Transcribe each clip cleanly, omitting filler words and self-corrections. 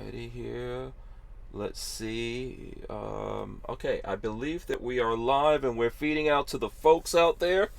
Alrighty here. Let's see. Okay, I believe that we are live and we're feeding out to the folks out there.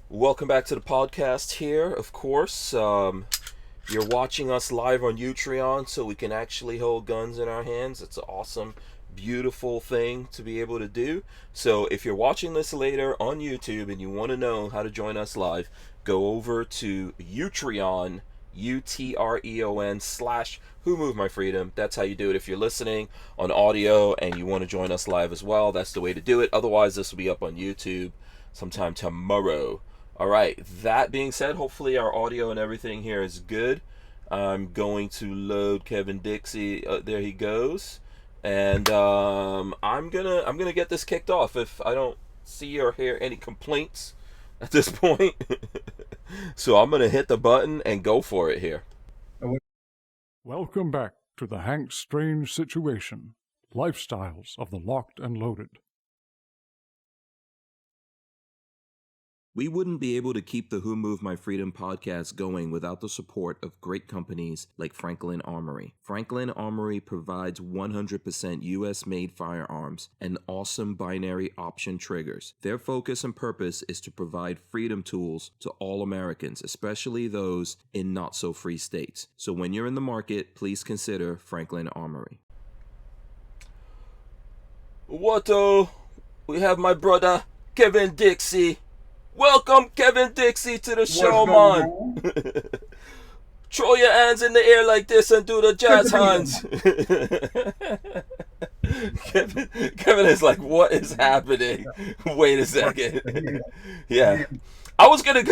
Welcome back to the podcast here, of course. You're watching us live on Utreon, so we can actually hold guns in our hands. It's an awesome, beautiful thing to be able to do. So if you're watching this later on YouTube and you want to know how to join us live, go over to Utreon, UTREON / Who Moved My Freedom. That's how you do it. If you're listening on audio and you want to join us live as well, that's the way to do it. Otherwise, this will be up on YouTube sometime tomorrow. All right, that being said, hopefully our audio and everything here is good. I'm going to load Kevin Dixie. There he goes. And I'm gonna get this kicked off if I don't see or hear any complaints at this point. So I'm gonna hit the button and go for it here. Welcome back to the Hank Strange Situation, Lifestyles of the Locked and Loaded. We wouldn't be able to keep the Who Moved My Freedom podcast going without the support of great companies like Franklin Armory. Franklin Armory provides 100% US-made firearms and awesome binary option triggers. Their focus and purpose is to provide freedom tools to all Americans, especially those in not-so-free states. So when you're in the market, please consider Franklin Armory. What we have my brother Kevin Dixie. Welcome, Kevin Dixie, to the show, man. Throw your hands in the air like this and do the jazz hands. Kevin is like, what is happening? Wait a second. Yeah. I was gonna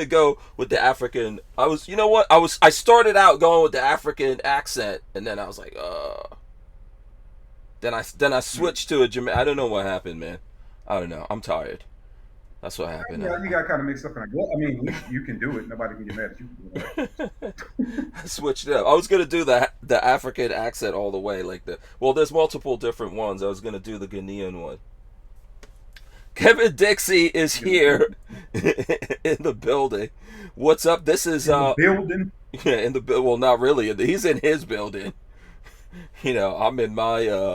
go with the African. I started out going with the African accent, and then I was like, Then I switched to a Jamaican. I don't know what happened, man. I don't know. I'm tired. That's what happened. Yeah, you got kind of mixed up. You can do it. Nobody can get mad at you. I switched it up. I was gonna do the African accent all the way, there's multiple different ones. I was gonna do the Ghanaian one. Kevin Dixie is here in the building. What's up? This is building. Yeah, well, not really. He's in his building. I'm in my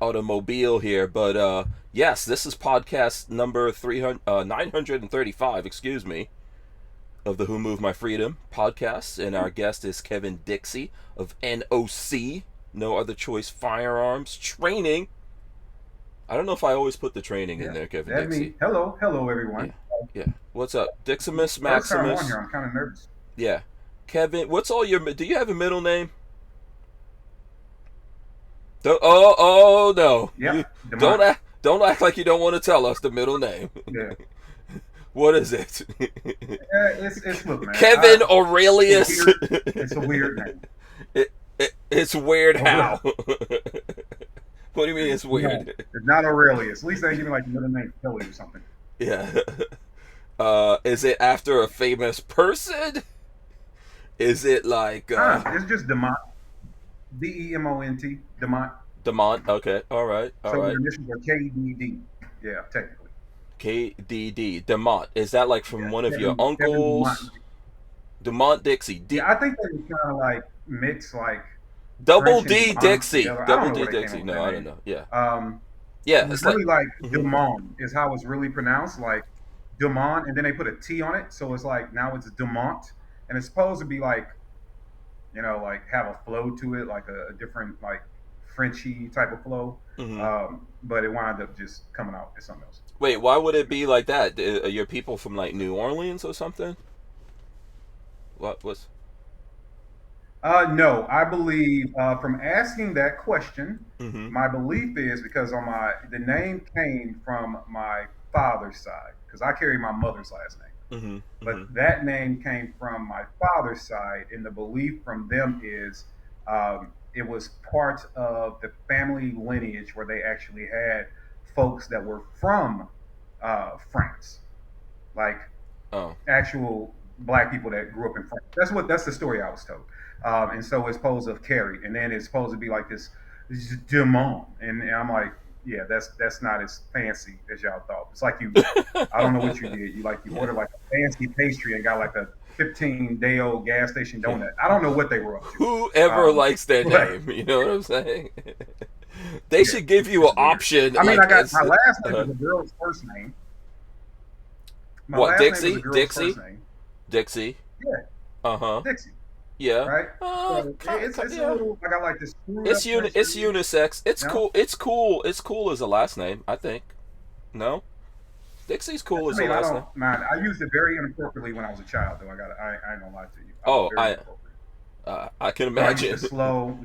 automobile here, but yes, this is podcast number 935, excuse me, of the Who Moved My Freedom podcast, and our guest is Kevin Dixie of NOC, No Other Choice Firearms Training. I don't know if I always put the training in there, Kevin Dixie. Me. Hello, everyone. Yeah. What's up, Diximus Maximus? I'm on here. I'm kind of nervous. Yeah, Kevin. Do you have a middle name? Oh no! Yeah. Don't act like you don't want to tell us the middle name. Yeah. What is it? It's look, man. Kevin Aurelius. It's a weird name. It's weird how? What do you mean it's weird? No, it's not Aurelius. At least they give me like the middle name Kelly or something. Yeah. Is it after a famous person? Is it like? It's just Demont. DEMONT. Demont. Demont. Okay. All right. So the initials are KDD. Yeah, technically. KDD. Demont. Is that like from one of your uncles? Demont Dixie. Yeah, I think they kind of like mix like. Double D Dixie. Double D Dixie. No, I don't know. Yeah. Yeah, it's really like Demont is how it's really pronounced, like Demont, and then they put a T on it, so it's like now it's Demont, and it's supposed to be like, like have a flow to it, like a different like Frenchy type of flow. Mm-hmm. But it wound up just coming out as something else. Wait, why would it be like that? Are your people from like New Orleans or something? What was? No, I believe from asking that question, Mm-hmm. my belief is because the name came from my father's side, because I carry my mother's last name. Mm-hmm. But that name came from my father's side, and the belief from them is it was part of the family lineage where they actually had folks that were from France, like actual black people that grew up in France. That's the story I was told. And so it's supposed to have carried, and then it's supposed to be like this Demont, and I'm like, yeah, that's not as fancy as y'all thought. It's like I don't know what you did. You ordered like a fancy pastry and got like 15-day-old gas station donut. I don't know what they were up to. Whoever likes their But name, you know what I'm saying? They yeah, should give you an it's weird. option, I mean, I like got it's my last name uh, is a girl's first name. My what, last name is a Dixie, girl's first Dixie, name. Dixie. Yeah, Uh huh. Dixie. Yeah. Right. So it's a Yeah. little. I got like this screwed up It's picture. unisex. It's You know? cool. It's cool. It's cool as a last name, I think. No, Dixie's cool I as a mean, I last name. don't mind. I used it very inappropriately when I was a child, though. I ain't gonna lie to you. I was Oh, very inappropriate. I can So I used to imagine. slow.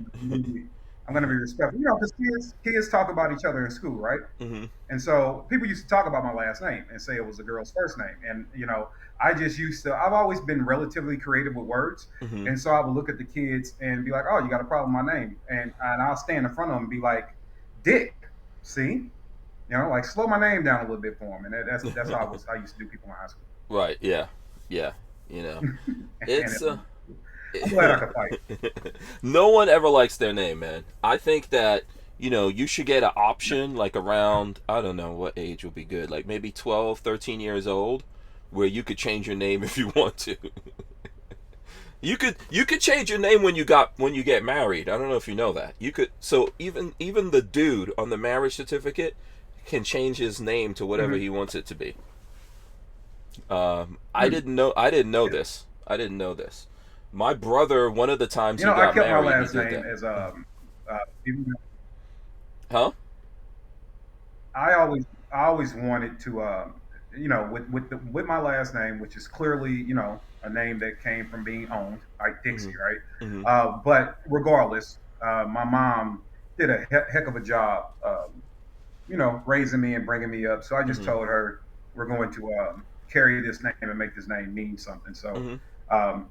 I'm gonna be respectful, because kids talk about each other in school, right? Hmm. And so people used to talk about my last name and say it was a girl's first name. And, I just used to, I've always been relatively creative with words. Hmm. And so I would look at the kids and be like, oh, you got a problem with my name. And I'll stand in front of them and be like, Dick, see? Like slow my name down a little bit for them. And that's how I used to do people in high school. Right. Yeah. Yeah. You know, And it's I'm glad I could fight. no one ever likes their name, man. I think that you should get an option like around, I don't know what age would be good, like maybe 12, 13 years old, where you could change your name if you want to. You could change your name when you get married. I don't know if you know that. You could, so even the dude on the marriage certificate can change his name to whatever Mm-hmm. he wants it to be. I Hmm. didn't know. I didn't know this. I didn't know this. My brother, one of the times he I got kept my married, he last did name that. as even Huh? I always wanted to, with my last name, which is clearly, a name that came from being owned, like Hmm. Dixie, right? Hmm. But regardless, my mom did a heck of a job, raising me and bringing me up. So I just Hmm. told her we're going to carry this name and make this name mean something. So Hmm. um,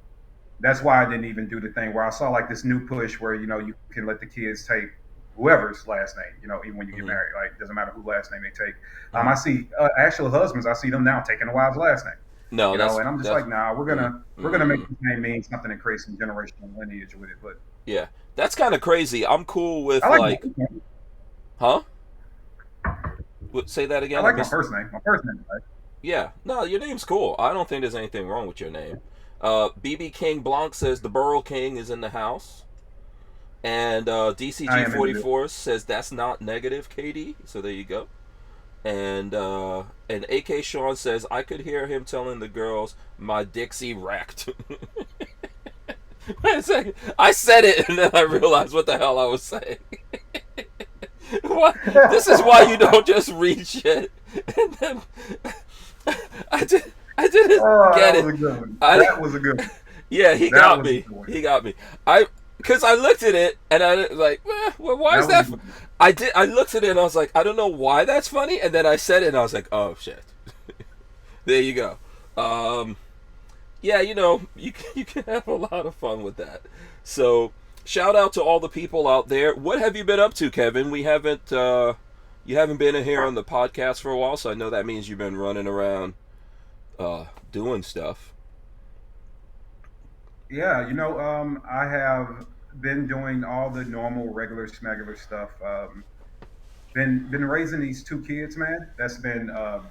that's why I didn't even do the thing where I saw like this new push where you can let the kids take whoever's last name, even when you get Hmm. married. Like, it doesn't matter who last name they take. Hmm. I see actual husbands. I see them now taking the wife's last name. No, And I'm just that's like, nah, we're mm, gonna make mm, this name mean something and create some generational lineage with it. But yeah, that's kind of crazy. I'm cool I with like my like, first name. huh? Say that I again. I like my missed. first name. My first name, right? Yeah, no, your name's cool. I don't think there's anything wrong with your name. BB King Blanc says the Burl King is in the house. And I DCG am in the forty building. four says that's not negative, KD. So there you go. And AK Sean says I could hear him telling the girls my Dixie wrecked. Wait a second. I said it and then I realized what the hell I was saying. What? This is why you don't just read shit. And then I did. I didn't Oh, get that it. was a good one. I That was a good one. Yeah, he That got was a me. good one. He got me. Because I looked at it and I was like, well, why is That was a that? good one. I did. I looked at it and I was like, I don't know why that's funny. And then I said it and I was like, oh shit. There you go. Um, yeah, you can have a lot of fun with that. So shout out to all the people out there. What have you been up to, Kevin? You haven't been in here on the podcast for a while, so I know that means you've been running around doing stuff. Yeah, I have been doing all the normal, regular, smegular stuff. Been raising these two kids, man. That's been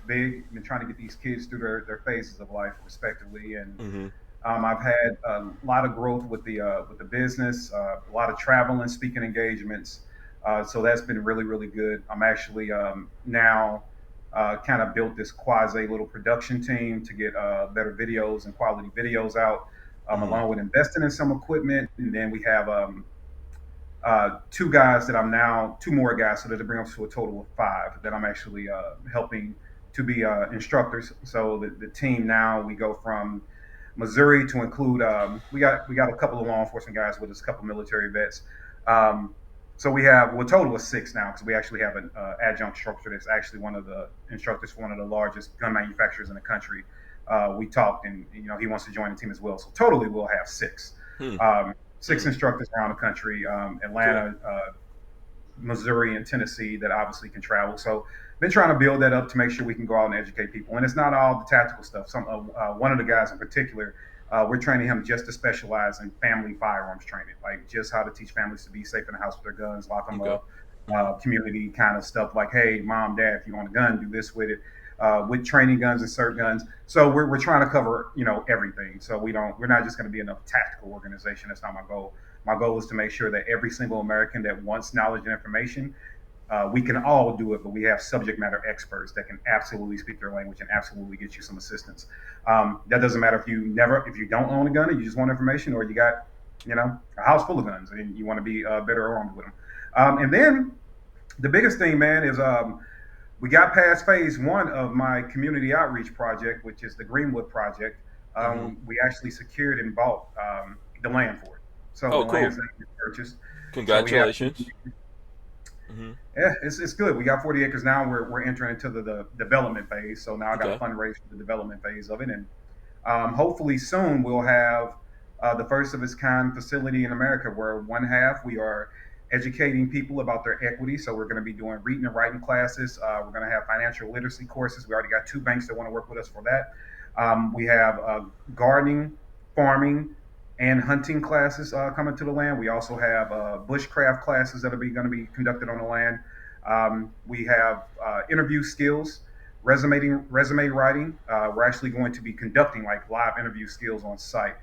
big. Been trying to get these kids through their phases of life, respectively, and Mm-hmm. I've had a lot of growth with the business, a lot of travel and speaking engagements. So that's been really, really good. I'm actually now kind of built this quasi little production team to get better videos and quality videos out, Mm-hmm. along with investing in some equipment. And then we have two guys that I'm now, two more guys, so that bring us to a total of five that I'm actually helping to be instructors. So the team now, we go from Missouri to include, we got a couple of law enforcement guys with us, a couple military vets. Um, so we're a total of six now, because we actually have an adjunct instructor that's actually one of the instructors for one of the largest gun manufacturers in the country. We talked, and he wants to join the team as well. So totally, we'll have six. Hmm. Six Hmm. instructors around the country, Cool. Atlanta, Missouri, and Tennessee, that obviously can travel. So been trying to build that up to make sure we can go out and educate people. And it's not all the tactical stuff. One of the guys in particular, we're training him just to specialize in family firearms training, like just how to teach families to be safe in the house with their guns, lock them Okay. up, Mm-hmm. community kind of stuff like, hey, mom, dad, if you want a gun, do this with it. with training guns and cert guns. So we're trying to cover everything. So we're not just going to be enough tactical organization. That's not my goal. My goal is to make sure that every single American that wants knowledge and information, we can all do it, but we have subject matter experts that can absolutely speak their language and absolutely get you some assistance. That doesn't matter if you don't own a gun and you just want information, or you got a house full of guns and you want to be better armed with them. And then the biggest thing, man, is we got past phase one of my community outreach project, which is the Greenwood project. Mm-hmm. We actually secured and bought the land for it. So Oh, the land cool. is purchased. So we have Congratulations. Mm-hmm. yeah, it's good. We got 40 acres now. We're entering into the development phase. So now I got to Okay. fundraise for the development phase of it, and hopefully soon we'll have the first of its kind facility in America, where one half we are educating people about their equity. So we're going to be doing reading and writing classes. We're going to have financial literacy courses. We already got two banks that want to work with us for that. We have gardening, farming, and hunting classes coming to the land. We also have bushcraft classes that are going to be conducted on the land. We have interview skills, resume writing. We're actually going to be conducting like live interview skills on site.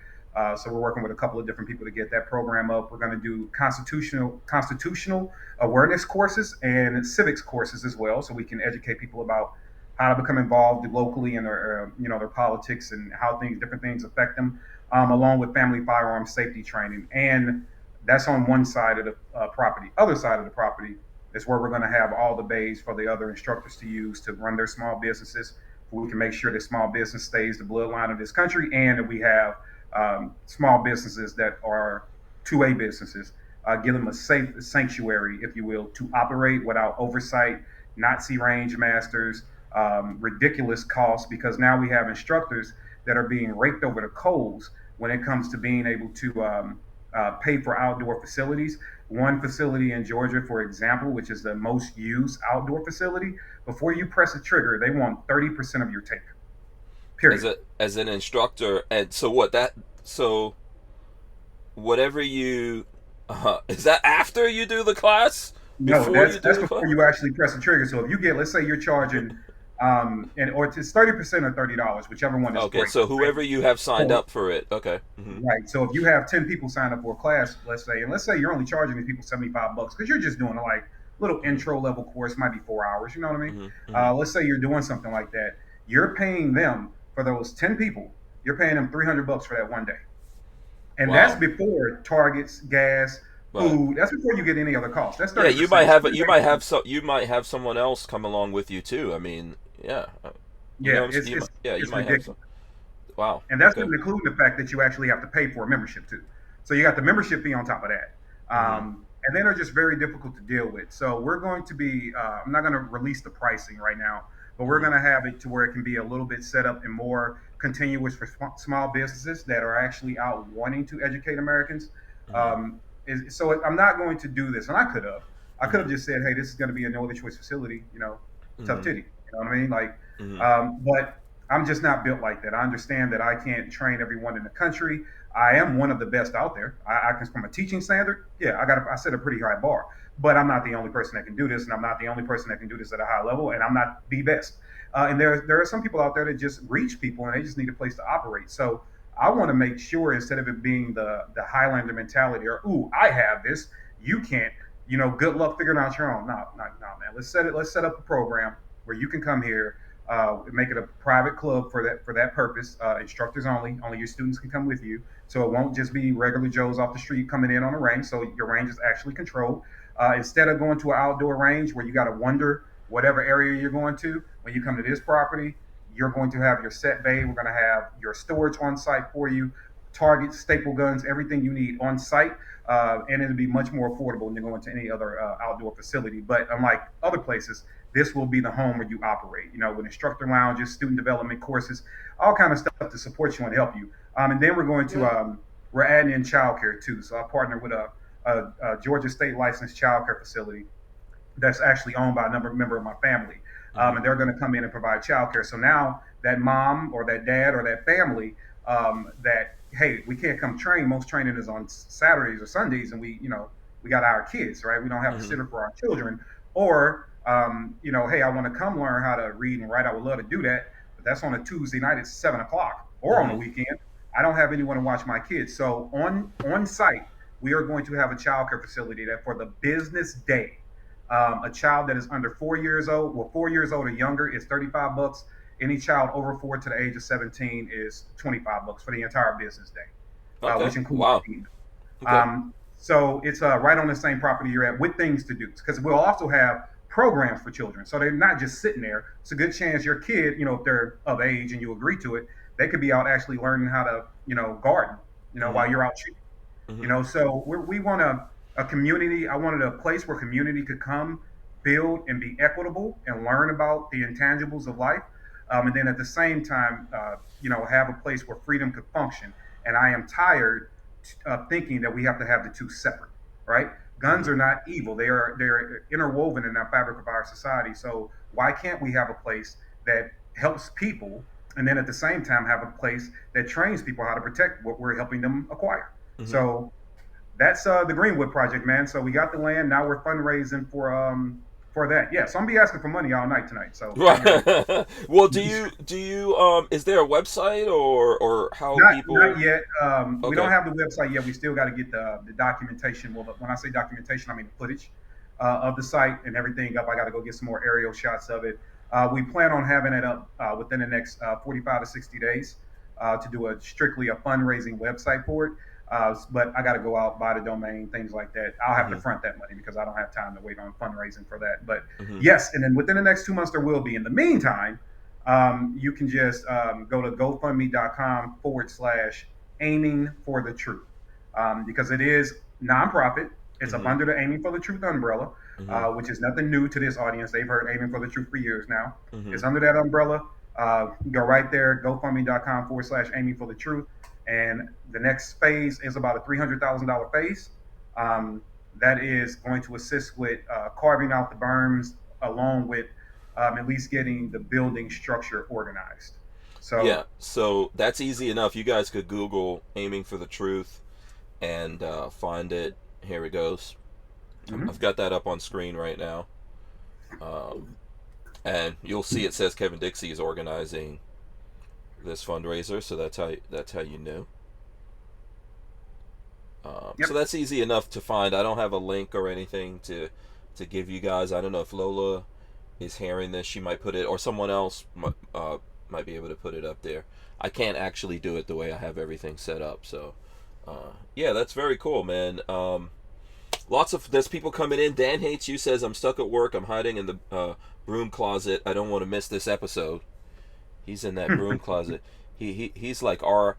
So we're working with a couple of different people to get that program up. We're going to do constitutional awareness courses and civics courses as well, so we can educate people about how to become involved locally in their politics and how different things affect them, along with family firearm safety training. And that's on one side of the property. Other side of the property is where we're going to have all the bays for the other instructors to use to run their small businesses. We can make sure that small business stays the bloodline of this country, and that we have small businesses that are 2A businesses, give them a safe sanctuary, if you will, to operate without oversight, Nazi range masters, ridiculous costs, because now we have instructors that are being raked over the coals when it comes to being able to pay for outdoor facilities. One facility in Georgia, for example, which is the most used outdoor facility, before you press a trigger, they want 30% of your take. As Period. an instructor, and so what that so whatever you is that after you do the class, No, before that's you do that's the class? before you actually press the trigger. So if you get, let's say you're charging, and or it's 30% or $30, whichever one is Okay, great. so Right? whoever you have signed So up for it. Okay. Mm-hmm. right. So if you have 10 people sign up for a class, let's say, and let's say you're only charging these people $75 because you're just doing a like little Mm-hmm. intro level course, might be 4 hours. You know what I mean? Mm-hmm. Mm-hmm. Let's say you're doing something like that. You're paying them for those 10 people. You're paying them $300 for that one day, and that's Wow. before targets, gas, Right. food. That's before you get any other costs. That's Yeah, thirty percent. you might have someone else come along with you too. I mean, yeah. You know Yeah, what I'm saying? You it's might have some. ridiculous. Wow. And that's Okay. even including the fact that you actually have to pay for a membership too. So you got the membership fee on top of that. Mm-hmm. And then they're just very difficult to deal with. So we're going to be, I'm not going to release the pricing right now, but we're Mm-hmm. going to have it to where it can be a little bit set up and more continuous for small businesses that are actually out wanting to educate Americans. Mm-hmm. Um, so I'm not going to do this, and I could have. I could Mm-hmm. have just said, "Hey, this is going to be a no other choice facility," tough Mm-hmm. titty. You know what I mean? Like, Mm-hmm. but I'm just not built like that. I understand that I can't train everyone in the country. I am one of the best out there. I can, from a teaching standard, yeah, I set a pretty high bar. But I'm not the only person that can do this, and I'm not the only person that can do this at a high level, and I'm not the best. And there are some people out there that just reach people, and they just need a place to operate. So I want to make sure, instead of it being the Highlander mentality, or ooh, I have this, you can't. Good luck figuring out your own. No, no, no, man. Let's set up a program where you can come here, make it a private club for that purpose. Instructors only. Only your students can come with you. So it won't just be regular Joes off the street coming in on a range. So your range is actually controlled. Instead of going to an outdoor range where you got to wonder whatever area you're going to, when you come to this property, you're going to have your set bay. We're going to have your storage on site for you, targets, staple guns, everything you need on site. And it'll be much more affordable than going to any other outdoor facility. But unlike other places, this will be the home where you operate. With instructor lounges, student development courses, all kind of stuff to support you and help you. And then we're adding in childcare too. So I partner with a Georgia State licensed childcare facility that's actually owned by a member of my family. Mm-hmm. And they're going to come in and provide childcare. So now that mom or that dad or that family, that hey, we can't come train. Most training is on Saturdays or Sundays, and we got our kids, right? We don't have a Mm-hmm. sitter for our children, or Hey, I want to come learn how to read and write. I would love to do that, but that's on a Tuesday night at 7 o'clock or on the Mm-hmm. weekend. I don't have anyone to watch my kids. So on site, we are going to have a child care facility that for the business day, a child that is under 4 years old, well, 4 years old or younger is $35. Any child over four to the age of 17 is $25 for the entire business day, Okay. which includes Wow. feeding. Okay. So it's right on the same property you're at with things to do because we'll also have programs for children. So they're not just sitting there. It's a good chance your kid, if they're of age and you agree to it, they could be out actually learning how to, garden, Mm-hmm. while you're out shooting. Mm-hmm. So we want a community. I wanted a place where community could come, build, and be equitable and learn about the intangibles of life. And then at the same time, have a place where freedom could function. And I am tired of thinking that we have to have the two separate, right? Mm-hmm. Guns are not evil. They're interwoven in the fabric of our society. So why can't we have a place that helps people and then at the same time have a place that trains people how to protect what we're helping them acquire? Mm-hmm. So that's the Greenwood project, man. So we got the land. Now we're fundraising for that. Yeah. So I'm gonna be asking for money all night tonight. So get ready. Right. Well, do you is there a website or how Not people? yet. We don't Okay. have the website yet. We still got to get the documentation. Well, when I say documentation, I mean the footage of the site and everything up. I got to go get some more aerial shots of it. We plan on having it up within the next 45 to 60 days to do strictly a fundraising website for it. But I got to go out, buy the domain, things like that. I'll have to Mm-hmm. front that money because I don't have time to wait on fundraising for that. But Mm-hmm. yes, and then within the next 2 months, there will be. In the meantime, you can just go to GoFundMe.com/ aiming for the truth because it is nonprofit. It's up Mm-hmm. under the Aiming for the Truth umbrella, Mm-hmm. which is nothing new to this audience. They've heard Aiming for the Truth for years now. Mm-hmm. It's under that umbrella. Go right there, GoFundMe.com/ aiming for the truth. And the next phase is about a $300,000 phase. That is going to assist with carving out the berms along with at least getting the building structure organized. Yeah. So, So that's easy enough. You guys could Google "aiming for the truth" and find it. Here it goes. I've mhm. got that up on screen right now, um, and you'll see it says Kevin Dixie is organizing this fundraiser. So that's how you knew. So Yep. that's easy enough to find. I don't have a link or anything to give you guys. I don't know if Lola is hearing this. She might put it, or someone else might be able to put it up there. I can't actually do it the way I have everything set up. So, yeah, that's very cool, man. There's people coming in. Dan hates you says I'm stuck at work. I'm hiding in the broom closet. I don't want to miss this episode. He's in that broom closet. He's like R.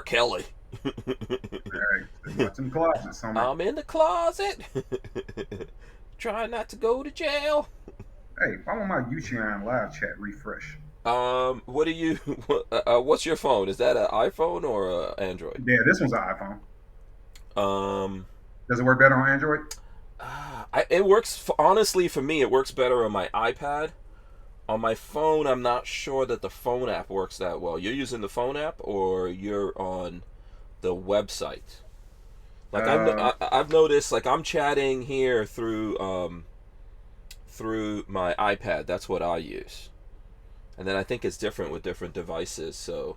Kelly. All right. What's in the closet, somewhere? I'm in the closet. Trying not to go to jail. Hey, I want my YouTube live chat refresh. What do you? What's your phone? Is that an iPhone or a Android? Yeah, this one's an iPhone. Um, Does it work better on Android? it works. Honestly, for me, it works better on my iPad. On my phone, I'm not sure that the phone app works that well. You're using the phone app, or you're on the website. Like Uh, I've noticed, like I'm chatting here through my iPad. That's what I use, and then I think it's different with different devices. So,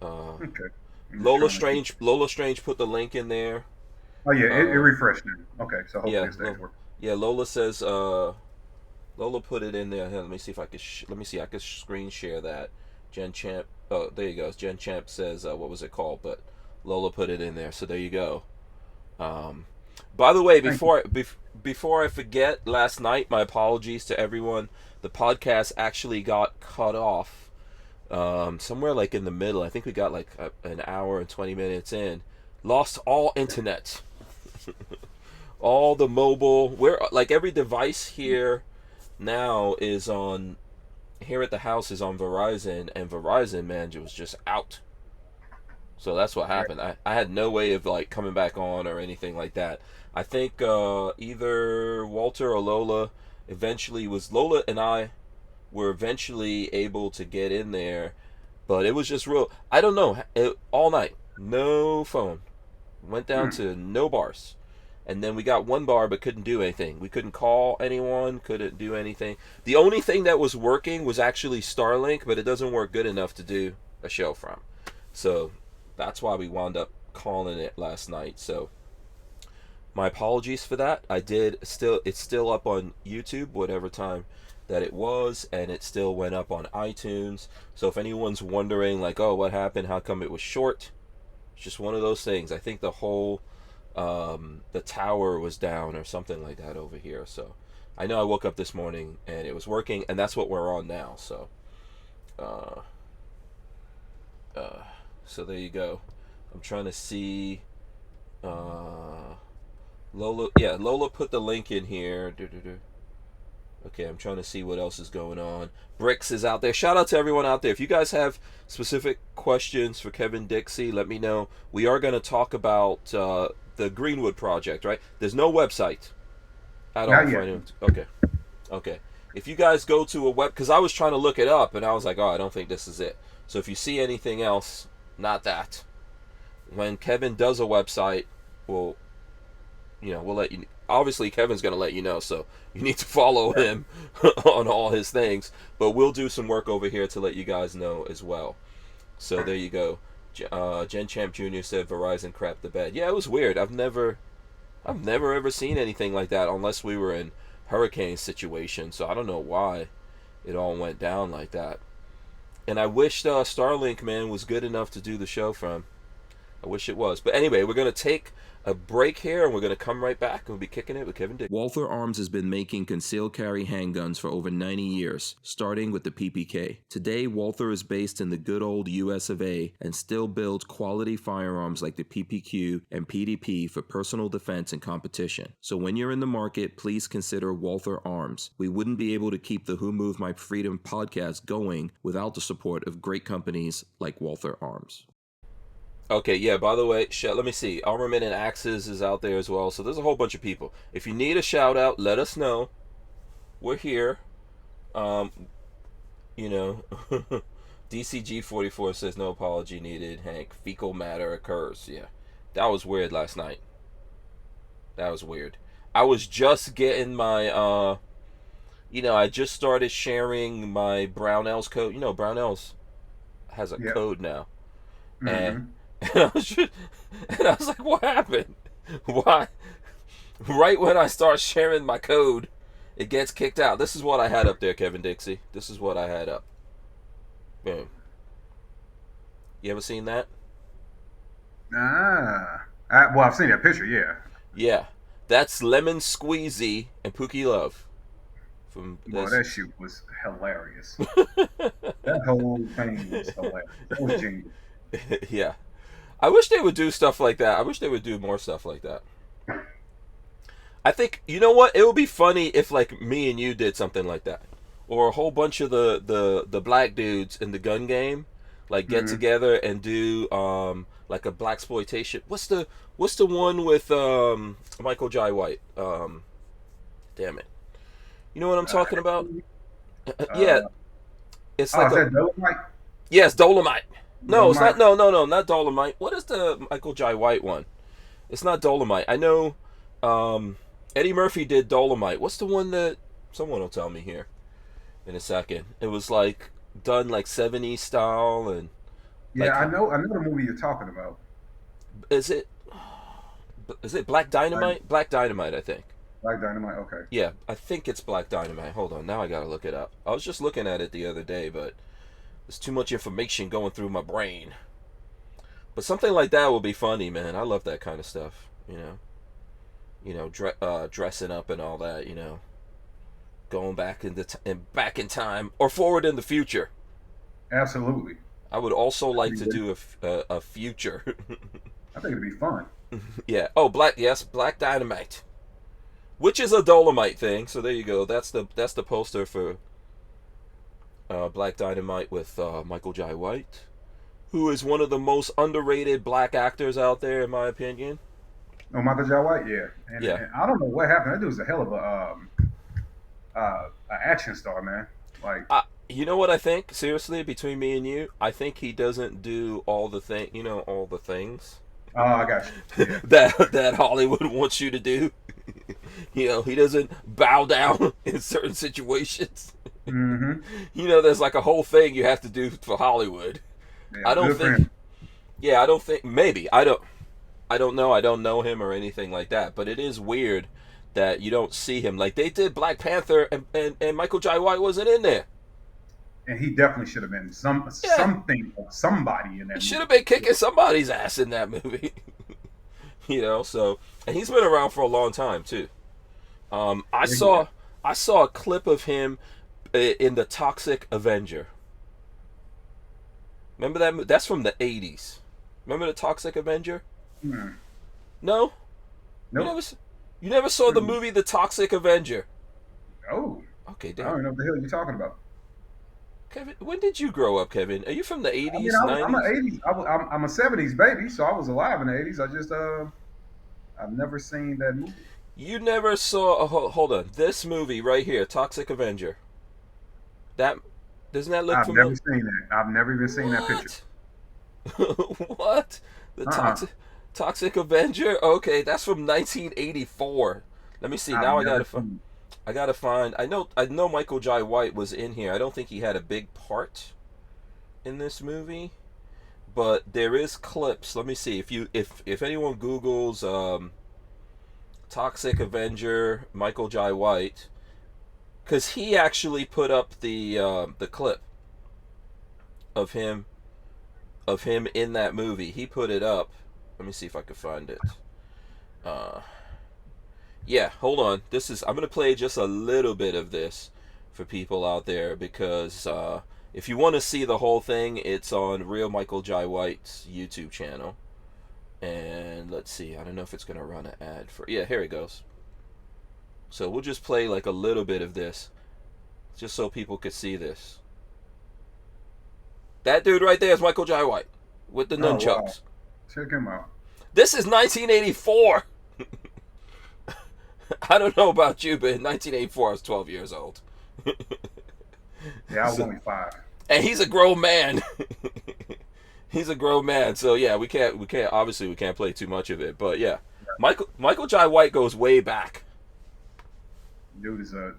uh, okay. I'm just trying to see. Lola Strange put the link in there. Oh yeah, it Um, refreshed now. Okay, so hopefully yeah, it stays working. yeah. Lola says, Lola put it in there. Here, let me see if I can. Let me see. I can screen share that. Jen Champ. Oh, there you go. Jen Champ says, what was it called? But Lola put it in there. So there you go. Um, by the way, Thank you. before I forget, last night, my apologies to everyone. The podcast actually got cut off somewhere like in the middle. I think we got like an hour and 20 minutes in. Lost all internet, all the mobile. Where like every device here now is on. Here at the house is on Verizon, and Verizon, man, was just out. So that's what Right. happened. I had no way of like coming back on or anything like that. I think either Walter or Lola eventually was Lola and I were eventually able to get in there, but it was just real. I don't know. All night, no phone. Went down Hmm. to no bars, And then we got one bar but couldn't do anything. We couldn't call anyone, couldn't do anything. The only thing that was working was actually Starlink, but it doesn't work good enough to do a show from. So that's why we wound up calling it last night. So my apologies for that. It's still up on YouTube, whatever time that it was, and it still went up on iTunes. So if anyone's wondering, like, oh, what happened? How come it was short? It's just one of those things. I think the whole the tower was down or something like that over here. So I know I woke up this morning and it was working, and that's what we're on now. So so there you go. I'm trying to see. Lola put the link in here. Okay, I'm trying to see what else is going on. Bricks is out there. Shout out to everyone out there. If you guys have specific questions for Kevin Dixie, let me know. We are going to talk about the Greenwood project, right? There's no website at all for anyone. Okay. If you guys go to a web, because I was trying to look it up and I was like, oh, I don't think this is it. So if you see anything else, not that. When Kevin does a website, we'll let you. Obviously, Kevin's going to let you know, so you need to follow him on all his things. But we'll do some work over here to let you guys know as well. So there you go. Gen Champ Jr. said Verizon crapped the bed. Yeah, it was weird. I've never ever seen anything like that unless we were in hurricane situation. So I don't know why it all went down like that. And I wish Starlink, man, was good enough to do the show from. I wish it was. But anyway, we're going to take a break here, and we're going to come right back, and we'll be kicking it with Kevin Dixie. Walther Arms has been making concealed carry handguns for over 90 years, starting with the PPK. Today, Walther is based in the good old US of A and still builds quality firearms like the PPQ and PDP for personal defense and competition. So when you're in the market, please consider Walther Arms. We wouldn't be able to keep the Who Moved My Freedom podcast going without the support of great companies like Walther Arms. Okay, yeah, by the way, let me see. Armament and Axes is out there as well. So there's a whole bunch of people. If you need a shout out, let us know. We're here. DCG44 says no apology needed. Hank, fecal matter occurs. Yeah, that was weird last night. That was weird. I was just getting my, I just started sharing my Barnauls code. You know, Barnauls has a code now. Mm-hmm. And I was like, what happened? Why? Right when I start sharing my code, it gets kicked out. This is what I had up there, Kevin Dixie. This is what I had up. Boom. You ever seen that? Well, I've seen that picture, yeah. Yeah. That's Lemon Squeezy and Pookie Love. Well, that shoot was hilarious. That whole thing was hilarious. That was genius. Yeah. I wish they would do stuff like that. I wish they would do more stuff like that. I think, you know what? It would be funny if, like, me and you did something like that. Or a whole bunch of the black dudes in the gun game, like, get together and do, like, a blaxploitation. What's the one with, Michael Jai White? Damn it. You know what I'm talking about? Yeah. It's like is that Dolomite? Yes, Dolomite. No, it's not. No, not Dolomite. What is the Michael Jai White one? It's not Dolomite. I know Eddie Murphy did Dolomite. What's the one that someone will tell me here in a second? It was like done like 70s style and yeah, like, I know the movie you're talking about. Is it Black Dynamite? Black Dynamite, I think. Black Dynamite, okay. Yeah, I think it's Black Dynamite. Hold on, now I gotta look it up. I was just looking at it the other day, but there's too much information going through my brain. But something like that would be funny, man. I love that kind of stuff, dressing up and all that, going back back in time or forward in the future. Absolutely. I would also like to do a future. I think it'd be fun. Yeah. Oh, Black Dynamite, which is a Dolomite thing. So there you go. That's the poster for Black Dynamite with Michael Jai White, who is one of the most underrated black actors out there, in my opinion. Oh, Michael Jai White, yeah. And I don't know what happened. That dude's a hell of a action star, man. Like, you know what I think? Seriously, between me and you, I think he doesn't do all the things. Oh, I got you. Yeah. that Hollywood wants you to do. He doesn't bow down in certain situations. Mm-hmm. There's like a whole thing you have to do for Hollywood. Yeah. I don't Good for think. him. Yeah, I don't think. Maybe I don't. I don't know. I don't know him or anything like that. But it is weird that you don't see him. Like they did Black Panther, and Michael Jai White wasn't in there. And he definitely should have been Yeah, something or somebody in he that should have movie. been kicking somebody's ass in that movie. So and he's been around for a long time too. I Yeah, saw I saw a clip of him in the Toxic Avenger. Remember that? That's from the '80s. Remember the Toxic Avenger? Hmm. No, you Nope. never. You never saw the Hmm. movie The Toxic Avenger. Oh, Okay, I damn. don't even know what the hell you're talking about. Kevin, when did you grow up, Kevin? Are you from the I mean, '80s, I'm an '90s? '80s. I'm a '70s baby, so I was alive in the '80s. I just I've never seen that movie. You never saw. Hold on. This movie right here, Toxic Avenger. That doesn't that look I've never familiar? seen that. I've never even seen that picture. What? What? The Uh-uh. Toxic Avenger? Okay, that's from 1984. Let me see. I've Now never seen I gotta find. I know Michael Jai White was in here. I don't think he had a big part in this movie, but there is clips. Let me see. If anyone Googles Toxic Avenger Michael Jai White, because he actually put up the clip of him in that movie. He put it up. Let me see if I can find it. Uh, yeah, hold on. I'm gonna play just a little bit of this for people out there because if you want to see the whole thing, it's on Real Michael Jai White's YouTube channel. And let's see. I don't know if it's gonna run an ad for. Yeah, here it goes. So we'll just play like a little bit of this, just so people could see this. That dude right there is Michael Jai White with the Oh wow, nunchucks. check him out. This is 1984. I don't know about you, but in 1984, I was 12 years old. Yeah, I was So, only 5. and he's a grown man. He's a grown man. So yeah, obviously we can't play too much of it. But yeah, Michael Jai White goes way back. Dude is a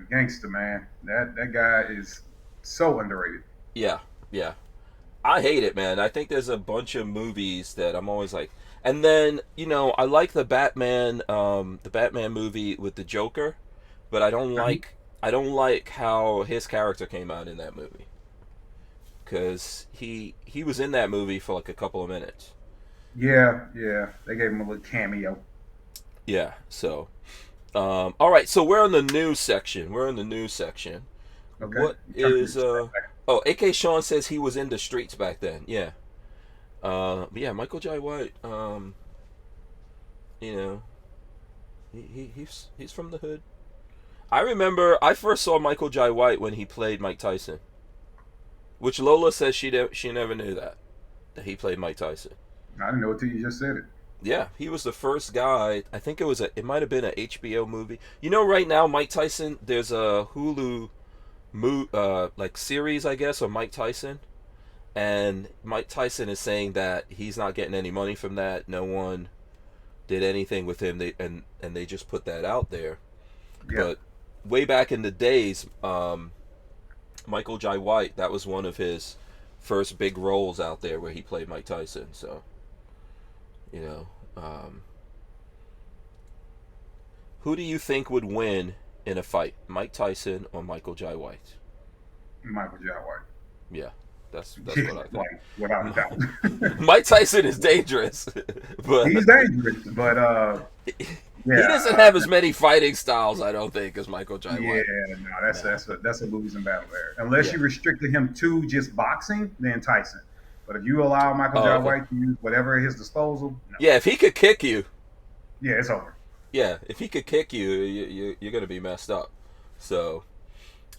gangster, man. That guy is so underrated. Yeah, yeah. I hate it, man. I think there's a bunch of movies that I'm always like, and then I like the Batman movie with the Joker, but Mhm. I don't like how his character came out in that movie, because he was in that movie for like a couple of minutes. Yeah, yeah. They gave him a little cameo. Yeah. So, all right. So we're on the news section. We're in the news section. Okay, What you turned is it Oh, AK Sean says he was in the streets back then. Yeah. But yeah, Michael Jai White. You know, he's from the hood. I remember I first saw Michael Jai White when he played Mike Tyson, which Lola says she never knew that he played Mike Tyson. I didn't know it till you just said it. Yeah, he was the first guy. I think it might have been a HBO movie. Right now Mike Tyson. There's a Hulu like series, I guess, of Mike Tyson, and Mike Tyson is saying that he's not getting any money from that. No one did anything with him. They just put that out there. Yeah, But way back in the days, Michael Jai White, that was one of his first big roles out there where he played Mike Tyson. So, you know, who do you think would win in a fight, Mike Tyson or Michael Jai White? Michael Jai White. Yeah, that's Yeah, what I think. like without a doubt. Mike Tyson is dangerous, but He's dangerous, but he yeah, doesn't have as many fighting styles, I don't think, as Michael Jai yeah, White. no, that's a losing battle there. Unless Yeah. you restricted him to just boxing, then Tyson. But if you allow Michael Oh, Jai okay. White to use whatever at his disposal, no. Yeah, if he could kick you, Yeah, it's over. yeah, if he could kick you, you're gonna be messed up. So,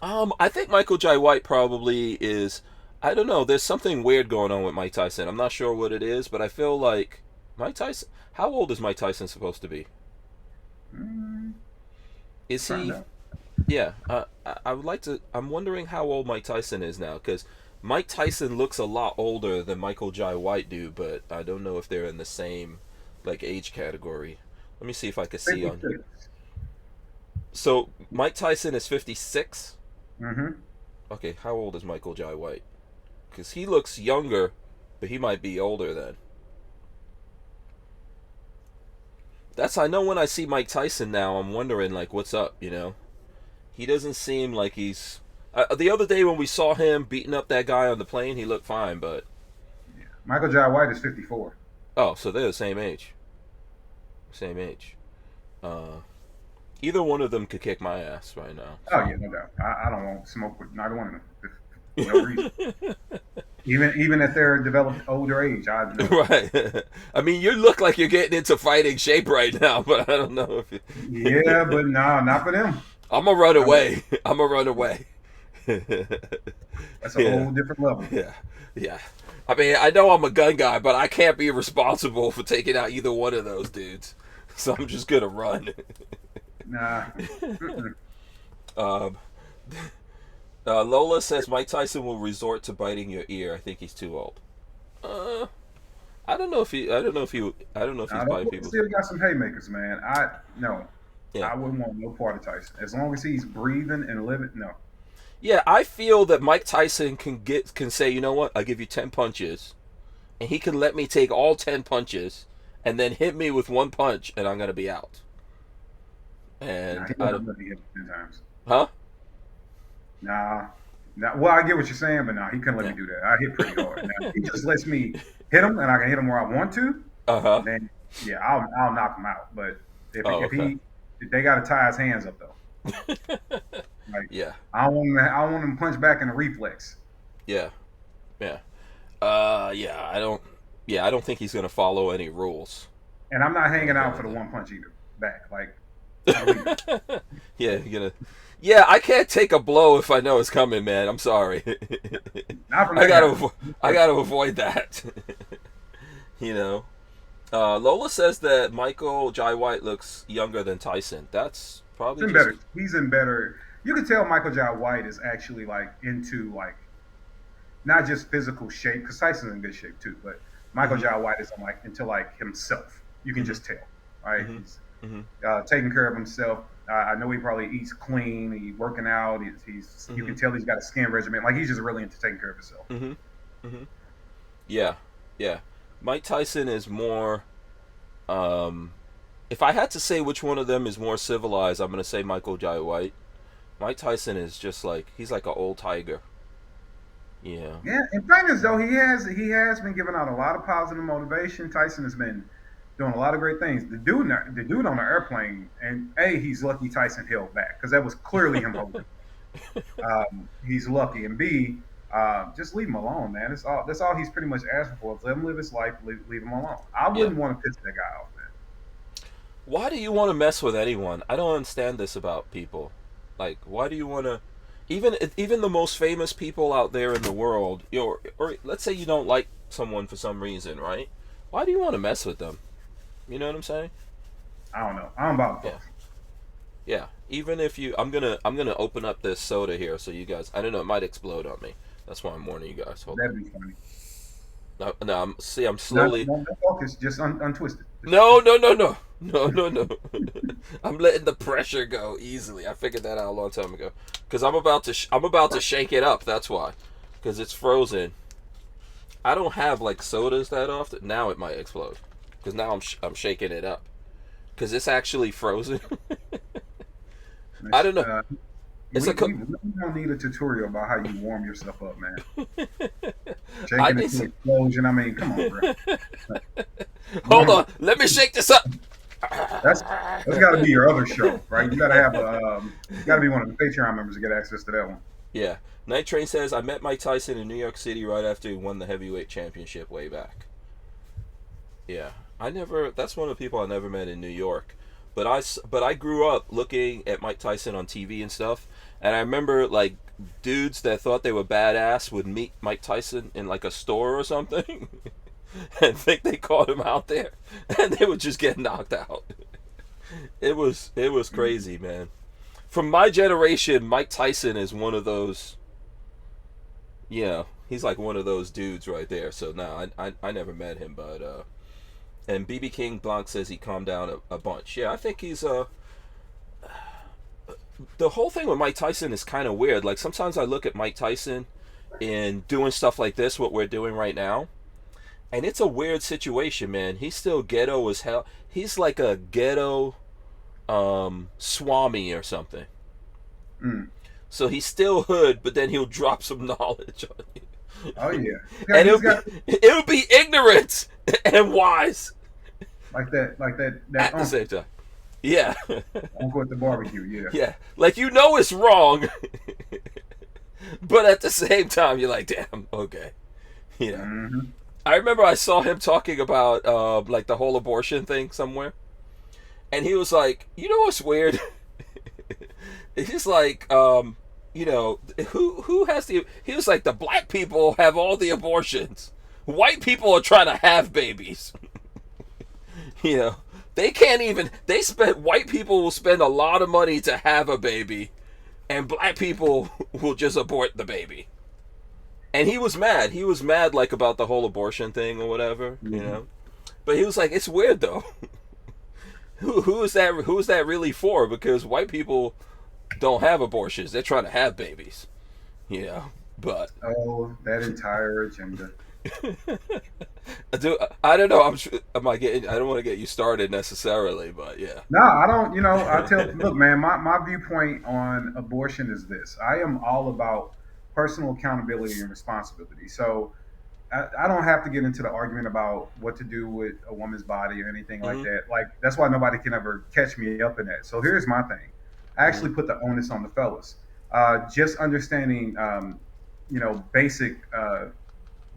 I think Michael Jai White probably is. I don't know. There's something weird going on with Mike Tyson. I'm not sure what it is, but I feel like Mike Tyson. How old is Mike Tyson supposed to be? Mm, Is find he? out. Yeah. I would like to. I'm wondering how old Mike Tyson is now, because Mike Tyson looks a lot older than Michael Jai White do, but I don't know if they're in the same like age category. Let me see if I can see on. 56. So Mike Tyson is 56. Mm-hmm. Okay, how old is Michael Jai White? Because he looks younger, but he might be older then. That's I know when I see Mike Tyson now, I'm wondering like what's up, you know. He doesn't seem like he's. The other day when we saw him beating up that guy on the plane, he looked fine, but Michael Jai White is 54. oh, so they're the same age. Same age. Uh, Either one of them could kick my ass right now. Oh So. yeah, no doubt. I don't want to smoke with neither one of them for no reason. Even at their developed older age, I know. Right. I mean, you look like you're getting into fighting shape right now, but I don't know if you. Yeah, but no, not for them. I'm gonna run I mean, away. I'm gonna run away. that's a Yeah. whole different level. Yeah. Yeah. I mean, I know I'm a gun guy, but I can't be responsible for taking out either one of those dudes. So I'm just gonna run. Nah. Mm-mm. um, Lola says Mike Tyson will resort to biting your ear. I think he's too old. Uh, I don't know if he. I don't know if he. I don't know if he's I biting don't people. still got some haymakers, man. No, Yeah. I wouldn't want no part of Tyson as long as he's breathing and living. No, Yeah, I feel that Mike Tyson can say, you know what? I'll give you 10 punches, and he can let me take all 10 punches, and then hit me with one punch, and I'm gonna be out. nah, And he I doesn't don't. let me hit 10 times. Huh? Nah, nah. Well, I get what you're saying, but nah, he couldn't let Yeah. me do that. I hit pretty hard. Now, if he just lets me hit him, and I can hit him where I want to. Uh huh. Then yeah, I'll knock him out. But Oh, okay. if they got to tie his hands up though, like Yeah. I don't want him to punch back in a reflex. Yeah. Yeah. Yeah. I don't. Yeah, I don't think he's gonna follow any rules. And I'm not hanging out for the Okay. one punch either. Back like I leave it. Yeah, you're gonna. Yeah, I can't take a blow if I know it's coming, man. I'm sorry. Not from I that gotta. guy. I gotta avoid that. You know. Lola says that Michael Jai White looks younger than Tyson. That's He's probably in just. better. He's in better. You can tell Michael Jai White is actually like into like not just physical shape because Tyson's in good shape too, but Michael Hmm. Jai White is like into like himself. You can Hmm. just tell, right? Hmm. He's Hmm. taking care of himself. I know he probably eats clean. He's working out. He's you Hmm. can tell he's got a skin regimen. Like he's just really into taking care of himself. Hmm. Hmm. Yeah. Yeah. Mike Tyson is more. Um, if I had to say which one of them is more civilized, I'm gonna say Michael Jai White. Mike Tyson is just like he's like an old tiger. Yeah. Yeah, in fairness though, he has been giving out a lot of positive motivation. Tyson has been doing a lot of great things. The dude on the airplane, and he's lucky Tyson held back because that was clearly him holding. He's lucky, and B, just leave him alone, man. That's all he's pretty much asking for. Is let him live his life. Leave him alone. I Yeah. wouldn't want to piss that guy off, man. Why do you want to mess with anyone? I don't understand this about people. Like, why do you want to? Even the most famous people out there in the world, or let's say you don't like someone for some reason, right? Why do you want to mess with them? You know what I'm saying? I don't know. I don't bother Yeah. folks. Yeah. Even if you, I'm gonna open up this soda here so you guys. I don't know. It might explode on me. That's why I'm warning you guys. Hold on. That'd be funny. No, no. I'm No, slowly. don't focus. Just untwist it. No, no, no, no, no, no, no. I'm letting the pressure go easily. I figured that out a long time ago. Cause I'm about to shake it up. That's why. Cause it's frozen. I don't have like sodas that often. Now it might explode. Cause now I'm shaking it up. Cause it's actually frozen. I don't know. It's We, a. Co- we really don't need a tutorial about how you warm yourself up, man. I Shaking need it to some. explosion. I mean, come on, bro. Hold on. Let me shake this up. That's got to be your other show, right? You got to have got to be one of the Patreon members to get access to that one. Yeah. Night Train says I met Mike Tyson in New York City right after he won the heavyweight championship way back. Yeah. I never. That's one of the people I never met in New York. But I grew up looking at Mike Tyson on TV and stuff, and I remember like dudes that thought they were badass would meet Mike Tyson in like a store or something, and think they caught him out there, and they would just get knocked out. It was crazy, man. From my generation, Mike Tyson is one of those. You know, He's like one of those dudes right there. So no, I never met him, but and BB King Blanc says he calmed down a bunch. Yeah, I think he's the whole thing with Mike Tyson is kind of weird. Like sometimes I look at Mike Tyson in doing stuff like this, what we're doing right now, and it's a weird situation, man. He's still ghetto as hell. He's like a ghetto Swami or something. Mm. So he's still hood, but then he'll drop some knowledge on you. Oh yeah, And he's got it'll be ignorant and wise that at the same time. Yeah. uncle at the barbecue. Yeah. Yeah. Like you know it's wrong, but at the same time you're like, damn, okay. You know. Mm-hmm. I remember I saw him talking about like the whole abortion thing somewhere. And he was like, you know what's weird? He's like, you know, who has the? He was like, the black people have all the abortions. White people are trying to have babies. You know, they can't even. They spend. White people will spend a lot of money to have a baby, and black people will just abort the baby. And he was mad. He was mad like about the whole abortion thing or whatever. Mm-hmm. You know, but he was like, it's weird though. Who is that? Who is that really for? Because white people don't have abortions; they're trying to have babies. You know, but Oh, that entire agenda. I don't know. Am I getting? I don't want to get you started necessarily, but yeah. No, I don't. You know, I tell. Look, man, my viewpoint on abortion is this: I am all about personal accountability and responsibility. So I don't have to get into the argument about what to do with a woman's body or anything like Mm-hmm. that. Like that's why nobody can ever catch me up in that. So here's my thing: I Mm-hmm. actually put the onus on the fellas. Just understanding, you know, basic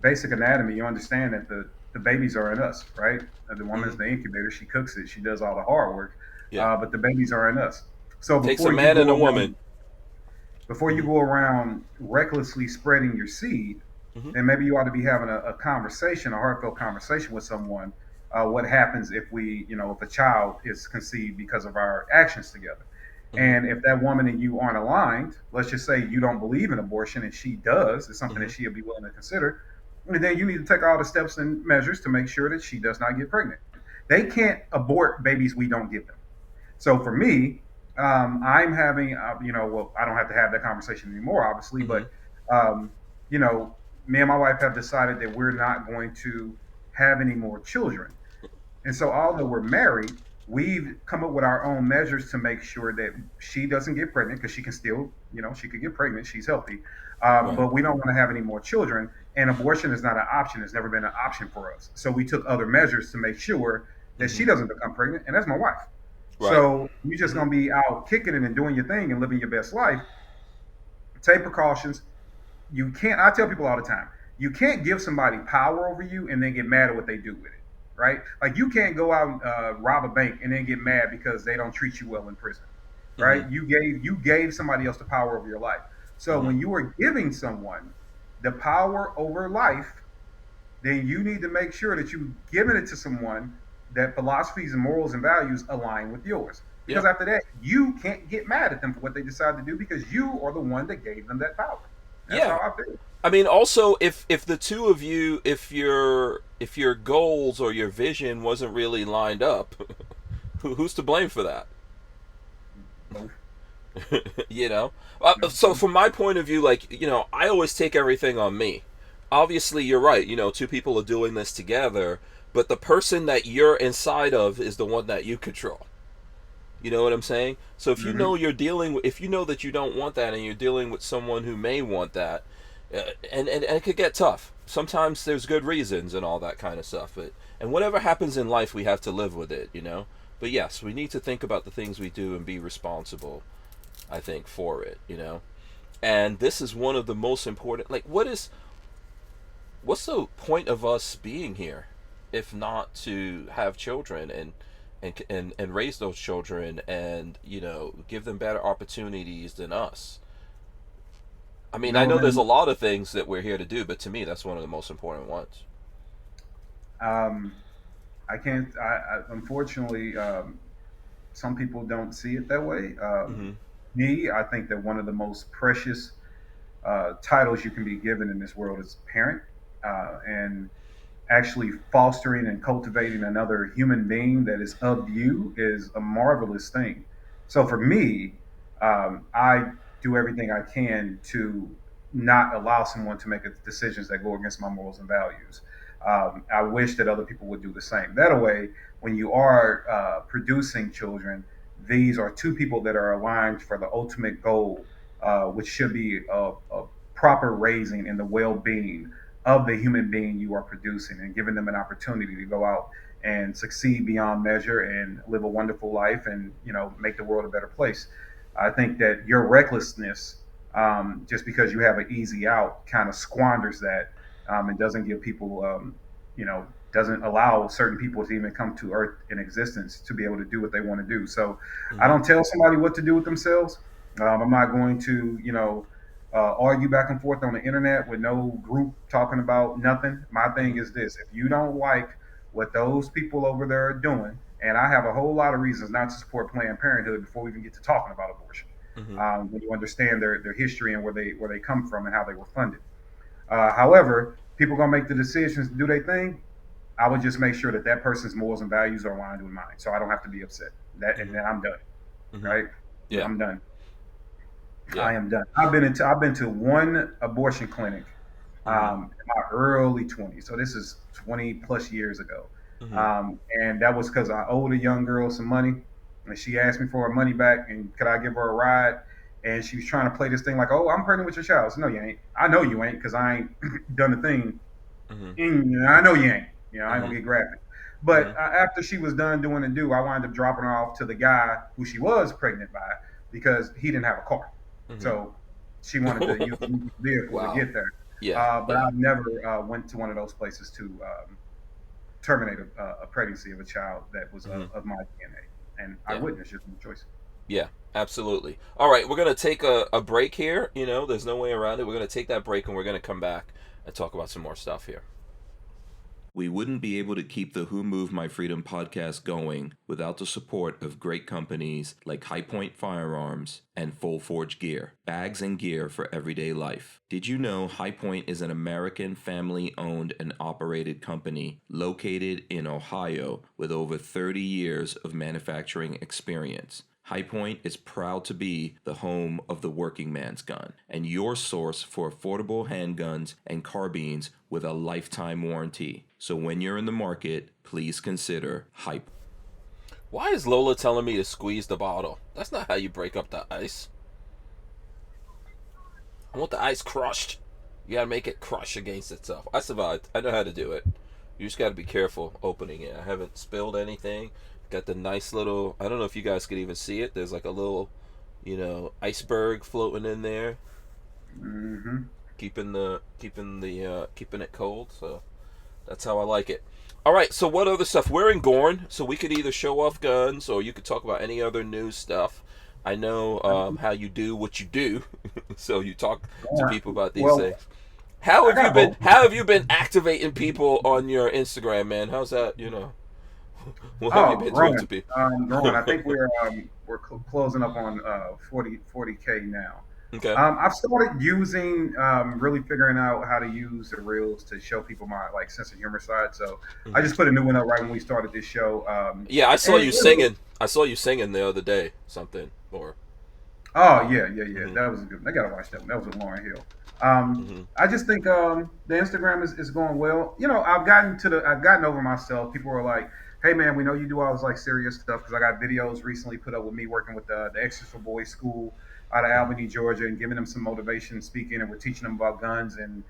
anatomy. You understand that the babies are in us, right? The Mm-hmm. woman's the incubator. She cooks it. She does all the hard work. Yeah, But the babies are in us. So takes a man and a woman. before you Mm-hmm. go around recklessly spreading your seed, Mm-hmm. then maybe you ought to be having a conversation, a heartfelt conversation with someone. What happens if if a child is conceived because of our actions together? Mm-hmm. And if that woman and you aren't aligned, let's just say you don't believe in abortion and she does, it's something Mm-hmm. that she'll be willing to consider. And then you need to take all the steps and measures to make sure that she does not get pregnant. They can't abort babies we don't give them. So for me, I'm having, well, I don't have to have that conversation anymore, obviously, Mm-hmm. but, um, you know, me and my wife have decided that we're not going to have any more children. And so, although we're married, we've come up with our own measures to make sure that she doesn't get pregnant because she can still, she could get pregnant. She's healthy. Right. But we don't want to have any more children. And abortion is not an option. It's never been an option for us. So we took other measures to make sure that Mm-hmm. she doesn't become pregnant. And that's my wife. Right. So you're just Mm-hmm. going to be out kicking it and doing your thing and living your best life. Take precautions. You can't, I tell people all the time, you can't give somebody power over you and then get mad at what they do with it, right? Like you can't go out and rob a bank and then get mad because they don't treat you well in prison, Mm-hmm. right? You gave somebody else the power over your life. So Mm-hmm. when you are giving someone the power over life, then you need to make sure that you've given it to someone that philosophies and morals and values align with yours. Yeah. Because after that, you can't get mad at them for what they decide to do because you are the one that gave them that power. That's how Yeah. I feel. I mean, also, if the two of you, if your goals or your vision wasn't really lined up, who's to blame for that? Both. You know. So from my point of view, like I always take everything on me. Obviously, you're right. Two people are doing this together, but the person that you're inside of is the one that you control. You know what I'm saying? So if you Mm-hmm. know if you know that you don't want that, and you're dealing with someone who may want that, and it could get tough. Sometimes there's good reasons and all that kind of stuff. And whatever happens in life, we have to live with it. But yes, we need to think about the things we do and be responsible, I think, for it. And this is one of the most important. Like, what's the point of us being here, if not to have children and raise those children and give them better opportunities than us. I mean, I No, know there's a man. lot of things that we're here to do, but to me, that's one of the most important ones. Um, I can't. Unfortunately, some people don't see it that way. Mm-hmm. Me, I think that one of the most precious titles you can be given in this world is parent, and actually fostering and cultivating another human being that is of you is a marvelous thing. So for me, I do everything I can to not allow someone to make decisions that go against my morals and values. I wish that other people would do the same. That way, when you are producing children, these are two people that are aligned for the ultimate goal, which should be a proper raising and the well-being of the human being you are producing, and giving them an opportunity to go out and succeed beyond measure and live a wonderful life, and make the world a better place. I think that your recklessness, just because you have an easy out, kind of squanders that, and doesn't give people, doesn't allow certain people to even come to earth in existence to be able to do what they want to do. So I Mm-hmm. don't tell somebody what to do with themselves. I'm not going to, argue back and forth on the internet with no group talking about nothing. My thing Mm-hmm. is this: if you don't like what those people over there are doing, and I have a whole lot of reasons not to support Planned Parenthood before we even get to talking about abortion. Mm-hmm. When you understand their history and where they come from and how they were funded. However, people gonna make the decisions to do their thing. I would just make sure that that person's morals and values are aligned with mine, so I don't have to be upset. And Mm-hmm. then I'm done. Mm-hmm. Right? Yeah. I'm done. Yeah. I am done. I've been to one abortion clinic, Mm-hmm. in my early 20s. So this is 20 plus years ago. Mm-hmm. And that was because I owed a young girl some money, and she asked me for her money back, and could I give her a ride? And she was trying to play this thing like, "Oh, I'm pregnant with your child." So, no, you ain't. I know you ain't, because I ain't done the thing. Mm-hmm. And I know you ain't. I ain't Mm-hmm. gonna get graphic. Mm-hmm. But after she was done doing the do, I wound up dropping her off to the guy who she was pregnant by, because he didn't have a car. So she wanted to use Mm-hmm. the vehicle to Wow. get there. Yeah. But Yeah. I never went to one of those places to terminate a pregnancy of a child that was Mm-hmm. of my DNA. And I Yeah. wouldn't. It's just my choice. Yeah. Absolutely. All right, we're gonna take a break here. There's no way around it. We're gonna take that break, and we're gonna come back and talk about some more stuff here. We wouldn't be able to keep the Who Moved My Freedom podcast going without the support of great companies like High Point Firearms and Full Forge Gear, bags and gear for everyday life. Did you know High Point is an American family-owned and operated company located in Ohio with over 30 years of manufacturing experience? High Point is proud to be the home of the working man's gun and your source for affordable handguns and carbines with a lifetime warranty. So when you're in the market, please consider High Point. Why is Lola telling me to squeeze the bottle? That's not how you break up the ice. I want the ice crushed. You gotta make it crush against itself. I survived. I know how to do it. You just gotta be careful opening it. I haven't spilled anything. Got the nice little. I don't know if you guys could even see it. There's like a little, iceberg floating in there, Mm-hmm. keeping it cold. So that's how I like it. All right. So what other stuff? We're in Gorn, so we could either show off guns or you could talk about any other news stuff. I know how you do what you do, so you talk to people about these Well, things. How I have you got been? both. How have you been activating people on your Instagram, man? How's that? What have you Oh, been doing to growing. people? Growing. I think we're closing up on 40K now. Okay. I've started using, really figuring out how to use the reels to show people my like sense of humor side. So I Hmm. just put a new one up right when we started this show. Yeah, I saw And you singing. I saw you singing the other day. Something or. oh, yeah. Hmm. That was a good one. I gotta watch that one. That was with Lauren Hill. Hmm. I just think the Instagram is going well. I've gotten over myself. People are like, "Hey man, we know you do all this like serious stuff," because I got videos recently put up with me working with the Extras for Boys School out of Hmm. Albany, Georgia, and giving them some motivation speaking, and we're teaching them about guns and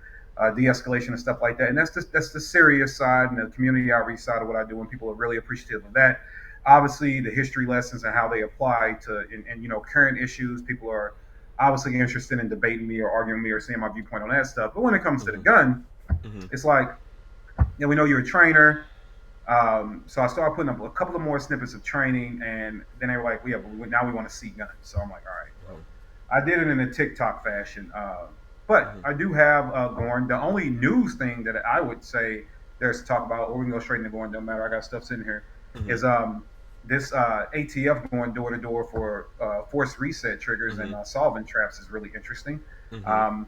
de-escalation and stuff like that. And that's the serious side and the community outreach side of what I do, and people are really appreciative of that. Obviously, the history lessons and how they apply to and current issues. People are obviously interested in debating me or arguing me or seeing my viewpoint on that stuff. But when it comes to the Hmm. gun, Hmm. it's like, we know you're a trainer. So I started putting up a couple of more snippets of training, and then they were like, now we want to see guns. So I'm like, all right, well, I did it in a TikTok fashion. But Hmm. I do have Gorn. The only news thing that I would say there's to talk about, or we can go straight into Gorn, don't matter. I got stuff sitting here, Hmm. is this ATF going door to door for force reset triggers Hmm. and solvent traps is really interesting. Hmm. Um,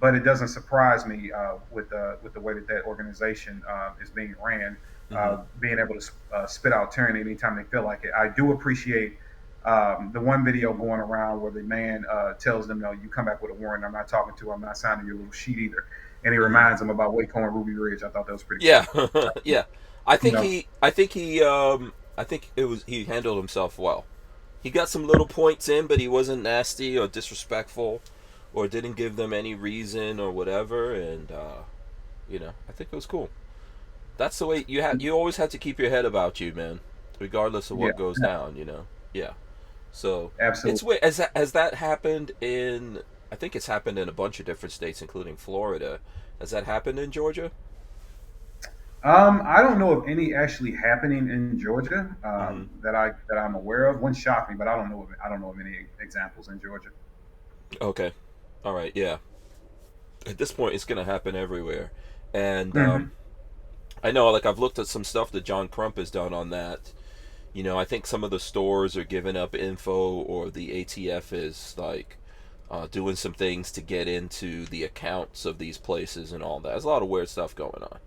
but it doesn't surprise me with the way that that organization is being ran, Hmm. being able to spit out tyranny anytime they feel like it. I do appreciate the one video going around where the man tells them, "No, you come back with a warrant. I'm not talking to. I'm not signing your little sheet either." And he Hmm. reminds them about Waco and Ruby Ridge. I thought that was pretty Yeah, cool. yeah. I You think know, he, I think he, I think it was he handled himself well. He got some little points in, but he wasn't nasty or disrespectful, or didn't give them any reason or whatever. And I think it was cool. That's the way you have. You always have to keep your head about you, man, regardless of yeah, what goes down. Yeah. So it's absolutely. weird. Has that happened in? I think it's happened in a bunch of different states, including Florida. Has that happened in Georgia? I don't know of any actually happening in Georgia Hmm. that I'm aware of. One shocked me, but I don't know of any examples in Georgia. Okay. All right. Yeah. At this point, it's gonna happen everywhere, and Hmm. I know. Like I've looked at some stuff that John Crump has done on that. I think some of the stores are giving up info, or the ATF is like doing some things to get into the accounts of these places and all that. There's a lot of weird stuff going on.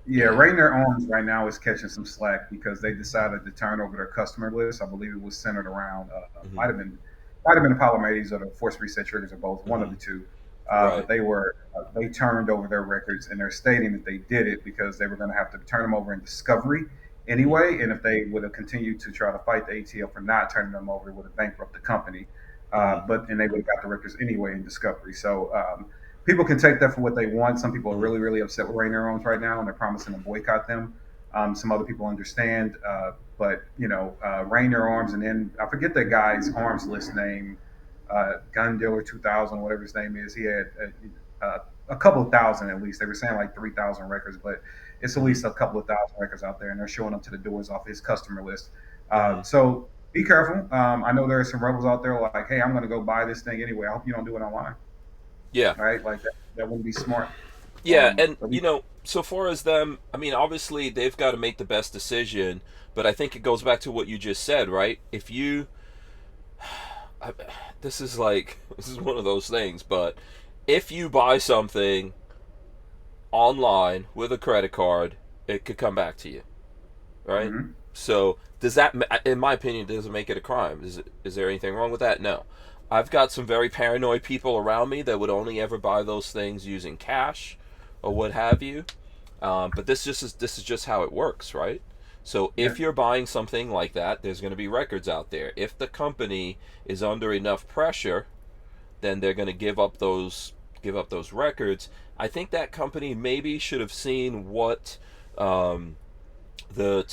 Yeah, You know. Rainier Arms right now is catching some slack because they decided to turn over their customer list. I believe it was centered around Hmm. might have been Apollo Mays or the Force Reset Triggers or both, one of Hmm. the two. But Right. they turned over their records and they're stating that they did it because they were going to have to turn them over in discovery Hmm. anyway. And if they would have continued to try to fight the ATL for not turning them over, it would have bankrupted the company. Hmm. And they would have got the records anyway in discovery. So people can take that for what they want. Some people are Hmm. really, really upset with Rainier Arms right now, and they're promising to boycott them. Some other people understand, but Rainier Arms, and then I forget that guy's Armslist name, Gun Dealer 2000, whatever his name is. He had a couple of thousand at least. They were saying like 3,000 records, but it's at Hmm. least a couple of thousand records out there, and they're showing up to the doors off his customer list. Hmm. So be careful. I know there are some rebels out there like, hey, I'm going to go buy this thing anyway. I hope you don't do it online, Yeah. right? Like that wouldn't be smart. Yeah, and So be so far as them, I mean, obviously they've got to make the best decision, but I think it goes back to what you just said, right? If you, I, this is like this is one of those things, but if you buy something online with a credit card, it could come back to you, right? mm-hmm. So does that, in my opinion, doesn't make it a crime? Is there anything wrong with that? No. I've got some very paranoid people around me that would only ever buy those things using cash or what have you. But this is just how it works, right? So Yeah. if you're buying something like that, there's going to be records out there. If the company is under enough pressure, then they're going to give up those records. I think that company maybe should have seen what um, the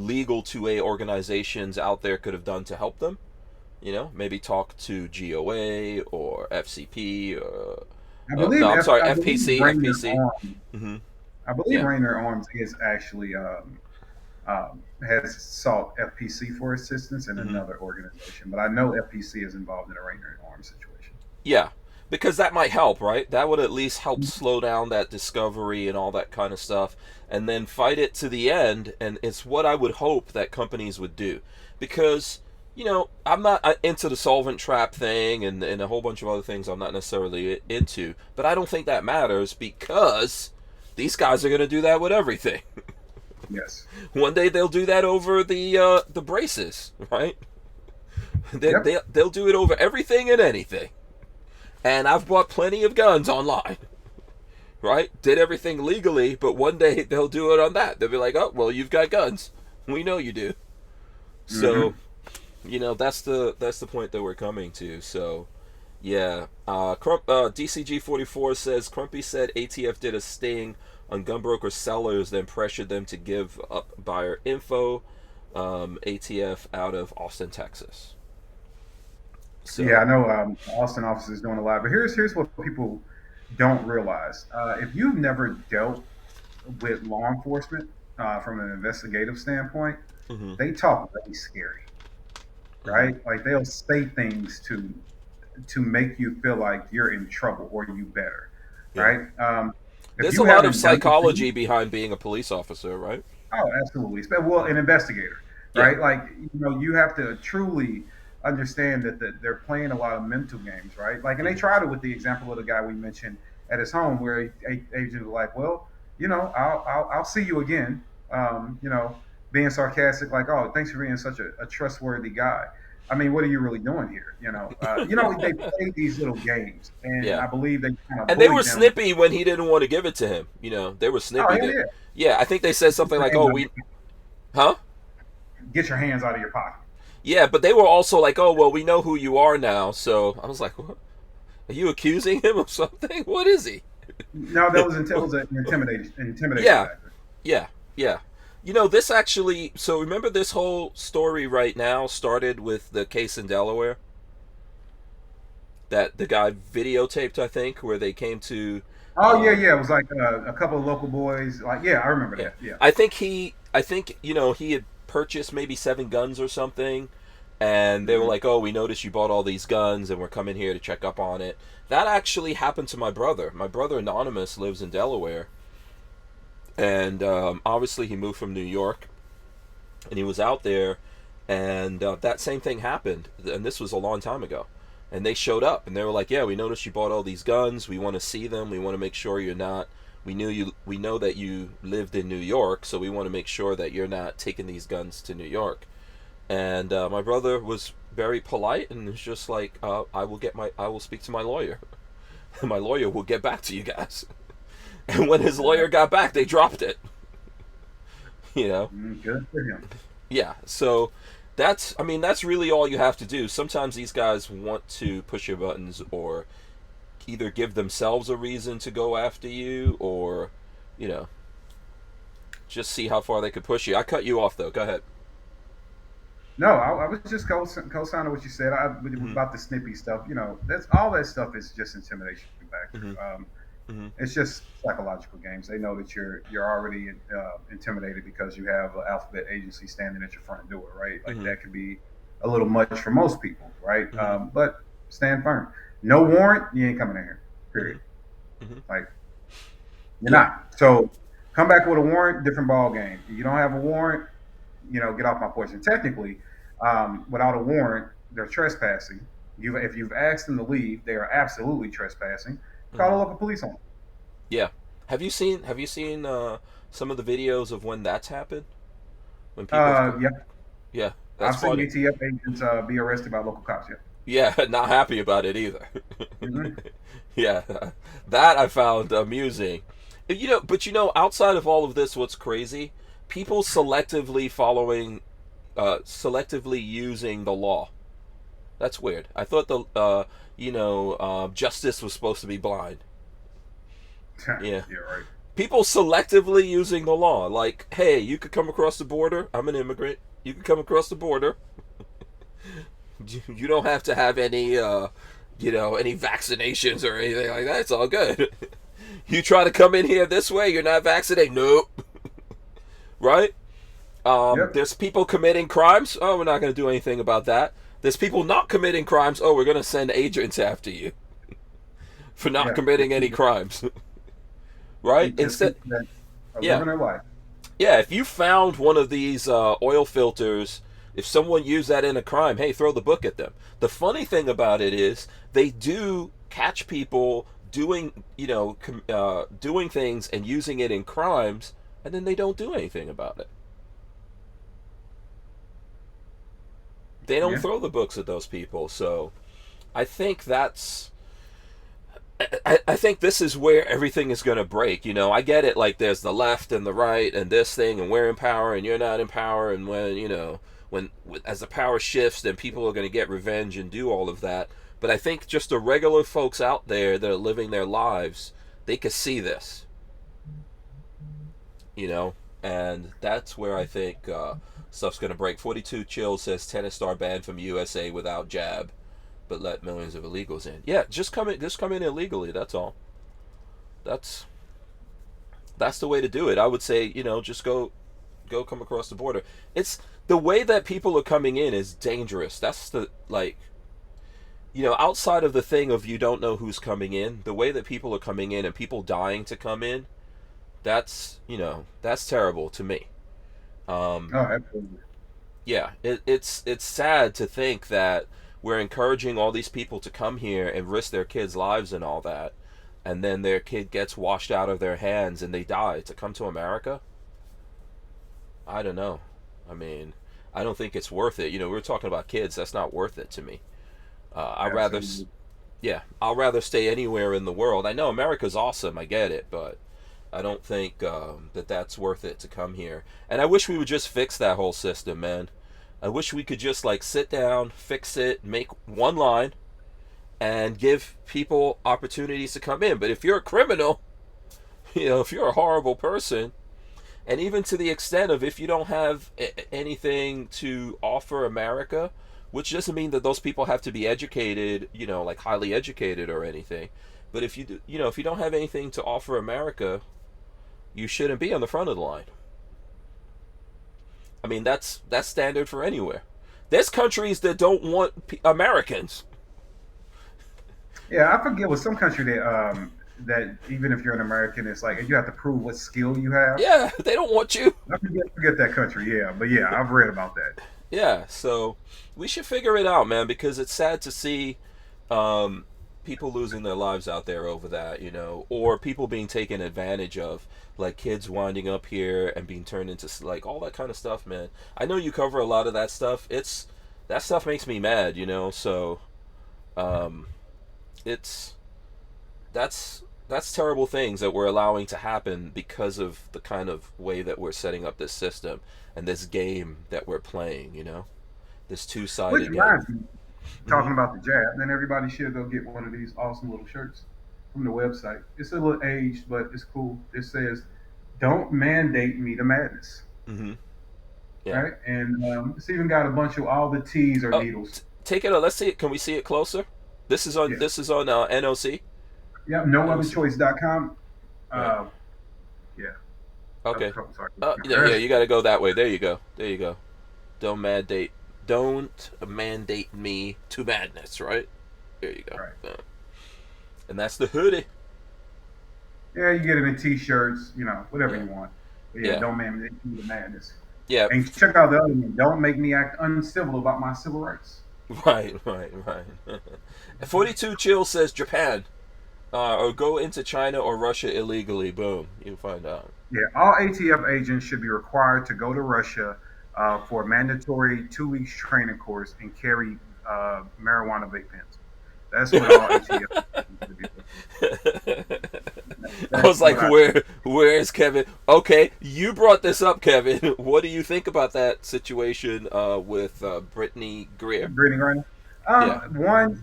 legal 2A organizations out there could have done to help them. Maybe talk to GOA or FCP or no, I'm sorry, I believe FPC, Rainier FPC. Arms. Hmm. I believe Yeah. Rainier Arms is actually has sought FPC for assistance in Hmm. another organization, but I know FPC is involved in a Rainier Arms situation. Yeah, because that might help, right? That would at least help slow down that discovery and all that kind of stuff, and then fight it to the end. And it's what I would hope that companies would do, because I'm not into the solvent trap thing and a whole bunch of other things I'm not necessarily into, but I don't think that matters because these guys are going to do that with everything. Yes. One day they'll do that over the braces, right? Yep. They'll do it over everything and anything. And I've bought plenty of guns online, right? Did everything legally, but one day they'll do it on that. They'll be like, "Oh, well, you've got guns. We know you do." So, Hmm. that's the point that we're coming to. So, yeah. DCG44 says Crumpy said ATF did a sting on gunbroker sellers, then pressured them to give up buyer info. ATF out of Austin, Texas. Yeah, I So. know Austin office is doing a lot, but here's what people don't realize: if you've never dealt with law enforcement from an investigative standpoint, Hmm. they talk really scary, Hmm. right? Like they'll say things to make you feel like you're in trouble or you better, Yeah. right? If There's a you lot of haven't done things, psychology behind being a police officer, right? oh, absolutely. Well, an investigator, Yeah. right? Like you have to truly understand that they're playing a lot of mental games, right? Like, and they Hmm. tried it with the example of the guy we mentioned. at his home where agent was like, well, I'll see you again. Being sarcastic, like, oh, thanks for being such a trustworthy guy. I mean, what are you really doing here? They played these little games, and Yeah. I believe they kind of And they were bullied him. snippy when he didn't want to give it to him. They were Oh snippy. hell That, yeah! yeah, I think they said Get something your like, hands "Oh, out we, huh?" get your hands out of your pocket. Yeah, but they were also like, "Oh, well, we know who you are now." So I was like, what? "Are you accusing him of something? What is he?" No, that was an intimidation Yeah, factor. yeah, yeah. This actually. So remember, this whole story right now started with the case in Delaware that the guy videotaped. I think where they came to. Oh yeah, Um, yeah. It was like a couple of local boys. Like, yeah, I remember yeah, that. Yeah. I think he had purchased maybe 7 guns or something, and they were Hmm. like, "Oh, we noticed you bought all these guns, and we're coming here to check up on it." That actually happened to my brother. My brother Anonymous lives in Delaware, and obviously he moved from New York, and he was out there, and that same thing happened, and this was a long time ago. And they showed up, and they were like, "Yeah, we noticed you bought all these guns. We want to see them. We want to make sure you're not. We knew you. We know that you lived in New York, so we want to make sure that you're not taking these guns to New York." And my brother was very polite and was just like, I will speak to my lawyer, and my lawyer will get back to you guys." And when his lawyer got back, they dropped it. You know, Good for him. yeah. So that's really all you have to do. Sometimes these guys want to push your buttons, or either give themselves a reason to go after you, or you know, just see how far they could push you. I cut you off though. Go ahead. No, I was just co-signing what you said. Hmm. About the snippy stuff. That's all that stuff is just intimidation Hmm. factor. Hmm. It's just psychological games. They know that you're already intimidated because you have an alphabet agency standing at your front door, right? Like Hmm. that could be a little much for most people, right? Hmm. But stand firm. No warrant, you ain't coming in here. Hmm. Period. Hmm. Like you're Yeah. not. So come back with a warrant, different ball game. You don't have a warrant, get off my porch. And technically, without a warrant, they're trespassing. If you've asked them to leave, they are absolutely trespassing. Call the Hmm. local police on them. Yeah. Have you seen some of the videos of when that's happened? When people have Yeah, yeah, that's I've seen funny. ATF agents be arrested by local cops. Yeah. Yeah, not happy about it either. Hmm. Yeah, that I found amusing. But outside of all of this, what's crazy? People selectively using the law. That's weird. I thought justice was supposed to be blind. Yeah, Yeah, right. people selectively using the law. Like, hey, you could come across the border. I'm an immigrant. You could come across the border. You don't have to have any vaccinations or anything like that. It's all good. You try to come in here this way, you're not vaccinated. Nope. Right? Yep. There's people committing crimes. Oh, we're not going to do anything about that. There's people not committing crimes. Oh, we're going to send agents after you for not Yeah. committing any crimes. Right? Just Instead, people that are yeah, living their life. yeah. If you found one of these oil filters, if someone used that in a crime, hey, throw the book at them. The funny thing about it is they do catch people doing things and using it in crimes, and then they don't do anything about it. They don't Yeah. throw the books at those people. So I think that's I think this is where everything is going to break. I get it. Like, there's the left and the right and this thing, and we're in power and you're not in power. And when as the power shifts, then people are going to get revenge and do all of that. But I think just the regular folks out there that are living their lives, they could see this, you know, and that's where I think stuff's going to break. 42 Chill says tennis star banned from USA without jab, but let millions of illegals in. Yeah, just come in illegally. That's all. That's that's the way to do it. I would say, just go come across the border. It's the way that people are coming in is dangerous. That's the like, outside of the thing of you don't know who's coming in, the way that people are coming in and people dying to come in, that's terrible to me. Um, Oh, absolutely. yeah, it's sad to think that we're encouraging all these people to come here and risk their kids' lives and all that. and then their kid gets washed out of their hands and they die to come to America. I don't know. I mean, I don't think it's worth it. We were talking about kids. That's not worth it to me. I'd rather, Absolutely. yeah, I'll rather stay anywhere in the world. I know America's awesome. I get it, but I don't think that that's worth it to come here. And I wish we would just fix that whole system, man. I wish we could just like sit down, fix it, make one line, and give people opportunities to come in. But if you're a criminal, if you're a horrible person, and even to the extent of if you don't have anything to offer America, which doesn't mean that those people have to be educated, like highly educated or anything. But if you do, if you don't have anything to offer America, you shouldn't be on the front of the line. I mean, that's standard for anywhere. There's countries that don't want Americans. Yeah, I forget with some country that even if you're an American, it's like you have to prove what skill you have. Yeah, they don't want you. I forget that country. Yeah, but yeah, I've read about that. Yeah, so we should figure it out, man, because it's sad to see um, people losing their lives out there over that, or people being taken advantage of, like kids winding up here and being turned into like all that kind of stuff, man. I know you cover a lot of that stuff. That stuff makes me mad, so um, it's that's terrible things that we're allowing to happen because of the kind of way that we're setting up this system and this game that we're playing, this Which two-sided game. reminds me, Hmm. talking about the jab, then everybody should go get one of these awesome little shirts from the website. It's a little aged, but it's cool. It says, "Don't mandate me the madness." Hmm. Yeah. Right, and it's even got a bunch of all the T's or Oh, needles. take it. Let's see it. Can we see it closer? This is on. Yeah, This is on NOC. yeah. NOC. NoOtherChoice.com. Yeah. Uh, yeah. Okay. Sorry. Yeah. Yeah. You got to go that way. There you go. There you go. Don't mandate. Don't mandate me to madness. Right. There you go. Right. And that's the hoodie. Yeah, you get it in T-shirts, whatever Yeah. you want. But yeah, Yeah. don't mandate me the madness. Yeah. And check out the other one. Don't make me act uncivil about my civil rights. Right. Right. Right. 42 Chill says Japan. Or go into China or Russia illegally. Boom. You find out. Yeah, all ATF agents should be required to go to Russia for a mandatory 2 weeks training course and carry marijuana vape pens. That's what all ATF agents should be doing. I That's was like, what I think. where is Kevin? Okay, you brought this up, Kevin. What do you think about that situation with Brittany Greer? Greeting right now. Yeah. One,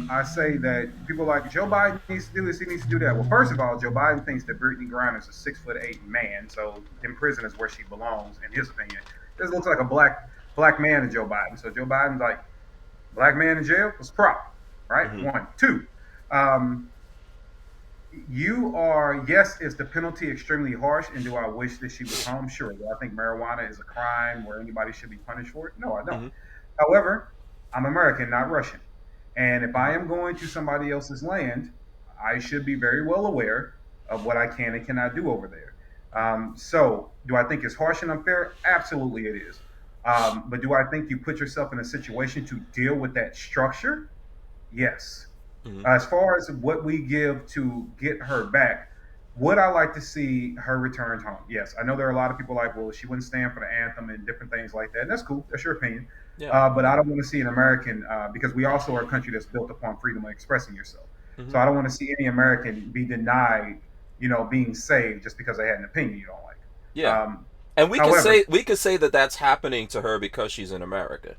I say that people like Joe Biden needs to do this, he needs to do that. Well, first of all, Joe Biden thinks that Brittany Griner is a 6'8" man, so in prison is where she belongs, in his opinion. This looks like a black man to Joe Biden. So Joe Biden's like, black man in jail? What's the problem? Right? Hmm. One. Two, um, you are, yes, is the penalty extremely harsh? And do I wish that she was home? Sure. Do I think marijuana is a crime where anybody should be punished for it? No, I don't. Hmm. However, I'm American, not Russian. And if I am going to somebody else's land, I should be very well aware of what I can and cannot do over there. So, do I think it's harsh and unfair? Absolutely, it is. But do I think you put yourself in a situation to deal with that structure? Yes. Hmm. As far as what we give to get her back, would I like to see her returned home? Yes. I know there are a lot of people like, well, she wouldn't stand for the anthem and different things like that. And that's cool. That's your opinion. Yeah. But I don't want to see an American, because we also are a country that's built upon freedom of expressing yourself. Hmm. So I don't want to see any American be denied, being saved just because they had an opinion you don't like. Yeah. Um, And However, we could say that that's happening to her because she's in America.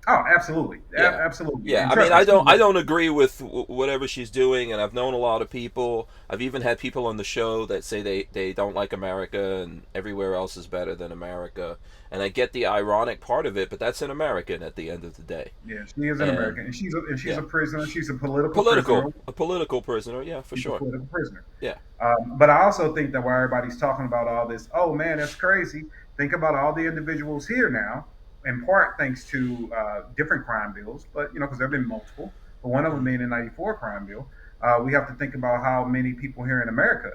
oh, absolutely, Yeah. absolutely. Yeah, And I mean, trust me, I don't agree with whatever she's doing, and I've known a lot of people. I've even had people on the show that say they don't like America and everywhere else is better than America. And I get the ironic part of it, but that's an American at the end of the day. yeah, she is an And American, and she's yeah, a prisoner. She's a political prisoner. a political prisoner, yeah, for She's a sure. political prisoner. Yeah. But I also think that while everybody's talking about all this, oh man, that's crazy. Think about all the individuals here now, in part thanks to different crime bills, but because there have been multiple, but one of them Hmm. being the '94 crime bill. We have to think about how many people here in America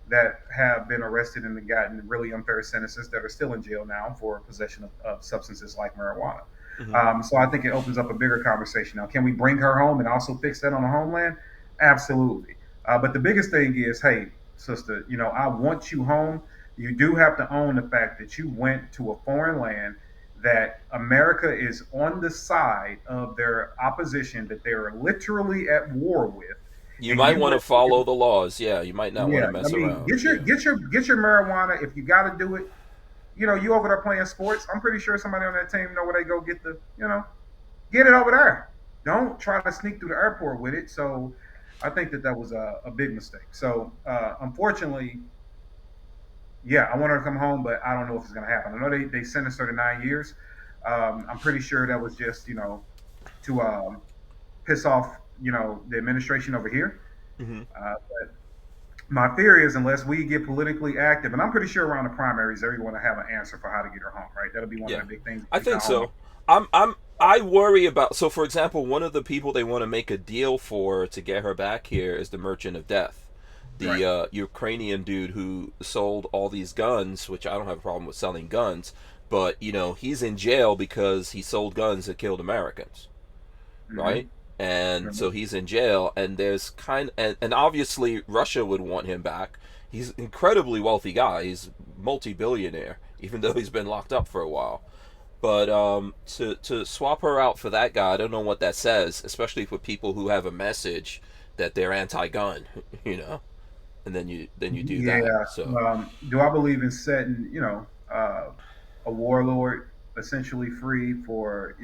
that have been arrested and gotten really unfair sentences that are still in jail now for possession of substances like marijuana. Hmm. So I think it opens up a bigger conversation now. Can we bring her home and also fix that on the homeland? Absolutely. But the biggest thing is, hey, sister, I want you home. You do have to own the fact that you went to a foreign land, that America is on the side of their opposition, that they are literally at war with, You and might you want to went. follow the laws. Yeah, you might not want Yeah, to I mess mean, around. get your Yeah. get your get your marijuana if you got to do it. You over there playing sports. I'm pretty sure somebody on that team know where they go get get it over there. Don't try to sneak through the airport with it. So I think that was a big mistake. So unfortunately, yeah, I want her to come home, but I don't know if it's going to happen. I know they sentenced her to 9 years. I'm pretty sure that was just to piss off the administration over here. Hmm. But my fear is, unless we get politically active, and I'm pretty sure around the primaries, everyone will have an answer for how to get her home. Right? That'll be one of Yeah, the big things. I Get her think home. so. I worry about. So, for example, one of the people they want to make a deal for to get her back here is the Merchant of Death, the Right. Ukrainian dude who sold all these guns, which I don't have a problem with selling guns, but he's in jail because he sold guns that killed Americans, right? Mm-hmm. And Mm-hmm. so he's in jail, and there's and obviously Russia would want him back. He's an incredibly wealthy guy. He's multi-billionaire, even though he's been locked up for a while. But to swap her out for that guy, I don't know what that says, especially for people who have a message that they're anti-gun, you know. And then you do that. Yeah. So Do I believe in setting, a warlord essentially free for,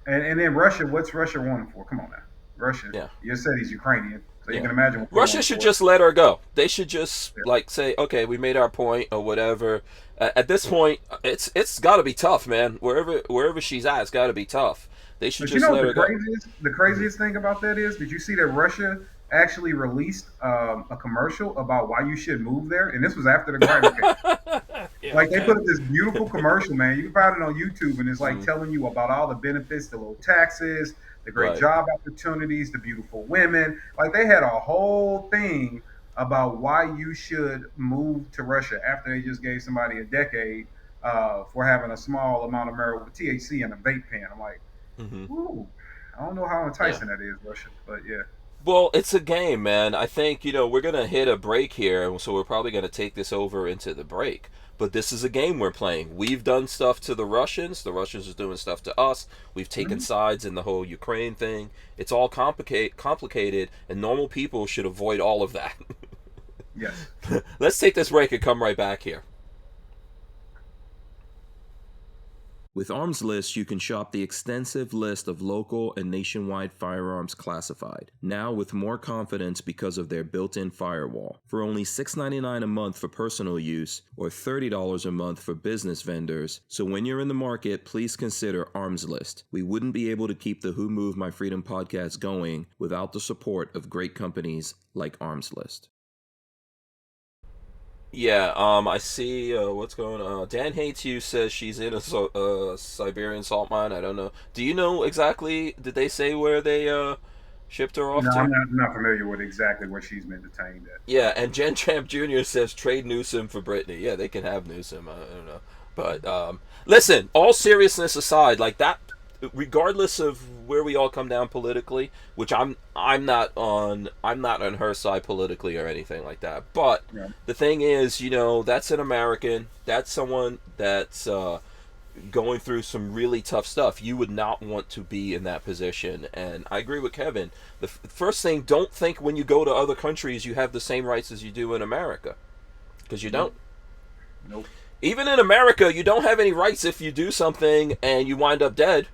and then Russia, what's Russia wanting for? Come on now. Russia, yeah, you said he's Ukrainian, so you yeah. can imagine what they Russia want should for. just let her go. They should just Yeah. like say, okay, we made our point or whatever. At this point, it's got to be tough, man. Wherever she's at, it's got to be tough. They should But you just know what let her go. the craziest thing about that is? Did you see that Russia actually released a commercial about why you should move there? And this was after the Griner case. Yeah. Like they Okay. put up this beautiful commercial, man. You can find it on YouTube, and it's like Mm, telling you about all the benefits, the low taxes, the great right. job opportunities, the beautiful women. Like they had a whole thing about why you should move to Russia after they just gave somebody a decade for having a small amount of marijuana with THC in a vape pen. I'm like, Hmm. ooh, I don't know how Yeah. enticing that is, Russia, but yeah. Well, it's a game, man. I think, we're going to hit a break here, so we're probably going to take this over into the break. But this is a game we're playing. We've done stuff to the Russians are doing stuff to us. We've taken Hmm. sides in the whole Ukraine thing. It's all complicated, and normal people should avoid all of that. Yes. Let's take this break and come right back here. With Armslist, you can shop the extensive list of local and nationwide firearms classified, now with more confidence because of their built-in firewall. For only $6.99 a month for personal use, or $30 a month for business vendors, so when you're in the market, please consider Armslist. We wouldn't be able to keep the Who Moved My Freedom podcast going without the support of great companies like Armslist. Yeah, I see what's going on. Dan Hates You says she's in a Siberian salt mine. I don't know. Do you know exactly? Did they say where they shipped her off No, to? I'm not familiar with exactly where she's been detained at. Yeah, and Jen Champ Jr. says trade Newsom for Britney. Yeah, they can have Newsom. I don't know. But listen, all seriousness aside, like that, regardless of where we all come down politically, which I'm not on her side politically or anything like that. But Yeah. the thing is, that's an American. That's someone that's going through some really tough stuff. You would not want to be in that position. And I agree with Kevin. The first thing, don't think when you go to other countries you have the same rights as you do in America, because you don't. Nope. Nope. Even in America, you don't have any rights if you do something and you wind up dead.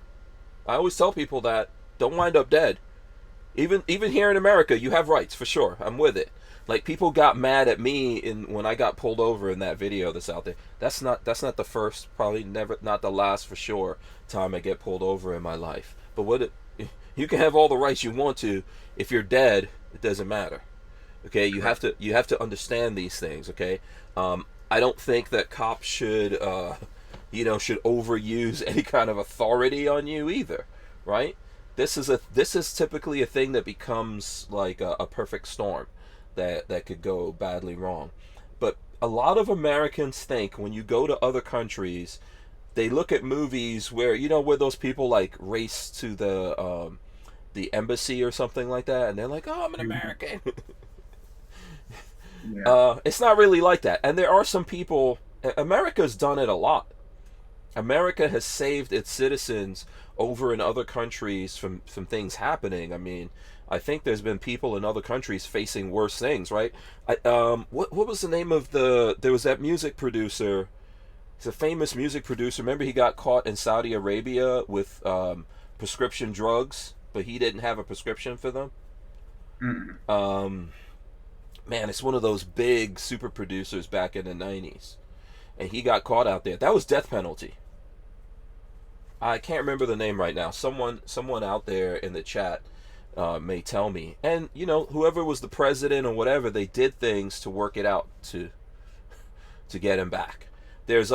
I always tell people that. Don't wind up dead. Even here in America, you have rights for sure. I'm with it. Like people got mad at me when I got pulled over in that video that's out there. That's not the first, probably never not the last for sure time I get pulled over in my life. But you can have all the rights you want to. If you're dead, it doesn't matter. Okay, you Right. have to understand these things. Okay, I don't think that cops should overuse any kind of authority on you either, right? This is typically a thing that becomes like a perfect storm that could go badly wrong. But a lot of Americans think when you go to other countries, they look at movies where those people like race to the embassy or something like that, and they're like, "Oh, I'm an Mhm. American." Yeah. It's not really like that. And there are some people. America's done it a lot. America has saved its citizens over in other countries from things happening. I mean, I think there's been people in other countries facing worse things, right? What was the name of the? There was that music producer. He's a famous music producer. Remember, he got caught in Saudi Arabia with prescription drugs, but he didn't have a prescription for them. Mm-mm. Um, Man, it's one of those big super producers back in the '90s, and he got caught out there. That was death penalty. I can't remember the name right now. Someone out there in the chat may tell me. And whoever was the president or whatever, they did things to work it out to get him back. There's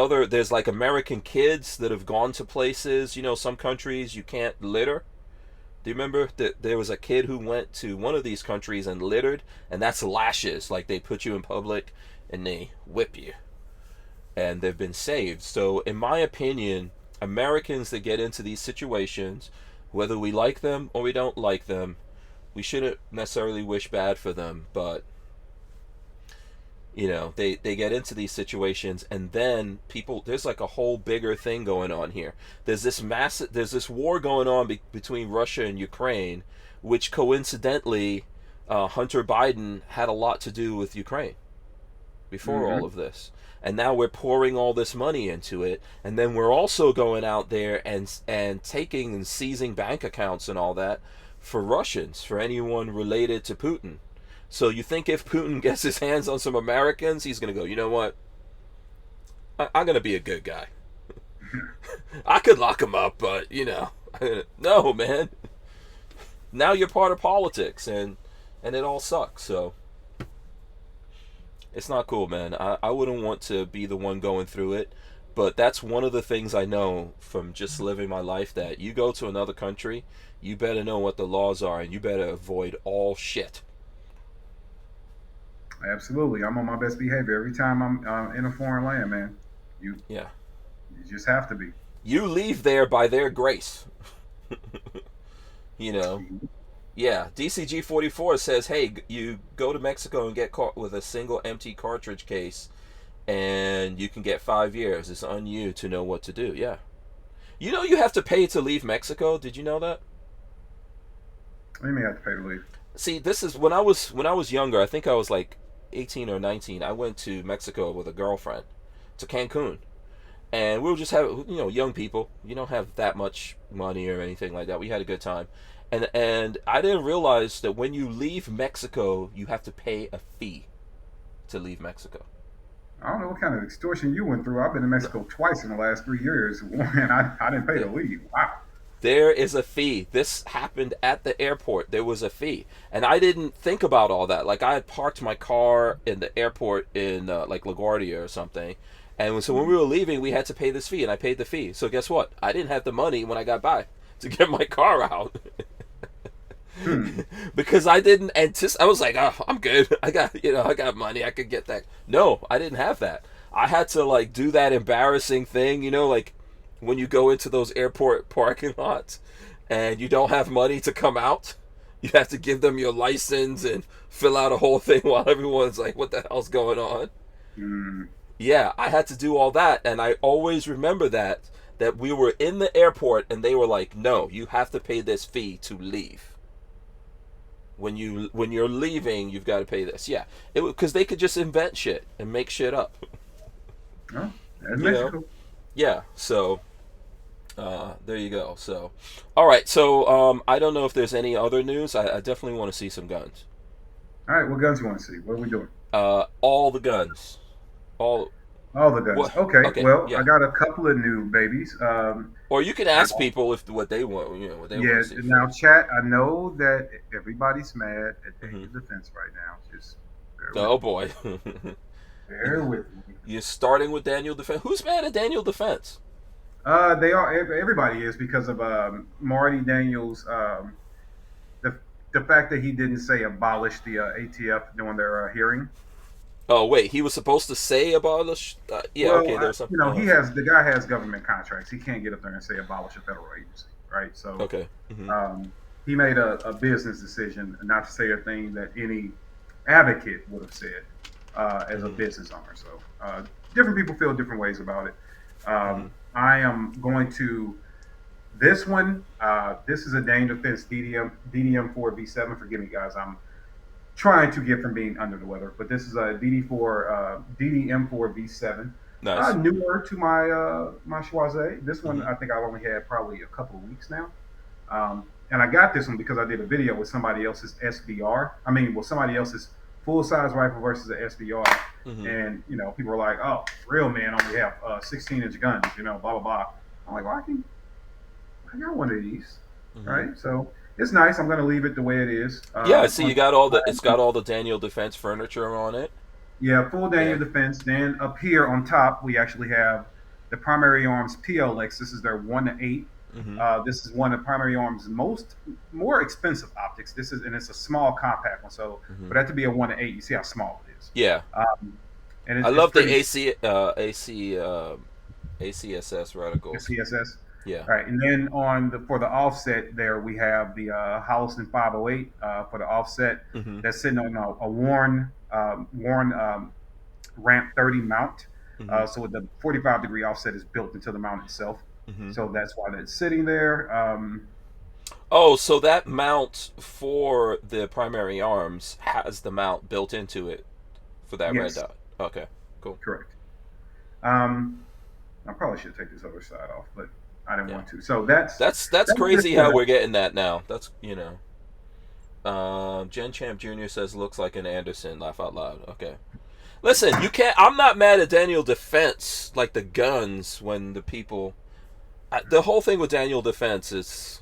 like American kids that have gone to places. Some countries you can't litter. Do you remember that there was a kid who went to one of these countries and littered, and that's lashes. Like, they put you in public and they whip you, and they've been saved. So, in my opinion, Americans that get into these situations, whether we like them or we don't like them, we shouldn't necessarily wish bad for them, but they get into these situations, and then there's like a whole bigger thing going on here. There's this war going on between Russia and Ukraine, which coincidentally Hunter Biden had a lot to do with Ukraine before all Mm-hmm. of this, and now we're pouring all this money into it, and then we're also going out there and taking and seizing bank accounts and all that for Russians, for anyone related to Putin. So you think if Putin gets his hands on some Americans, he's going to go, you know what? I'm going to be a good guy. I could lock him up, but, no, man. Now you're part of politics, and it all sucks. So it's not cool, man. I wouldn't want to be the one going through it. But that's one of the things I know from just living my life, that you go to another country, you better know what the laws are, and you better avoid all shit. Absolutely. I'm on my best behavior every time I'm in a foreign land, man. You Yeah. you just have to be. You leave there by their grace. you know. Yeah, DCG 44 says, hey, you go to Mexico and get caught with a single empty cartridge case, and you can get 5 years. It's on you to know what to do. Yeah. You have to pay to leave Mexico. Did you know that? You may have to pay to leave. See, this is when I was younger. I think I was like 18 or 19. I went to Mexico with a girlfriend to Cancun, and we were just having, young people. You don't have that much money or anything like that. We had a good time, and I didn't realize that when you leave Mexico, you have to pay a fee to leave Mexico. I don't know what kind of extortion you went through. I've been to Mexico twice in the last 3 years, and I didn't pay to leave. Wow. There is a fee. This happened at the airport. There was a fee. And I didn't think about all that. Like, I had parked my car in the airport in, like, LaGuardia or something. And so when we were leaving, we had to pay this fee, and I paid the fee. So guess what? I didn't have the money when I got back to get my car out. Hmm. Because I didn't anticipate. I was like, oh, I'm good. I got money. I could get that. No, I didn't have that. I had to, like, do that embarrassing thing, like, when you go into those airport parking lots and you don't have money to come out, you have to give them your license and fill out a whole thing while everyone's like, what the hell's going on? Hmm. Yeah, I had to do all that, and I always remember that we were in the airport and they were like, no, you have to pay this fee to leave. When you're leaving, you've got to pay this. Yeah, because they could just invent shit and make shit up. Oh, that's You know? Mexico. Yeah, so there you go. So, all right. So I don't know if there's any other news. I definitely want to see some guns. All right, what guns you want to see? What are we doing? All the guns. All. All the guns. What? Okay, Okay. well, I Yeah. got a couple of new babies. Or you can ask people if what they want. What they Yeah, want to see now, first. chat, I know that everybody's mad at Hmm. Danger Defense right now. Just Oh boy. bear with me. You're starting with Daniel Defense. Who's mad at Daniel Defense? They are. Everybody is because of Marty Daniels. The the fact that he didn't say abolish the ATF during their hearing. Oh wait, he was supposed to say abolish. Yeah. Well, Okay. There was something. the guy has government contracts. He can't get up there and say abolish a federal agency, right? So Okay. Hmm. he made a business decision not to say a thing that any advocate would have said. as a business owner. So different people feel different ways about it. I am going to this one. This is a Daniel Defense DDM4 V7. Forgive me, guys. I'm trying to get from being under the weather, but this is a DDM4 V7. Nice. Newer to my Schwazze. This one I think I've only had probably a couple of weeks now. And I got this one because I did a video with somebody else's SBR. I mean, with somebody else's full size rifle versus an SBR. And people were like, "Oh, real men only have 16-inch guns," blah blah blah. I'm like, "Well, I got one of these, right?" So it's nice. I'm gonna leave it the way it is. Yeah, I see you got it's got all the Daniel Defense furniture on it. Yeah, full Daniel Defense. Then up here on top, we actually have the Primary Arms PLX. This is their 1-8. This is one of Primary Arms' more expensive optics. And it's a small compact one. So for that to be a 1-8, you see how small it is. Yeah. And I love the ACSS reticles. CSS. Yeah. All right, and then for the offset there, we have the Holliston 508 for the offset. That's sitting on a worn ramp 30 mount. So with the 45-degree offset is built into the mount itself. So that's why that's sitting there. So that mount for the Primary Arms has the mount built into it for that red dot. Okay, cool. Correct. I probably should take this other side off, but I didn't want to. So that's crazy how we're getting that now. That's Jen Champ Jr. says looks like an Anderson. Laugh out loud. Okay. Listen, you can't. I'm not mad at Daniel Defense like the guns when the people. The whole thing with Daniel Defense is,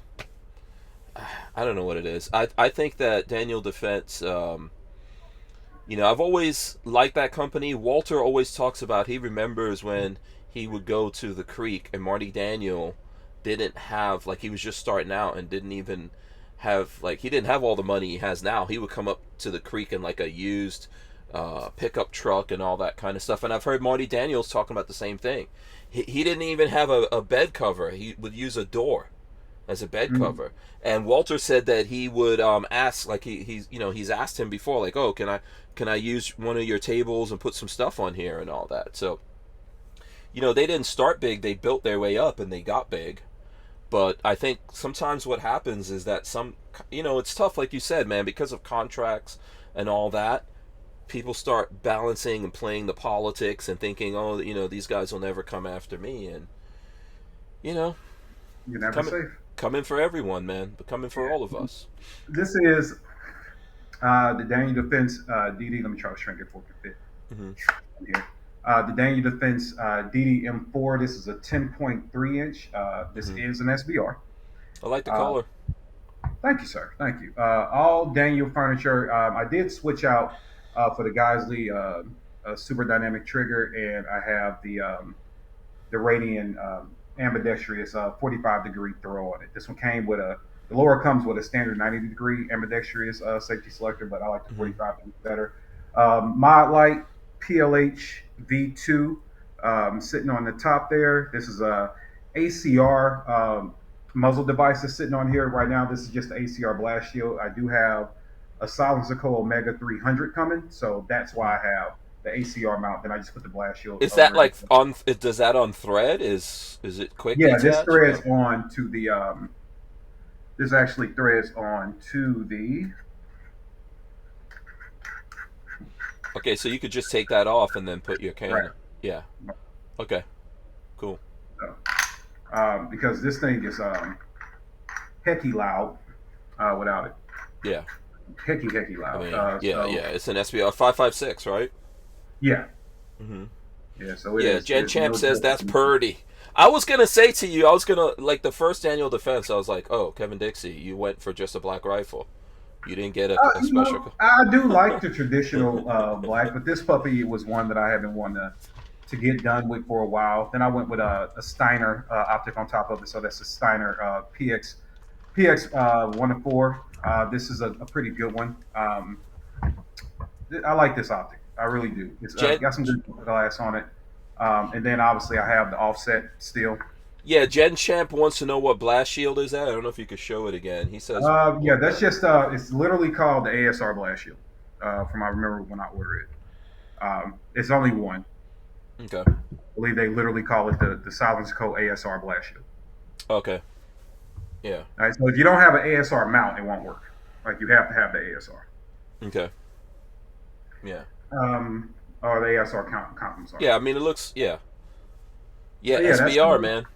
I don't know what it is. I think that Daniel Defense. I've always liked that company. Walther always talks about he remembers when he would go to the creek and Marty Daniel didn't have, he was just starting out and didn't even have, he didn't have all the money he has now. He would come up to the creek in a used pickup truck and all that kind of stuff. And I've heard Marty Daniels talking about the same thing. He didn't even have a bed cover. He would use a door as a bed cover. And Walther said that he would ask, he's asked him before, oh, can I use one of your tables and put some stuff on here and all that. So, they didn't start big. They built their way up and they got big. But I think sometimes what happens is that it's tough, like you said, man, because of contracts and all that. People start balancing and playing the politics and thinking, oh, these guys will never come after me. And, you're never safe. Coming for everyone, man, but coming for all of us. This is the Daniel Defense DD. Let me try to shrink it for it to fit. Here. The Daniel Defense DD M4. This is a 10.3 inch. This is an SBR. I like the color. Thank you, sir. Thank you. All Daniel furniture. I did switch out for the Geisley super dynamic trigger, and I have the Radian ambidextrous 45-degree throw on it. This one came with the lower comes with a standard 90-degree ambidextrous safety selector, but I like the 45 better. Mod Light PLH V2 sitting on the top there. This is a ACR muzzle device that's sitting on here right now. This is just the ACR blast shield. I do have a Silencer Omega 300 coming, so that's why I have the ACR mount. Then I just put the blast shield. Is that does that on thread? Is it quick? Yeah, this threads on to the this actually threads on to the. Okay, so you could just take that off and then put your can. Right. Yeah. Okay. Cool. So, because this thing is hecky loud without it. Yeah. Hecky loud. I mean, it's an SBR 5.56, right? Yeah. Yeah. So Jen Champ says that's purdy. I was gonna say to you, the first Daniel Defense. I was like, oh, Kevin Dixie, you went for just a black rifle. You didn't get a special. I do like the traditional black, but this puppy was one that I haven't wanted to get done with for a while. Then I went with a Steiner optic on top of it, so that's a Steiner PX 1-4. This is a pretty good one. I like this optic. I really do. It's got some good glass on it. And then obviously I have the offset still. Yeah, Jen Champ wants to know what blast shield is that. I don't know if you could show it again. He says. Yeah, that's just it's literally called the ASR blast shield. From I remember when I ordered it. It's only one. Okay. I believe they literally call it the Silence Co. ASR Blast Shield. Okay. Yeah. All right, so if you don't have an ASR mount, it won't work. Like you have to have the ASR. Okay. Yeah. Um, or the ASR count. I'm sorry. Yeah. I mean, it looks. Yeah. Yeah. But yeah, SBR, man.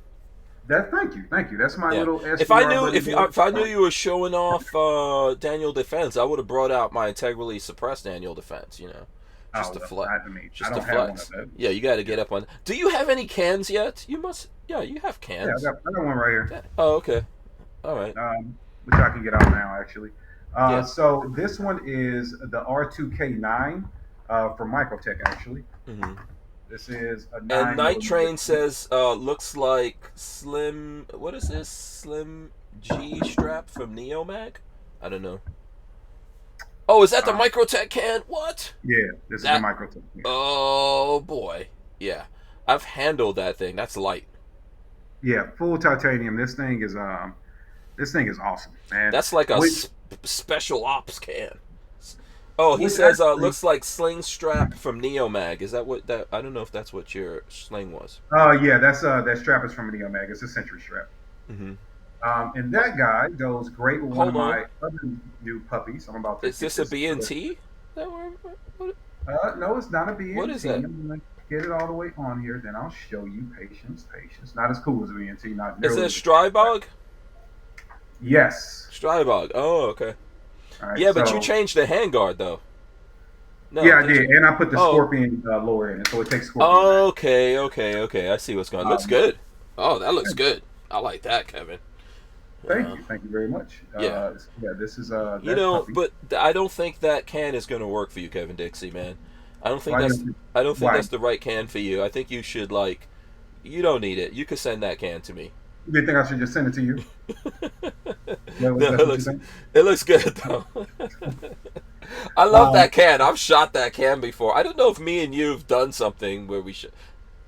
thank you. That's my Yeah. little If I SBR knew button there. if I knew you were showing off Daniel Defense, I would have brought out my integrally suppressed Daniel Defense. Just Oh to well, flex. I mean, I Just to don't have one of flex. those. Yeah. You got to Yeah, get up on. Do you have any cans yet? You must. Yeah. You have yeah, cans. I got one right here. Yeah. Oh. Okay. All right. Which I can get out now actually. Yeah. So this one is the R2K9 from Microtech actually. Hmm. This is a And 9 Night millimeter. Train says, looks like Slim. What is this? Slim G strap from Neomag? I don't know. Oh, is that the Uh, Microtech can? What? yeah, this is the That. Microtech. Yeah. Oh boy. Yeah, I've handled that thing. That's light. Yeah, full titanium. This thing is awesome, man. That's like a Which special ops can. Oh, he which says, actually, looks like sling strap from Neomag. Is that what that? I don't know if that's what your sling was. yeah, that strap is from Neomag. It's a Century strap. Hmm. And that guy goes great with one of Hold on. my other new puppies. I'm about to Is get this a this. BNT? That what, No, it's not a what is BNT. that? I'm gonna get it all the way on here, then I'll show you. Patience. Not as cool as a BNT, not Is it a nearly. Strybog? Yes. Strybog. Oh, okay. All right. Yeah, but you So changed the handguard though. No, yeah, I did did, you? and I put the Oh, Scorpion lower in it, so it takes Scorpion back. okay. I see what's going on. Looks Um, good. Oh, that looks good. I like that, Kevin. Uh, thank you very much. yeah. Yeah, this is that You know, puppy. but I don't think that can is going to work for you, Kevin Dixie, man. I don't think Why? that's I don't think Why? that's the right can for you. I think you should like you don't need it. You could send that can to me. You think I should just send it to you? No, That's what you think? it looks good though. I love Um, that can. I've shot that can before. I don't know if me and you've done something where we should.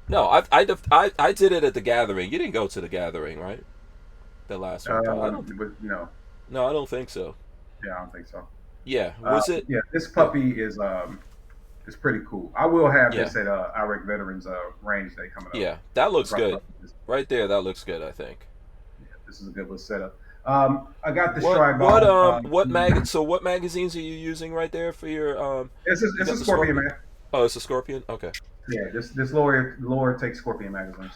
No, I did it at the gathering. You didn't go to the gathering, right? The last one. I don't. but No, I don't think so. yeah, I don't think so. Yeah, was it? Yeah, this Yeah, puppy is pretty cool. I will have yeah, this at Iraq Veterans Range Day coming up. yeah. That looks Right, good. right. Right there, that looks good. I think. Yeah, this is a good little setup. I got the What Strybog. what mag? So what magazines are you using right there for your You It's a got the Scorpion, Scorpion. man. Oh, it's a Scorpion. Okay. Yeah, this lower takes Scorpion magazines.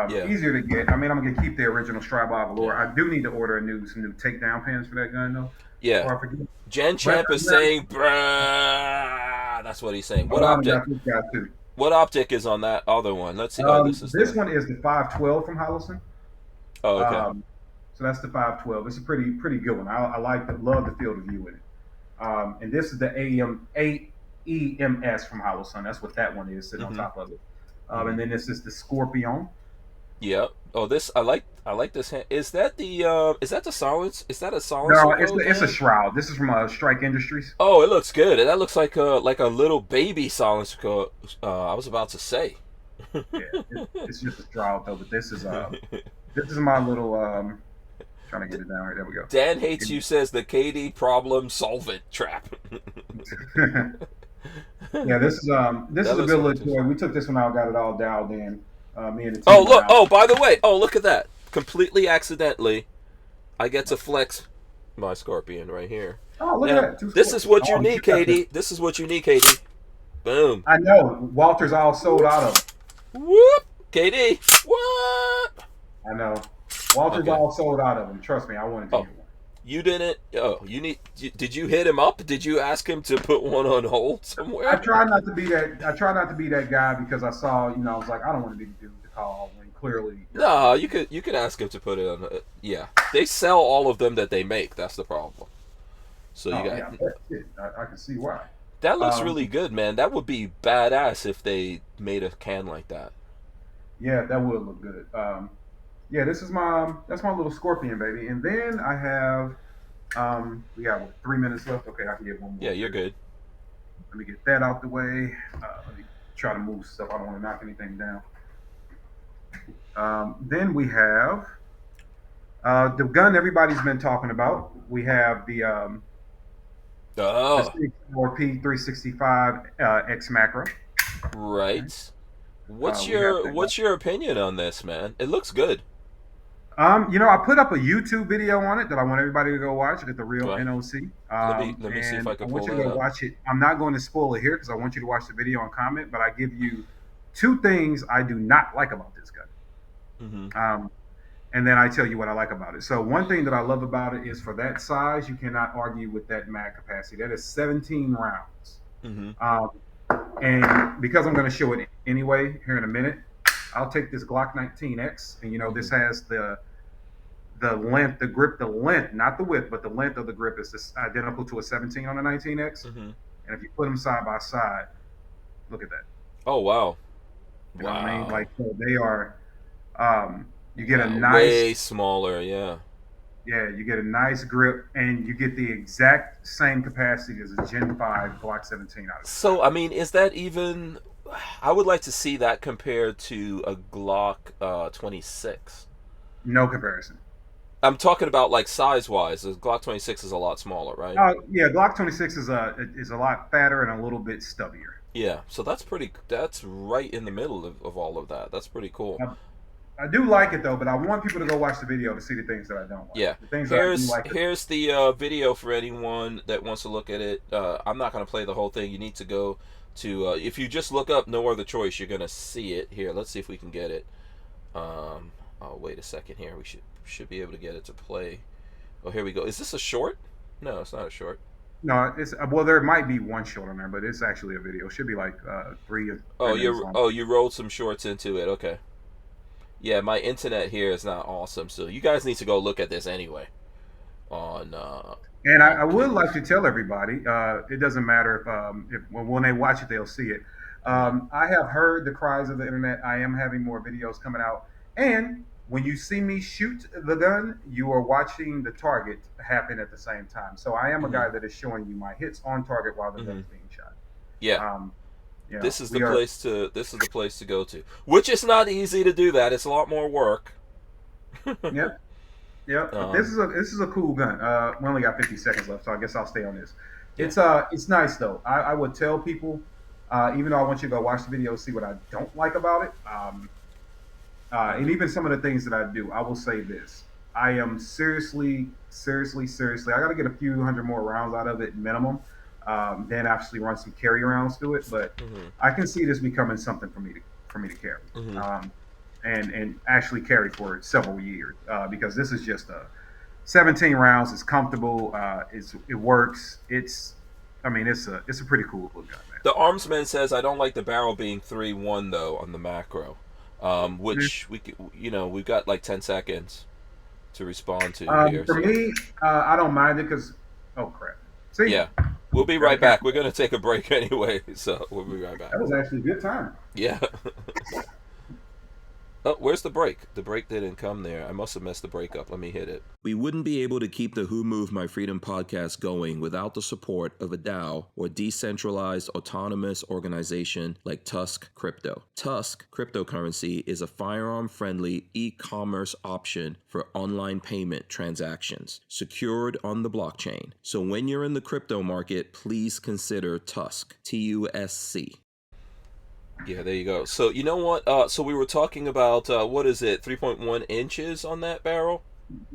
Yeah, Easier to get. I mean, I'm gonna keep the original Strybog yeah, Lure. I do need to order some new takedown pins for that gun though, yeah. before I forget. Gen But Champ is saying, bruh. That's what he's saying. What I only optic? got this guy too. What optic is on that other one? Let's see. Oh, this is This the. one is the 512 from Hollison. Oh, okay. Um, so that's the 512. It's a pretty good one. I love the field of view with it. And this is the AEMS from Hollison. That's what that one is sitting on Hmm. top of it. Hmm. And then this is the Scorpion. Yeah. Oh, this I like this hand. Is that the silence? Is that a silencer No, code it's a hand? shroud. This is from Strike Industries. Oh, it looks good. That looks like a little baby silencer code. I was about to say. Yeah, it's just a shroud though. But this is my little trying to get it down here. There we go. Dan hates you says the KD problem solve it trap. Yeah, this That is a looks good little interesting. toy. We took this one out, got it all dialed in. Me and the Oh team went look! out. Oh, by the way, oh look at that! Completely accidentally, I get to flex my Scorpion right here. Oh, look at Now, that. Two this is scores. what you Oh, need, you got this. Katie. This is what you need, Katie. Boom. I know. Walter's all sold out of them. Whoop, Katie. What? I know. Walter's Okay. all sold out of them. Trust me, I wanted to Oh, get one. you didn't. Oh, you need. Did you hit him up? Did you ask him to put one on hold I somewhere? try not to be that. I try not to be that guy because I saw, I was like, I don't want to be the dude to call when clearly. No, you could ask him to put it on. Yeah, they sell all of them that they make. That's the problem. So you Oh got yeah, that's it. I can see why. that looks Um, really good, man. That would be badass if they made a can like that. yeah, that would look good. Yeah, that's my little Scorpion baby, and then I have we got what, 3 minutes left. Okay, I can get one more. Yeah, you're good. Let me get that out the way. Let me try to move stuff. I don't want to knock anything down. Then we have the gun everybody's been talking about. We have The Oh, 64P 365 X macro. Okay. right. What's We got your that. what's your opinion on this, man? It looks good. I put up a YouTube video on it that I want everybody to go watch at the real Right. NOC. Let me see if And I I can want pull you to that go up. watch it. I'm not going to spoil it here because I want you to watch the video and comment, but I give you two things I do not like about this gun. Mm-hmm. Um, and then I tell you what I like about it. So one thing that I love about it is for that size, you cannot argue with that mag capacity. That is 17 rounds. Mm-hmm. Um, and because I'm going to show it anyway here in a minute, I'll take this Glock 19X, and Mm-hmm. this has the length, the grip, the length, not the width, but the length of the grip is identical to a 17 on a 19X. Mm-hmm. And if you put them side by side, look at that. Oh wow. You know what I mean? Wow. Like so they are. Um, you get a Wow. Way nice, smaller, yeah. yeah, you get a nice grip, and you get the exact same capacity as a Gen 5 Glock 17 out of the So time. I mean, is that even I would like to see that compared to a Glock 26. No comparison. I'm talking about like size wise. The Glock 26 is a lot smaller, right? Yeah, Glock 26 is a lot fatter and a little bit stubbier. Yeah. So that's right in the middle of all of that. That's pretty cool. I do like it though, but I want people to go watch the video to see the things that I don't like. Yeah. The things that I do Here's like. here's the video for anyone that wants to look at it. I'm not going to play the whole thing. You need to go to if you just look up No Other Choice, you're going to see it. Here, let's see if we can get it. Oh, wait a second here. We should be able to get it to play. Oh, here we go. Is this a short? No, it's not a short. No, it's well, there might be one short on there, but it's actually a video. It should be like 3 minutes long. You rolled some shorts into it. Okay. Yeah, my internet here is not awesome, so you guys need to go look at this anyway on And I would Kindle. like to tell everybody, it doesn't matter if when they watch it, they'll see it. Mm-hmm. I have heard the cries of the internet. I am having more videos coming out, and when you see me shoot the gun, you are watching the target happen at the same time. So I am a Mm-hmm. guy that is showing you my hits on target while the gun Mm-hmm. is being shot. Yeah, Um, this is the we are. place to go to. Which is not easy to do that. It's a lot more work. Yep. Yep, but um, this is a cool gun. We only got 50 seconds left, so I guess I'll stay on this. yeah. It's nice though. I would tell people, even though I want you to go watch the video, see what I don't like about it, and even some of the things that I do. I will say this: I am seriously. I got to get a few hundred more rounds out of it minimum. Then actually run some carry rounds through it, but Mm-hmm. I can see this becoming something for me to carry. Mm-hmm. And actually carry for several years because this is just a 17 rounds. It's comfortable. It works. It's a pretty cool little gun, man. The Armsman says I don't like the barrel being 3-1 though on the macro, which we've got like 10 seconds to respond to here. For So me, I don't mind it because oh crap. See, yeah, we'll be gotta right back. cancel We're that. gonna take a break anyway, so we'll be right back. That was actually a good time. Yeah. Oh, where's the break? The break didn't come there. I must have messed the break up. Let me hit it. We wouldn't be able to keep the Who Moved My Freedom podcast going without the support of a DAO, or decentralized autonomous organization like TUSC Crypto. TUSC cryptocurrency is a firearm-friendly e-commerce option for online payment transactions, secured on the blockchain. So when you're in the crypto market, please consider TUSC, TUSC. Yeah, there you go. So you know what? So we were talking about what is it? 3.1 inches on that barrel.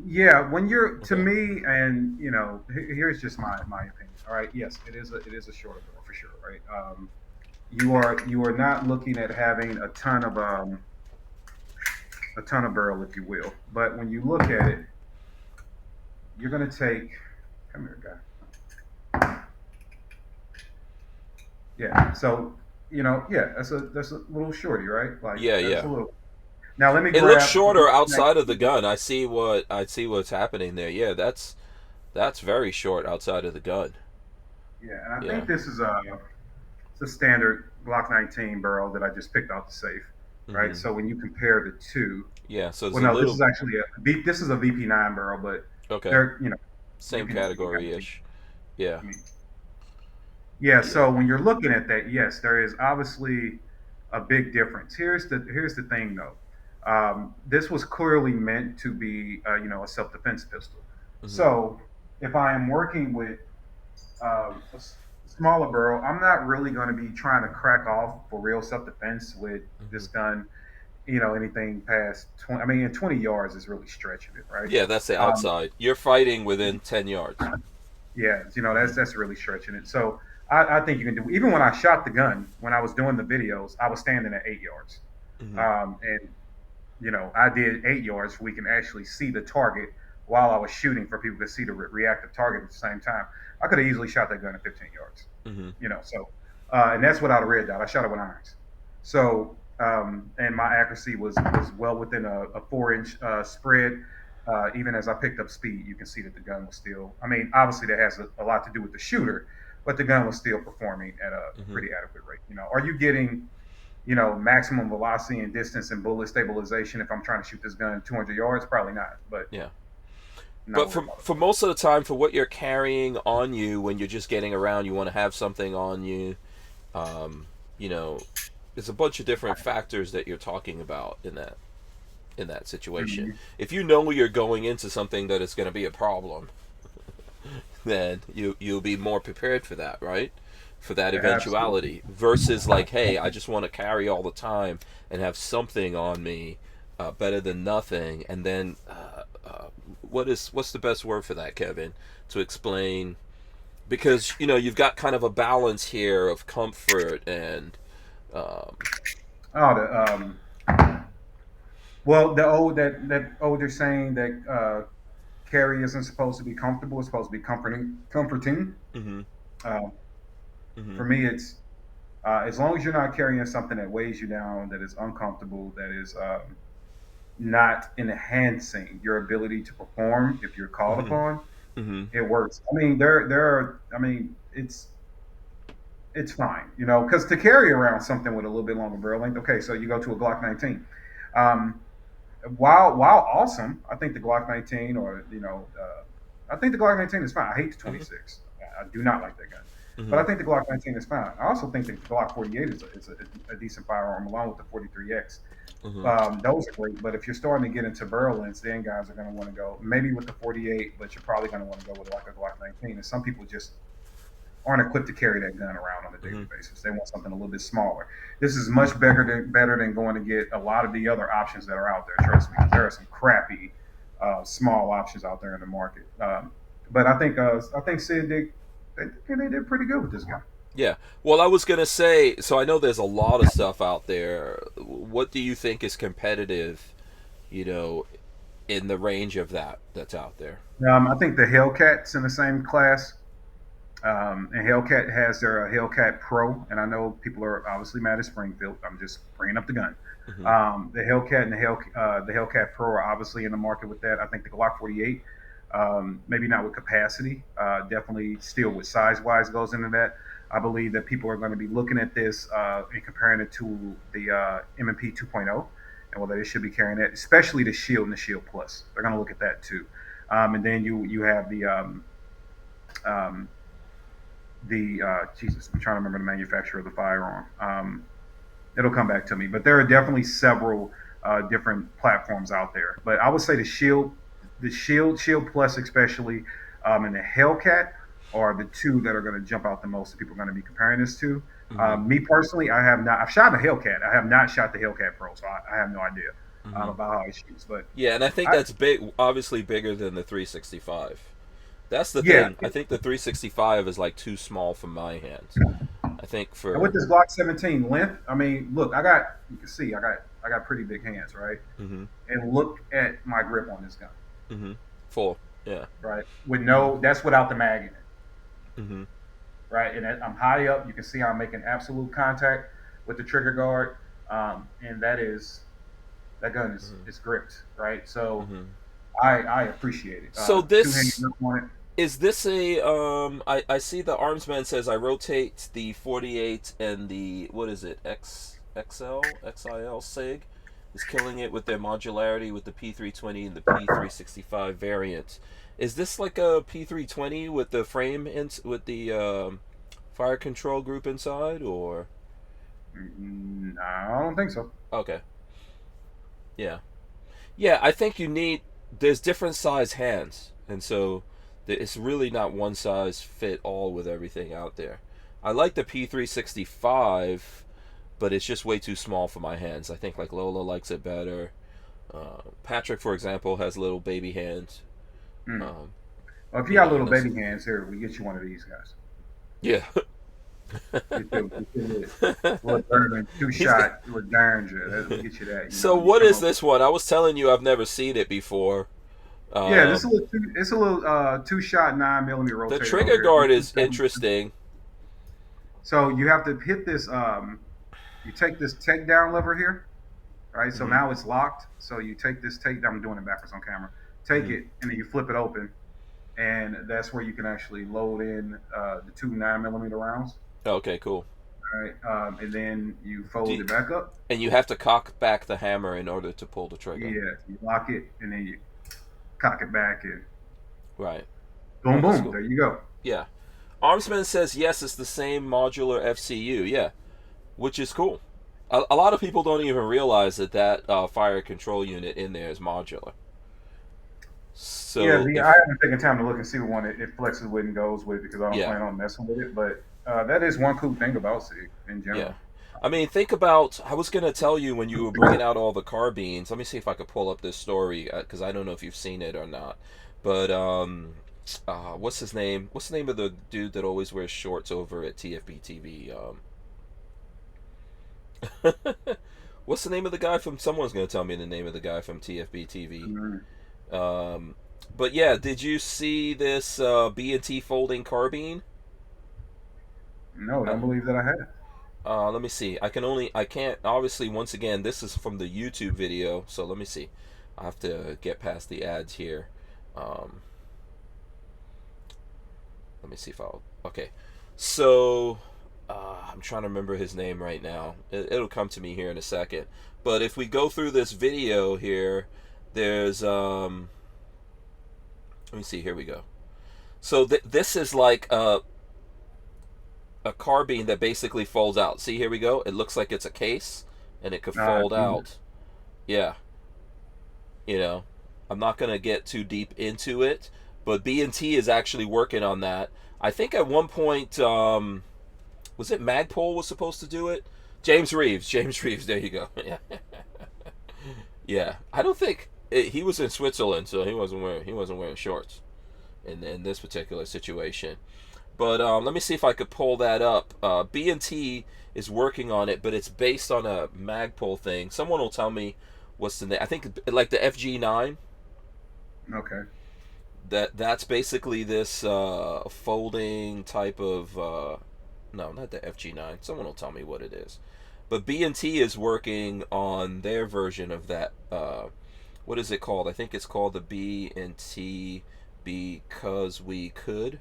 Yeah, when you're to Okay. me, and here's just my opinion. All right, yes, it is a shorter barrel for sure, right? You are not looking at having a ton of barrel, if you will. But when you look at it, you're gonna take. Come here, guy. Yeah. So yeah, that's a little shorty, right? Like Yeah, that's yeah. a little. Now let me It looks grab. shorter outside of the gun. I see what's happening there. Yeah, that's very short outside of the gun. Yeah, and I Yeah. think this is it's a standard Glock 19 barrel that I just picked out the safe, right? Hmm. So when you compare the two, Yeah. So it's well, a no, this little is actually this is a VP9 barrel, but okay. they're Same VP9. category ish. Yeah. I mean, yeah. Yeah. So when you're looking at that, yes, there is obviously a big difference. Here's the thing though. This was clearly meant to be a self defense pistol. Hmm. So if I am working with smaller barrel. I'm not really going to be trying to crack off for real self defense with Hmm. this gun. You know, anything past 20. I mean, in 20 yards is really stretching it, right? Yeah, that's the Um, outside. You're fighting within 10 yards. yeah, you know, Hmm. that's really stretching it. So I think you can do. Even when I shot the gun, when I was doing the videos, I was standing at 8 yards, Hmm. and you know, I did 8 yards. So we can actually see the target while I was shooting for people to see the reactive target at the same time. I could have easily shot that gun at 15 yards, Hmm. you know. So, and that's without a red dot. I shot it with irons. So, and my accuracy was well within a 4 inch spread. Even as I picked up speed, you can see that the gun was still. I mean, obviously that has a lot to do with the shooter, but the gun was still performing at a Hmm. pretty adequate rate. You know, are you getting maximum velocity and distance and bullet stabilization if I'm trying to shoot this gun 200 yards? Probably not, but Yeah. I'm not But worried for about it. for most of the time, for what you're carrying on you when you're just getting around, you want to have something on you. Um, you know, there's a bunch of different factors that you're talking about in that situation. Mhm. If you know you're going into something that is going to be a problem, then you'll be more prepared for that, right? For that Absolutely. eventuality versus like, hey, I just want to carry all the time and have something on me, better than nothing. And then, what's the best word for that, Kevin, to explain? Because you've got kind of a balance here of comfort and um, Oh, the older saying that carry isn't supposed to be comfortable; it's supposed to be comforting. Comforting. hmm Uh, hmm for me, it's as long as you're not carrying something that weighs you down, that is uncomfortable, that is not enhancing your ability to perform if you're called hmm upon. hmm It works. I mean, there are. I mean, it's fine, because to carry around something with a little bit longer barrel length. Okay, so you go to a Glock 19. Um, while awesome, I think the Glock 19, or I think the Glock 19 is fine. I hate the hmm 26. I do not like that gun, but hmm I think the Glock 19 is fine. I also think the Glock 48 is a decent firearm along with the 43X. hmm Those are great, but if you're starting to get into barrel lengths, then guys are going to want to go maybe with the 48, but you're probably going to want to go with like a Glock 19. And some people just aren't equipped to carry that gun around on a daily hmm basis. They want something a little bit smaller. This is much better than going to get a lot of the other options that are out there. Trust me, there are some crappy small options out there in the market. But I think Sid they did pretty good with this gun. Yeah. Well, I was gonna say, so I know there's a lot of stuff out there. What do you think is competitive, you know, in the range of that's out there? I think the Hellcat's in the same class. And Hellcat has their Hellcat Pro, and I know people are obviously mad at Springfield. I'm just bringing up the gun. Hmm. The Hellcat and the Hellcat Pro are obviously in the market with that. I think the Glock 48, maybe not with capacity, definitely still with size wise goes into that. I believe that people are going to be looking at this and comparing it to the M&P 2.0 and whether they should be carrying that, especially the Shield and the Shield Plus. They're going to look at that too. And then you have um, the Jesus, I'm trying to remember the manufacturer of the firearm. It'll come back to me, but there are definitely several different platforms out there. But I would say Shield Plus, especially, and the Hellcat are the two that are going to jump out the most. That people are going to be comparing this to. Hmm. Me personally, I have not. I've shot the Hellcat. I have not shot the Hellcat Pro, so I have no idea Hmm. about how it shoots. But Yeah, and I think I, that's big, obviously bigger than the 365. That's the yeah, thing. I think the 365 is like too small for my hands. I think and with for this Glock 17 length, I mean, look, you can see, I got pretty big hands, right? hmm And look at my grip on this gun, hmm full, yeah, right? With hmm that's without the mag in it, hmm right? And I'm high up. You can see how I'm making absolute contact with the trigger guard, and that gun is gripped, right? So hmm I appreciate it. So Two hand this grip on it. is this a I see the armsman says I rotate the 48 and the what is it XL SIG is killing it with their modularity with the P320 and the P365 variant. Is this like a P320 with the frame with the fire control group inside or I don't think so. okay. Yeah. Yeah, I think you need there's different size hands. And so It's really not one size fit all with everything out there. I like the P365, but it's just way too small for my hands. I think like Lola likes it better. Patrick, for example, has little baby hands. Mm. Um, Well, if you you got know, little and that's baby hands, here we get you one of these guys. yeah. Get you little German two He's got. shot with Derringer. We get you that. So You what come is up. this one? I was telling you I've never seen it before. Yeah, this is Um, it's a little two shot 9 millimeter the rotator over trigger here. guard is interesting. So you have to hit this. You take this takedown lever here, right? So Hmm. now it's locked. So you take this takedown. I'm doing it backwards on camera. Take Hmm. it and then you flip it open, and that's where you can actually load in the two 9 millimeter rounds. Okay, cool. Right, and then you Do fold you- it back up. and you have to cock back the hammer in order to pull the trigger. Yeah, you lock it and then you cock it back and Right. boom, Oh, that's boom. cool. There you go. Yeah. Armsman says yes, it's the same modular FCU. Yeah, which is cool. A lot of people don't even realize that fire control unit in there is modular. Yeah, So I if haven't taken time to look and see what one it flexes with and goes with because I don't yeah, plan on messing with it. But that is one cool thing about SIG in yeah. general. I mean, think about. I was gonna tell you when you were bringing out all the carbines. Let me see if I could pull up this story because I don't know if you've seen it or not. But what's his name? What's the name of the dude that always wears shorts over at TFB TV? What's the name of the guy from? Someone's gonna tell me the name of the guy from TFB TV. Mm. Um, but yeah, did you see this B&T folding carbine? No, Uh, don't believe that I have. let me see. I can't, obviously, once again, this is from the YouTube video, so let me see. I have to get past the ads here. Um, let me see if okay. So, I'm trying to remember his name right now. It'll come to me here in a second. But if we go through this video here, there's, let me see, here we go. So this is like a carbine that basically folds out. See, here we go. It looks like it's a case, and it could fold Mm. out. Yeah, you know, I'm not gonna get too deep into it, but B&T is actually working on that. I think at one point, was it Magpul was supposed to do it? James Reeves. James Reeves. There you go. Yeah, yeah. I don't think he was in Switzerland, so he wasn't wearing shorts in this particular situation. But let me see if I could pull that up. B&T is working on it, but it's based on a Magpul thing. Someone will tell me what's the name. I think like the FG9. Okay. That's basically this folding type of. No, not the FG9. Someone will tell me what it is. But B&T is working on their version of that. What is it called? I think it's called the B&T Because We Could.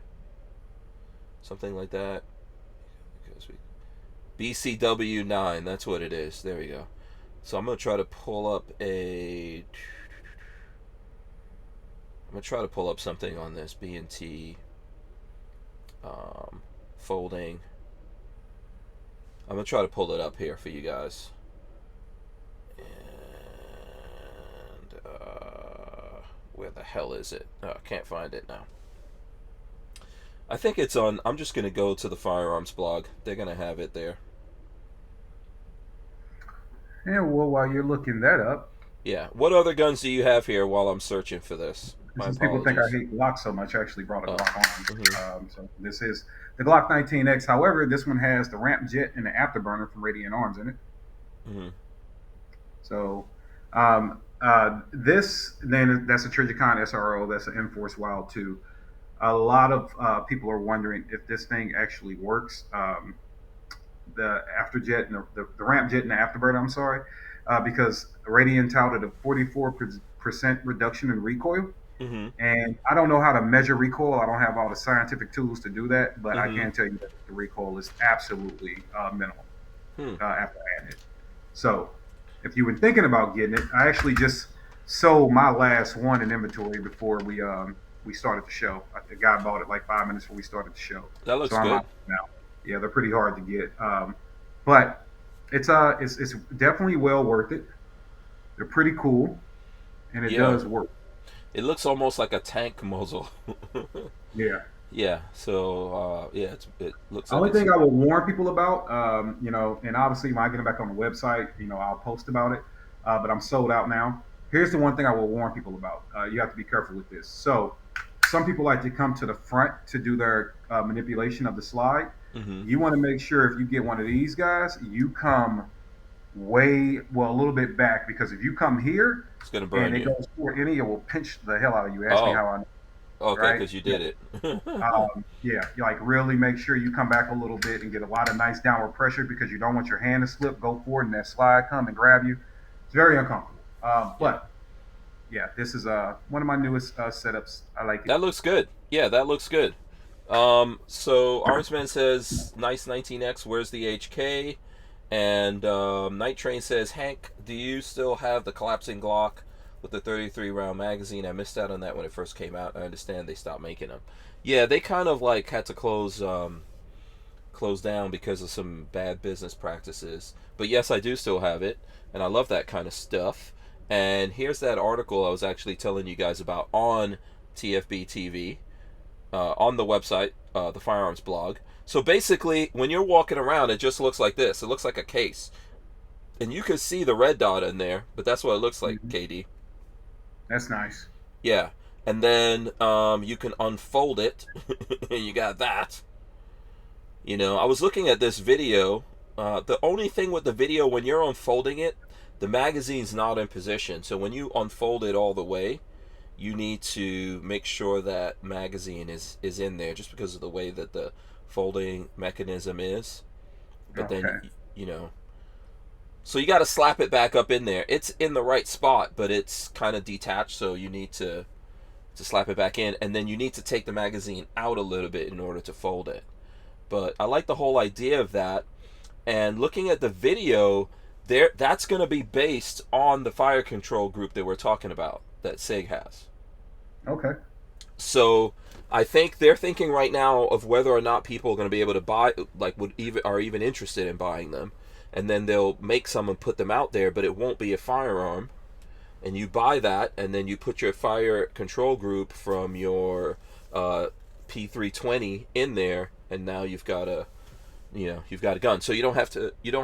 Something like that. Because we BCW9, that's what it is. There we go. So I'm gonna try to pull up something on this B&T folding. I'm gonna try to pull it up here for you guys. And where the hell is it? Oh, I can't find it now. I think it's on. I'm just gonna go to the firearms blog. They're gonna have it there. Yeah. Well, while you're looking that up, Yeah. What other guns do you have here while I'm searching for this? My since people think I apologies. hate Glock so much, I actually brought a Oh. Glock Mhm. on. So this is the Glock 19X. However, this one has the ramp jet and the afterburner from Radiant Arms in it. Mhm. So this then that's a Trijicon SRO. That's an Enforce Wild 2. A lot of people are wondering if this thing actually works. The afterjet and the ramp jet and the afterburner. I'm sorry, because Radiant touted a 44% reduction in recoil. Mhm. And I don't know how to measure recoil. I don't have all the scientific tools to do that, but I Mhm. can tell you that the recoil is absolutely minimal Hmm. after adding it. So if you've been thinking about getting it, I actually just sold my last one in inventory before we started the show. The guy bought it like 5 minutes before we started the show, That so looks I'm good. out now. Yeah, they're pretty hard to get, but it's definitely well worth it. They're pretty cool, and it Yeah. does work. It looks almost like a tank muzzle. Yeah. Yeah. So yeah, it looks The like only it's. thing I will warn people about, and obviously when I get it back on the website, I'll post about it. But I'm sold out now. Here's the one thing I will warn people about. You have to be careful with this. So, some people like to come to the front to do their manipulation of the slide. Hmm. You want to make sure if you get one of these guys, you come a little bit back because if you come here It's gonna and burn it you. goes toward any, it will pinch the hell out of you. Ask me Oh, how I know, okay, right? because you Yeah. did it. Yeah, you like really make sure you come back a little bit and get a lot of nice downward pressure because you don't want your hand to slip, go forward, and that slide come and grab you. It's very uncomfortable. Yeah. But yeah, this is one of my newest setups. I like it. That looks good. Yeah, that looks good. So Armsman says, "Nice 19X. Where's the HK?" And Night Train says, "Hank, do you still have the collapsing Glock with the 33 round magazine? I missed out on that when it first came out. I understand they stopped making them. Yeah, they kind of like had to close down because of some bad business practices. But yes, I do still have it, and I love that kind of stuff. And here's that article I was actually telling you guys about on TFB TV, on the website, the Firearms blog. So basically, when you're walking around, it just looks like this. It looks like a case. And you can see the red dot in there, but that's what it looks like, Mhm. KD. That's nice. Yeah. And then you can unfold it, and you got that. I was looking at this video. The only thing with the video, when you're unfolding it, the magazine's not in position. So when you unfold it all the way, you need to make sure that magazine is in there just because of the way that the folding mechanism is. But then, Okay. you know, so you got to slap it back up in there. It's in the right spot, but it's kind of detached, so you need to slap it back in, and then you need to take the magazine out a little bit in order to fold it. But I like the whole idea of that. And looking at the video, that's going to be based on the fire control group that we're talking about that SIG has. Okay. So I think they're thinking right now of whether or not people are going to be able to buy, like, are even interested in buying them, and then they'll make some and put them out there, but it won't be a firearm. And you buy that, and then you put your fire control group from your P320 in there, and now you've got a gun. So you don't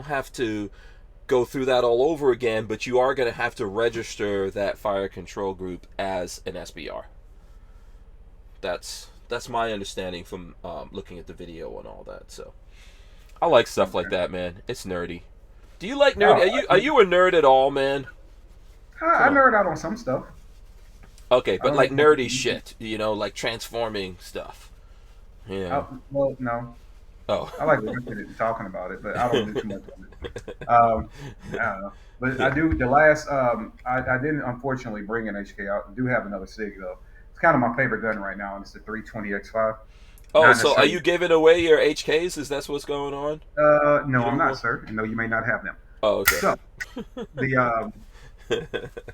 have to go through that all over again, but you are going to have to register that fire control group as an SBR. That's my understanding from looking at the video and all that. So I like stuff like Okay. that, man. It's nerdy. Do you like nerdy? Oh, Are you a nerd at all, man? I Come on. nerd out on some stuff. Okay, I but don't like know. nerdy shit, like transforming stuff. Yeah. Well, no. Oh. I like looking at it and talking about it, but I don't do too much of it. I don't know. But I Yeah. do. The last, I didn't unfortunately bring an HK out. I do have another SIG though. It's kind of my favorite gun right now, and it's the 320X5. Oh, Not so are necessarily. you giving away your HKs? Is that what's going on? No, You I'm don't not, want? sir. And no, you may not have them. Oh, okay. So the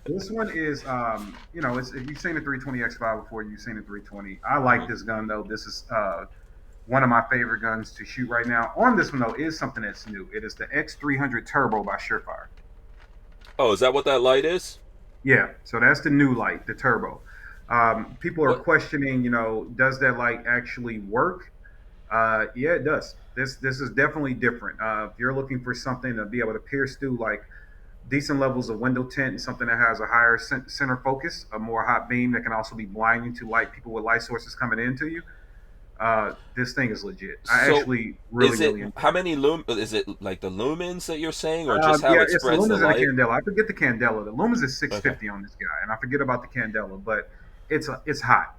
this one is, it's if you've seen the 320X5 before, you've seen the 320. I like Hmm. this gun though. This is one of my favorite guns to shoot right now. On this one though is something that's new. It is the X300 Turbo by Surefire. Oh, is that what that light is? Yeah, so that's the new light, the turbo. People are What? questioning, does that light actually work? Yeah, it does. This is definitely different. If you're looking for something to be able to pierce through like decent levels of window tint and something that has a higher center focus, a more hot beam that can also be blinding to light people with light sources coming into you, this thing is legit. I So, actually really, is it really enjoy how it. many Is it like the lumens that you're saying, or just how Yeah, it it's the spreads the Lumens and the light? Candela. I forget the Candela. The Lumens is Okay. 650 on this guy, and I forget about the Candela, but it's hot.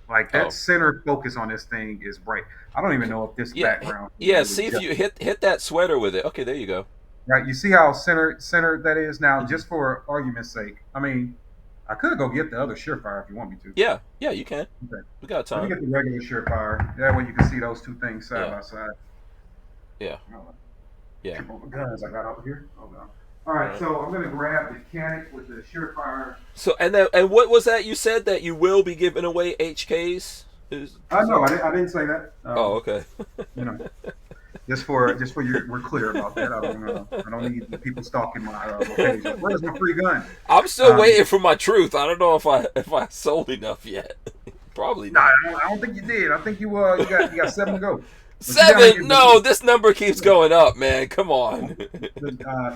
Like that Oh, center focus on this thing is bright. I don't even know if this yeah, background is yeah. really See if just you hit that sweater with it. Okay, there you go. right. You see how center that is now. Hmm. Just for argument's sake, I mean, I could go get the other Surefire if you want me to. Yeah, yeah. You can. Okay. We got Let me time. get the regular Surefire. That way you can see those two things side Yeah, by side. yeah, Oh, yeah. trip over guns I got over here. Hold on. All All right, right. so I'm gonna grab the Canic with the Surefire. So and what was that you said that you will be giving away HKs? No, I didn't say that. Oh, okay. You know, we're clear about that. I don't need the people stalking my location. Where's my free gun? I'm still waiting for my truth. I don't know if I sold enough yet. Probably Nah, not. I don't think you did. I think you got 7 to go. But you gotta Seven? get No, this number keeps going up, man. Come on.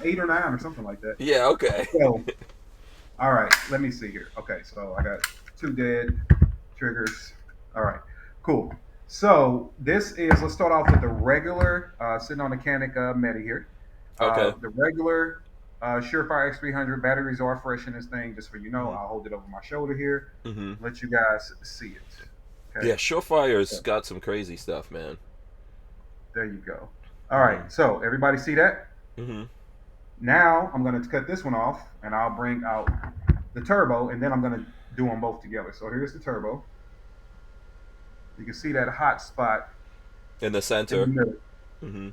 8 or 9 or something like that. Yeah, okay. So, all right, let me see here. Okay, so I got 2 dead triggers. All right, cool. So let's start off with the regular, sitting on the Canic Medi here. Okay. The regular Surefire X300 batteries are fresh in this thing, just so you know. Mm-hmm. I'll hold it over my shoulder here, Mm-hmm. let you guys see it. Okay, Yeah, Surefire's got some crazy stuff, man. there you go. All right, so everybody see that? Mm-hmm. Now I'm going to cut this one off, and I'll bring out the turbo, and then I'm going to do them both together. So here's the turbo. You can see that hot spot In the in the center. middle, Mm-hmm.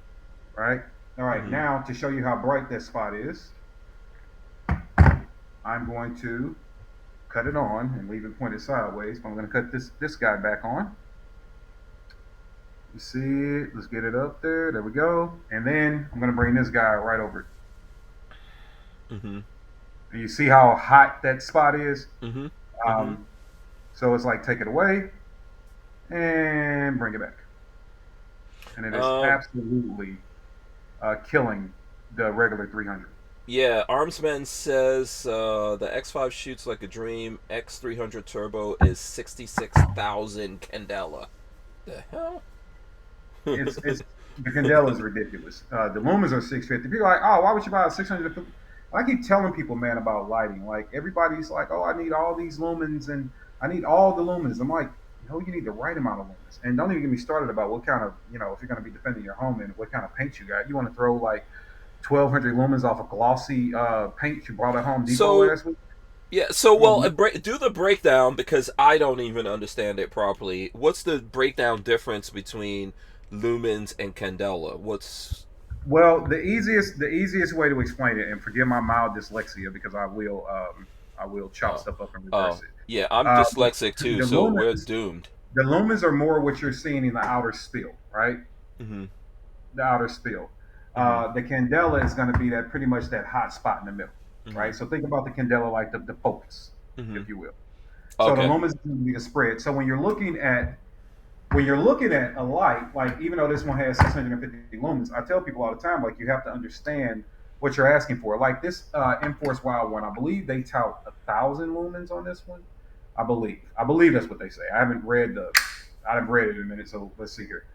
right? All right, Mhm. now to show you how bright that spot is, I'm going to cut it on and leave it pointed sideways. But I'm going to cut this guy back on. You see it? Let's get it up there. There we go. And then I'm going to bring this guy right over it. Mm-hmm. And you see how hot that spot is? Mm-hmm. So it's like take it away and bring it back. And it is absolutely killing the regular 300. Yeah, Armsman says the X5 shoots like a dream. X300 Turbo is 66,000 Candela. The hell? It's the Candela is ridiculous. The lumens are 650. People are like, oh, why would you buy a 650? I keep telling people, man, about lighting. Like everybody's like, oh, I need all these lumens and I need all the lumens. I'm like, no, you need the right amount of lumens. And don't even get me started about what kind of, if you're going to be defending your home and what kind of paint you got. You want to throw like 1,200 lumens off a glossy paint you brought at Home Depot last week? Yeah, so Well, do the breakdown because I don't even understand it properly. What's the breakdown difference between lumens and candela? Well, the easiest way to explain it, and forgive my mild dyslexia because I will chop stuff up and reverse it. Yeah, I'm Uh, dyslexic too, the so we're lumens doomed. the lumens are more what you're seeing in the outer spill, right? Mm-hmm. The outer spill. Mm-hmm. The candela is going to be that pretty much that hot spot in the middle, Mm-hmm. right? So think about the candela like the focus, Mm-hmm. if you will. So the Okay. lumens is going to be the spread. So when you're looking at a light, like even though this one has 650 lumens, I tell people all the time, like you have to understand what you're asking for. Like this Enforce Wild one, I believe they tout 1,000 lumens on this one. I believe that's what they say. I haven't read it in a minute, so let's see here.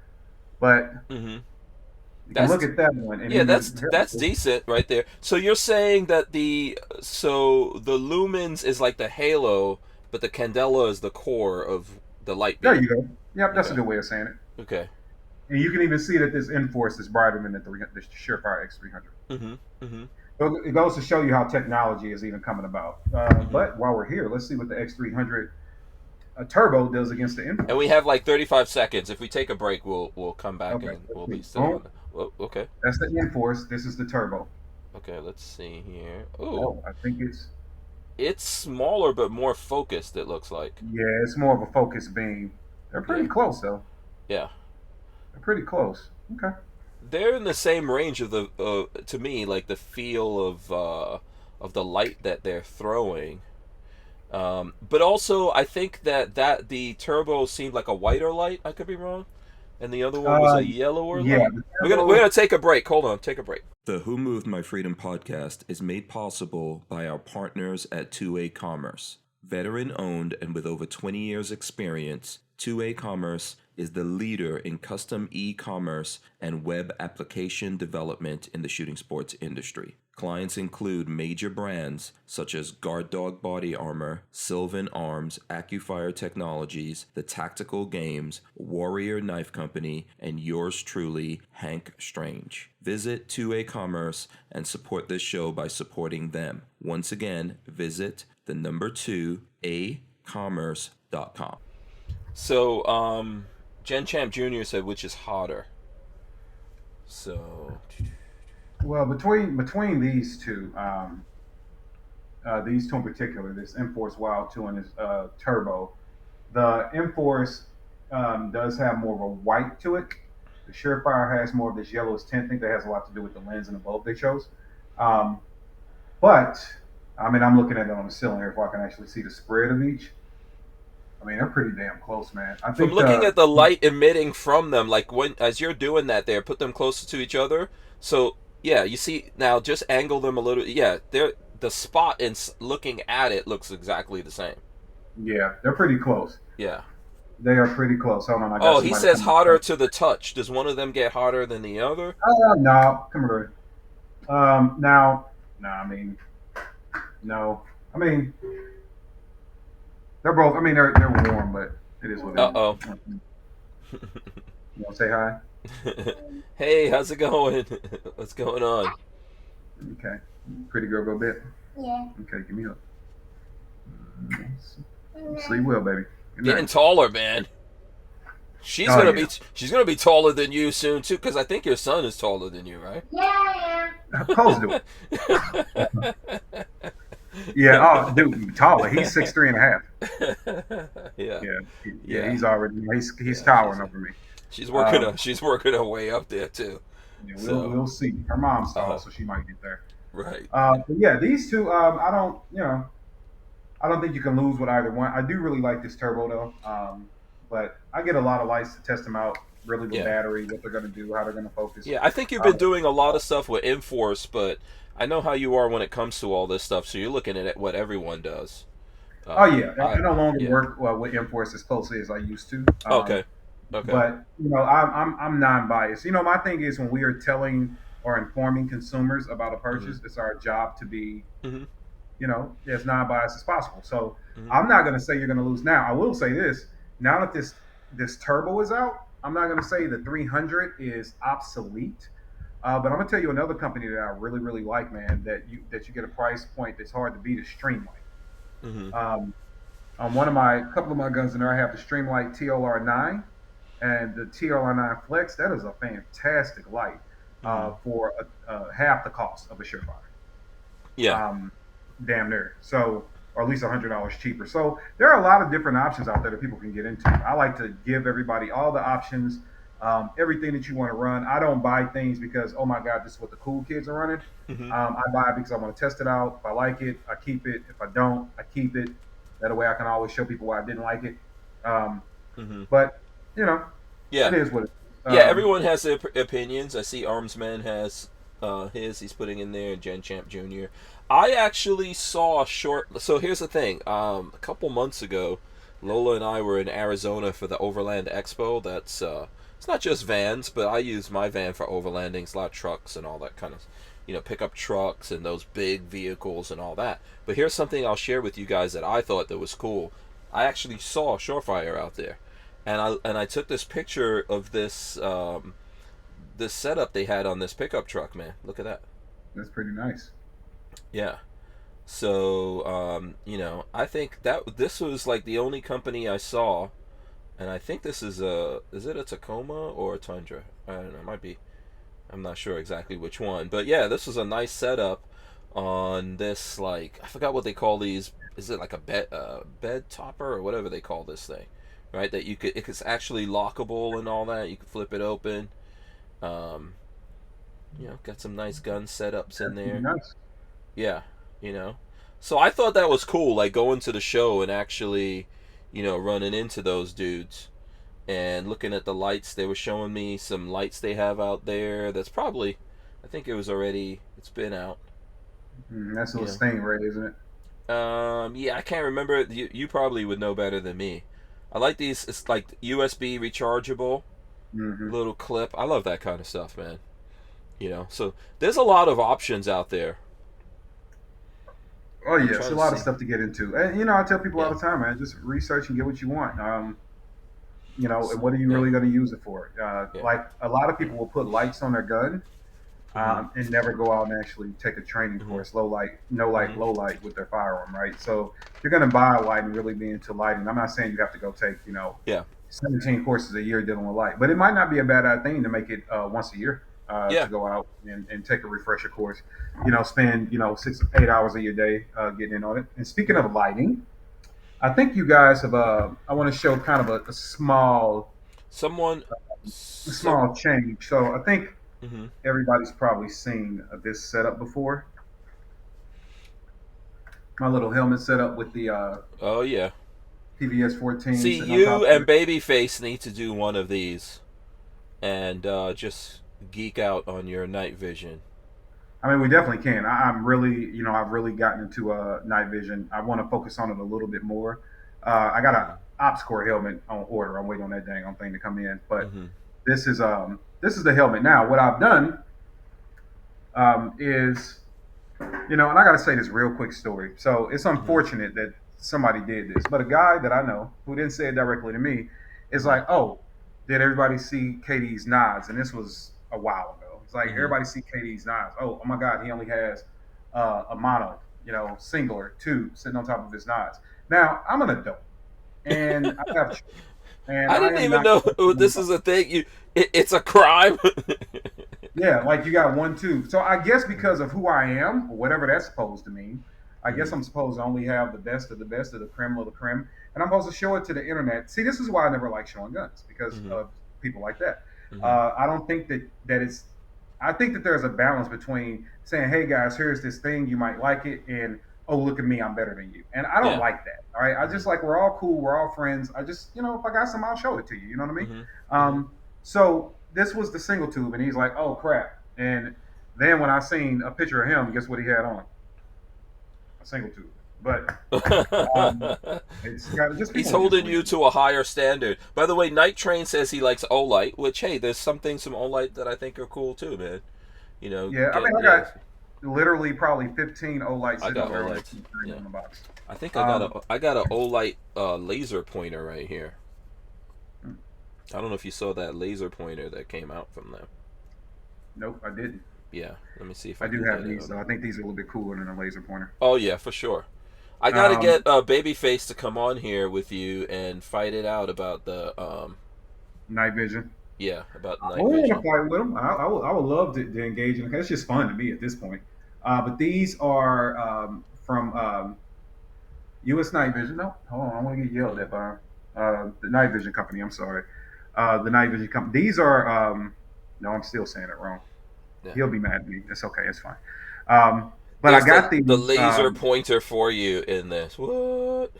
But Mm-hmm. you can That's look at that one, and yeah, then that's decent right there. So you're saying that the lumens is like the halo, but the candela is the core of the light there beam. you go. Yep, that's a Okay. good way of saying it. Okay. And you can even see that this Enforce is brighter than the Surefire X300. Mm-hmm. Mm-hmm. So it goes to show you how technology is even coming about. Mm-hmm. But while we're here, let's see what the X300 Turbo does against the Enforce. And we have like 35 seconds. If we take a break, we'll come back Okay, and we'll let's be see. still on. Boom. Well, okay. That's the Enforce. This is the Turbo. Okay. Let's see here. Ooh, Oh, I think it's smaller but more focused. It looks like. it's more of a focus beam. They're pretty Yeah. close though. Yeah. They're pretty close. Okay. They're in the same range of the to me like the feel of the light that they're throwing. But also, I think that the turbo seemed like a whiter light. I could be wrong, and the other one was Uh, a yellower yeah, light. the We're Turbo. gonna take a break. Hold on, take a break. The Who Moved My Freedom podcast is made possible by our partners at 2A Commerce. Veteran owned and with over 20 years experience, 2A Commerce is the leader in custom e-commerce and web application development in the shooting sports industry. Clients include major brands such as Guard Dog Body Armor, Sylvan Arms, AccuFire Technologies, The Tactical Games, Warrior Knife Company, and yours truly, Hank Strange. Visit 2A Commerce and support this show by supporting them. Once again, visit the number 2acommerce.com. So, Jen Champ Jr. said, which is hotter? So, Well, between these two in particular, this Enforce Wild 2 and this Turbo, the Enforce does have more of a white to it. The Surefire has more of this yellowish tint. I think that has a lot to do with the lens and the bulb they chose. Um, but I mean, I'm looking at it on the ceiling here if I can actually see the spread of each. I mean, they're pretty damn close, man. I From think looking at the light emitting from them, like when as you're doing that there, put them closer to each other. So yeah, you see now, just angle them a little. Yeah, they're the spot in looking at it looks exactly the same. yeah, they're pretty close. Yeah. They are pretty close. Hold on, I got Oh, he somebody says coming. hotter to the touch. Does one of them get hotter than the other? No, come here. Now, no, I mean, no, I mean, they're both. I mean, they're warm, but it is what it Uh is. oh. You want to say hi? Hey, how's it going? What's going on? Okay. Pretty girl, go bit. Yeah. Okay, give me up. Sleep well, baby. Good Getting night. taller, man. She's Oh gonna yeah. be she's gonna be taller than you soon too, because I think your son is taller than you, right? Yeah. Close to it. Yeah. Oh, dude, taller. He's 6'3.5". Yeah, Yeah. yeah, He's already. He's yeah. towering over me. She's working her way up there too. Yeah, So, we'll see. Her mom's tall, uh, so she might get there. right. But yeah, these two. I don't. I don't think you can lose with either one. I do really like this turbo though. But I get a lot of lights to test them out. Really, with Yeah, battery, what they're going to do, how they're going to focus. yeah. I think you've Uh, been doing a lot of stuff with Enforce, but I know how you are when it comes to all this stuff. So you're looking at it, what everyone does. oh yeah, I I no longer yeah. work with Enforce as closely as I used to. Okay. Okay. But I'm non-biased. My thing is when we are telling or informing consumers about a Mhm. purchase, it's our job to be Mhm. as non-biased as possible. So Mhm. I'm not going to say you're going to lose. Now I will say this: now that this turbo is out, I'm not going to say the 300 is obsolete. But I'm going to tell you another company that I really really like, man. That you get a price point that's hard to beat is Streamlight. Mhm. Um, on one of my couple of my guns in there, I have the Streamlight TLR9 and the TLR9 Flex. That is a fantastic light Mhm. for half the cost of a Surefire. Yeah. Um, damn near. So, or at least $100 cheaper. So there are a lot of different options out there that people can get into. I like to give everybody all the options, everything that you want to run. I don't buy things because oh my god, this is what the cool kids are running. Mhm. I buy it because I want to test it out. If I like it, I keep it. If I don't, I keep it. That way, I can always show people why I didn't like it. Um, Mhm. but you know, Yeah. it is what it is. Yeah, everyone has their opinions. I see Armsman has his. He's putting in there, and Gen Champ Jr. I actually saw a short. So here's the thing. A couple months ago, Lola and I were in Arizona for the Overland Expo. That's it's not just vans, but I use my van for overlanding. It's a lot of trucks and all that kind of, pickup trucks and those big vehicles and all that. But here's something I'll share with you guys that I thought that was cool. I actually saw a Surefire out there, and I took this picture of this setup they had on this pickup truck, man. Look at that. That's pretty nice. Yeah. So, I think that this was like the only company I saw, and I think this is it a Tacoma or a Tundra? I don't know. It might be. I'm not sure exactly which one, but yeah, this was a nice setup on this. Like, I forgot what they call these. Is it like a bed topper or whatever they call this thing, right? That it's actually lockable and all that. You can flip it open. Um, got some nice gun setups in That's pretty there. nice. Yeah, you know. So I thought that was cool, like going to the show and actually, running into those dudes and looking at the lights. They were showing me some lights they have out there. That's probably, I think it's been out. That's a You little Stingray, isn't it? Yeah, I can't remember. You probably would know better than me. I like these. It's like USB rechargeable Hmm. little clip. I love that kind of stuff, man. So there's a lot of options out there. Oh I'm yeah, it's trying a to lot of see. stuff to get into. And I tell people all Yeah, the time, man, just research and get what you want. And what are you yeah, really going to use it for? yeah. Like a lot of people will put lights on their gun Mhm. and never go out and actually take a training Mhm. course, low light, no light, Mhm. low light with their firearm, right? So if you're going to buy a light and really be into lighting, I'm not saying you have to go take, Yeah. 17 courses a year dealing with light, but it might not be a bad thing to make it once a year to Yeah. go out and take a refresher course. Spend 6 8 hours of your day getting in on it. And speaking of lighting, I think you guys have. I want to show kind of a small. Someone a So, small change. So I think hmm everybody's probably seen this setup before. My little helmet setup with the oh yeah. PVS 14 See, sitting on you top of and it. Babyface need to do one of these and just geek out on your night vision. I mean, we definitely can. I'm really, I've really gotten into night vision. I want to focus on it a little bit more. I got a Hmm OpsCore helmet on order. I'm waiting on that dang on thing to come in. But hmm this is the helmet now. What I've done is, and I got to say this real quick story. So it's hmm unfortunate that somebody did this, but a guy that I know who didn't say it directly to me is hmm like, "Oh, did everybody see KD's nods?" And this was a while ago. It's like hmm everybody see KD's nods. Oh my God, he only has a mono, singular two sitting on top of his nods. Now I'm an adult and I have children, and I I didn't am even not know going to. this is a thing. It's a crime. Yeah, like you got one, two. So I guess because of who I am, or whatever that's supposed to mean, I guess hmm I'm supposed to only have the best of the best of the creme of the creme, and I'm supposed to show it to the internet. See, this is why I never like showing guns because hmm of people like that. hmm I don't think that it's. I think that there's a balance between saying, "Hey guys, here's this thing, you might like it," and "Oh, look at me, I'm better than you." And I don't Yeah. like that. All right, I hmm just like we're all cool, we're all friends. I just, if I got some, I'll show it to you. You know what I mean? hmm hmm So this was the single tube, and he's like, "Oh crap!" And then when I seen a picture of him, guess what he had on? A single tube. But um, it's got just He's people are just holding you weird. to a higher standard. By the way, Night Train says he likes Olight, which hey, there's some Olight that I think are cool too, man. Yeah, I Get mean, I yeah. got literally probably 15 Olights I sitting got over there on the Olights. screen Yeah, on the box. I think Um, I got a Olight laser pointer right here. I don't know if you saw that laser pointer that came out from them. nope, I didn't. Yeah, let me see if I I do can have get it these, on though. it. I think these are a little bit cooler than a laser pointer. Oh yeah, for sure. I gotta Um, get Babyface to come on here with you and fight it out about the Night vision. yeah about I night don't want to vision. fight with them. I would love to engage in it. It's just fun to me at this point. But these are from U.S. Night Vision. No, hold on. I want to get yelled Mm, at by the Night Vision Company. I'm sorry. The Night Vision Company. These are, no, I'm still saying it wrong. yeah. He'll be mad at me. It's okay. It's fine. Um, but I There's got the these. laser pointer for you in this. What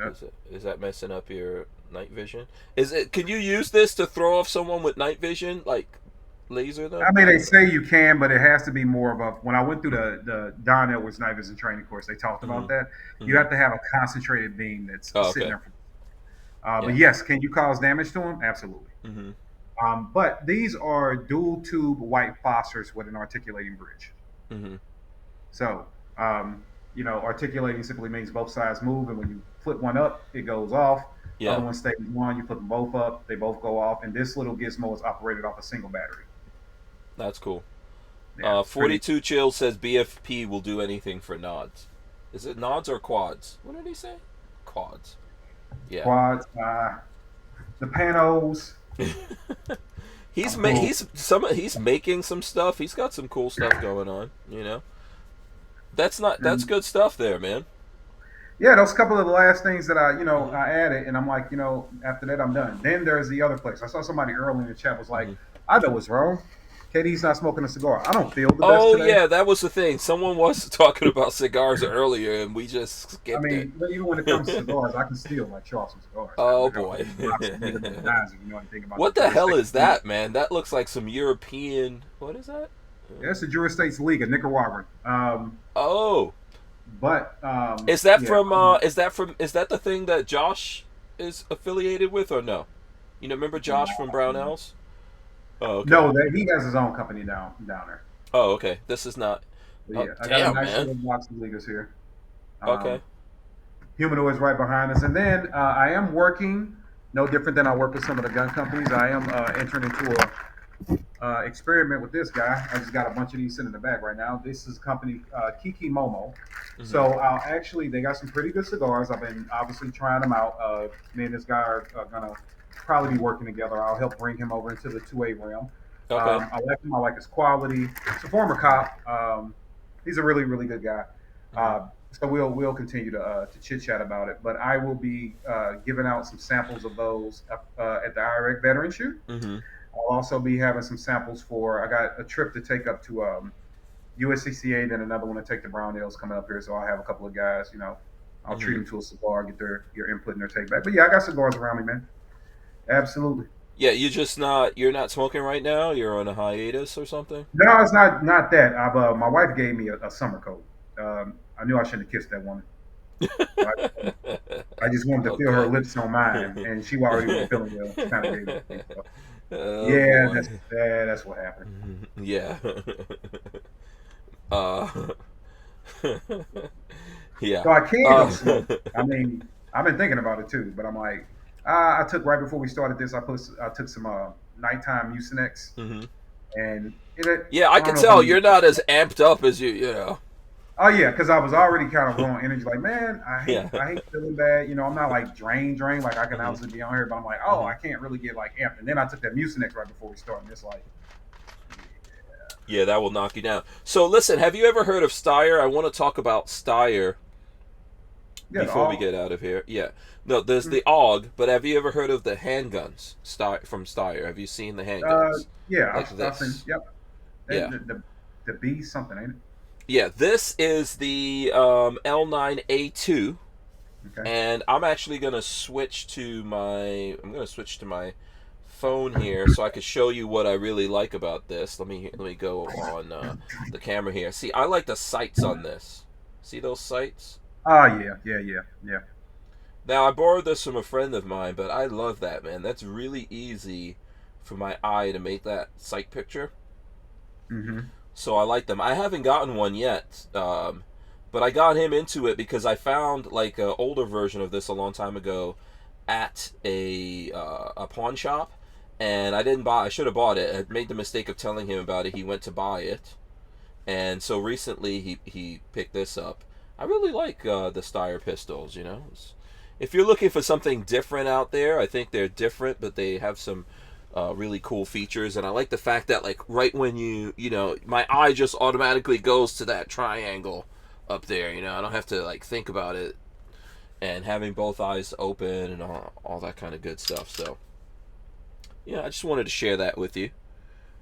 Uh, is that messing up your night vision? Is it? Can you use this to throw off someone with night vision, like laser them? I mean, I they don't know. say you can, but it has to be more of a. When I went through the Don Edwards Night Vision training course, they talked about hmm that. You hmm have to have a concentrated beam that's Oh, sitting okay. there. But Yeah. yes, can you cause damage to them? Absolutely. hmm But these are dual tube white phosphors with an articulating bridge. hmm So, articulating simply means both sides move, and when you flip one up, it goes off. Other Yeah. one stays one. You flip them both up, they both go off. And this little gizmo is operated off a single battery. That's cool. Yeah, it's pretty. 42 Chill says BFP will do anything for nods. Is it nods or quads? What did he say? Quads. Yeah. Quads. The panos are cool. He's making some stuff. He's got some cool stuff going on. That's And good stuff there, man. yeah, those couple of the last things that hmm I added, and I'm like, after that I'm done. Then there's the other place. I saw somebody early in the chat was like, hmm I know what's wrong. KD's not smoking a cigar. I don't feel the best Oh today. yeah, that was the thing. Someone was talking about cigars earlier, and we just I skipped it. mean, even when it comes to cigars, I can still like show off some cigars. Now. Oh Like I'll put boy. in a box of Needham and Dimes if you know anything about the What the hell Jura is League. that, man? That looks like some European. What is that? Yeah, it's the Jura States League of Nicaraguan. Oh, But is that yeah, from? Is that the thing that Josh is affiliated with, or no? Remember Josh from Brownells? Oh, okay. no, that he has his own company down there. Oh, okay. This is not. But Oh, yeah, I got a damn, nice man. little box of Ligas here. Okay. Um, Humanoids right behind us, and then I am working. No different than I work with some of the gun companies. I am entering into a experiment with this guy. I just got a bunch of these sitting in the bag right now. This is a company, Kiki Momo. hmm So they got some pretty good cigars. I've been obviously trying them out. Me and this guy are gonna probably be working together. I'll help bring him over into the 2A realm. Okay. I like him. I like his quality. He's a former cop. He's a really, really good guy. hmm So we'll continue to chit chat about it. But I will be giving out some samples of those at the IREC Veteran Shoot. Mm-hmm. I'll also be having some samples for. I got a trip to take up to USCCA, then another one to take to Barnauls coming up here. So I'll have a couple of guys. I'll treat Mm-hmm. them to a cigar, get your input and their take back. But yeah, I got cigars around me, man. Absolutely. Yeah, you're not smoking right now. You're on a hiatus or something. No, it's not that. My wife gave me a summer coat. I knew I shouldn't have kissed that woman. I, I just wanted to feel her Okay. lips on mine, and she already wasn't feeling well. She kind of gave it to me. So, Oh yeah, boy. that's what happened. Yeah. uh, yeah. So I can go Uh, smoke. I mean, I've been thinking about it too, but I'm like, I took right before we started this. I took some nighttime Mucinex, mhm. and Yeah, I I don't can know if tell I'm. you're not as amped up as you know. Oh yeah, because I was already kind of low on energy. Like, man, Yeah. I hate feeling bad. I'm not like drained. Like I can Hmm. obviously be on here, but I'm like, oh, Hmm. I can't really get like amped. And then I took that Mucinex right before we started. And it's like, Yeah, that will knock you down. So listen, have you ever heard of Steyr? I want to talk about Steyr yeah, before we all. get out of here. Yeah. No, there's the AUG, but have you ever heard of the handguns from Steyr? Have you seen the Uh, handguns yeah, like I've seen. this? Yep. Yeah. The B something, ain't Yeah, this is the L9A2, it? Okay. and I'm gonna switch to my phone here so I can show you what I really like about this. Let me go on the camera here. See, I like the sights on this. See those sights? Oh yeah. Now I borrowed this from a friend of mine, but I love that, man. That's really easy for my eye to make that sight picture. Mm-hmm. So I like them. I haven't gotten one yet, but I got him into it because I found like an older version of this a long time ago at a pawn shop, and I didn't buy. I should have bought it. I made the mistake of telling him about it. He went to buy it, and so recently he picked this up. I really like the Steyr pistols. If you're looking for something different out there, I think they're different, but they have some really cool features. And I like the fact that like right when my eye just automatically goes to that triangle up there. I don't have to like think about it, and having both eyes open and all that kind of good stuff. So yeah, I just wanted to share that with you.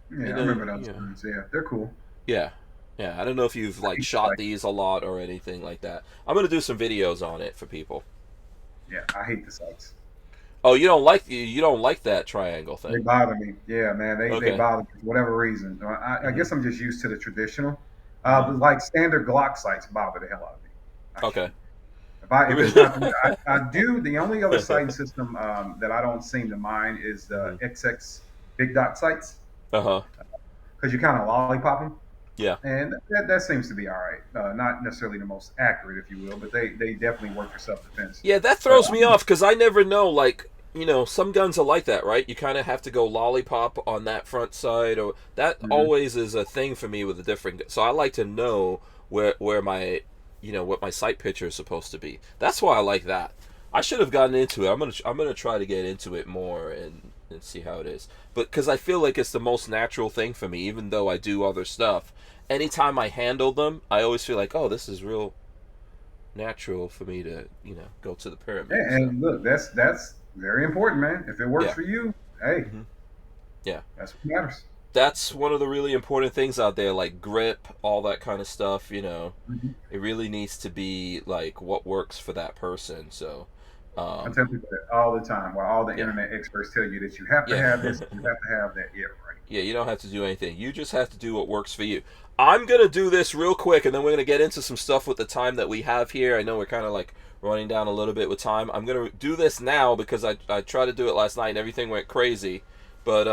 Yeah, I You know, remember those yeah, ones. Yeah, they're cool. yeah, yeah. I don't know if you've like shot Like, these a lot or anything like that. I'm gonna do some videos on it for people. yeah, I hate the sights. Oh, you don't like that triangle They thing. bother me. Yeah, man, they Okay. bother me for whatever reason. I Hmm. guess I'm just used to the traditional. Hmm. But like standard Glock sights bother the hell out of me. I Okay. can't. If it's not, I do. The only other sighting system that I don't seem to mind is the Hmm. XX big dot sights Uh huh. because you kind of lollipop them, Yeah. and that seems to be all right. Not necessarily the most accurate, if you will, but they definitely work for self defense. Yeah, that But throws me off because I never know. Like, some guns are like that, right? You kind of have to go lollipop on that front side, or that mhm. always is a thing for me with a different. So I like to know where my, what my sight picture is supposed to be. That's why I like that. I should have gotten into it. I'm gonna try to get into it more and see how it is. But because I feel like it's the most natural thing for me, even though I do other stuff. Anytime I handle them, I always feel like, oh, this is real natural for me to go to the pyramid. So And look, that's very important, man. If it works yeah. for you, hey, Hmm. Yeah, that's what matters. that's one of the really important things out there, like grip, all that kind of stuff. Mhm. It really needs to be like what works for that person. So I um tell people that all the time. While all the yeah. internet experts tell you that you have to Yeah. have this, you have to have that. Yeah, right. Yeah, you don't have to do anything. You just have to do what works for you. I'm going to do this real quick, and then we're going to get into some stuff with the time that we have here. I know we're kind of like running down a little bit with time. I'm going to do this now because I tried to do it last night and everything went crazy. But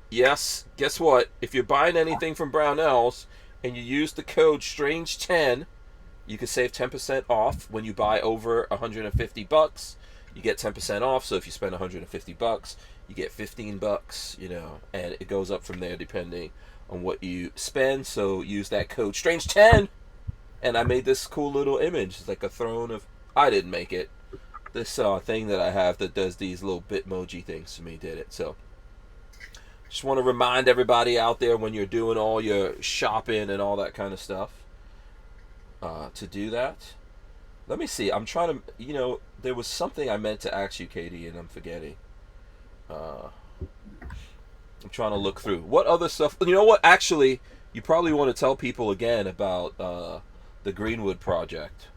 yes, guess what? If you're buying anything from Brownells and you use the code STRANGE10, you can save 10% off when you buy over 150 bucks. You get 10% off, so if you spend 150 bucks, you get 15 bucks, and it goes up from there depending on what you spend. So use that code STRANGE10, and I made this cool little image. It's like a throne of, I didn't make it. This thing that I have that does these little bitmoji things to me did it. So just want to remind everybody out there when you're doing all your shopping and all that kind of stuff. to do that. Let me see. I'm trying to. There was something I meant to ask you, Katie, and I'm forgetting. Uh, I'm trying to look through what other stuff. You know what? Actually, you probably want to tell people again about the Greenwood project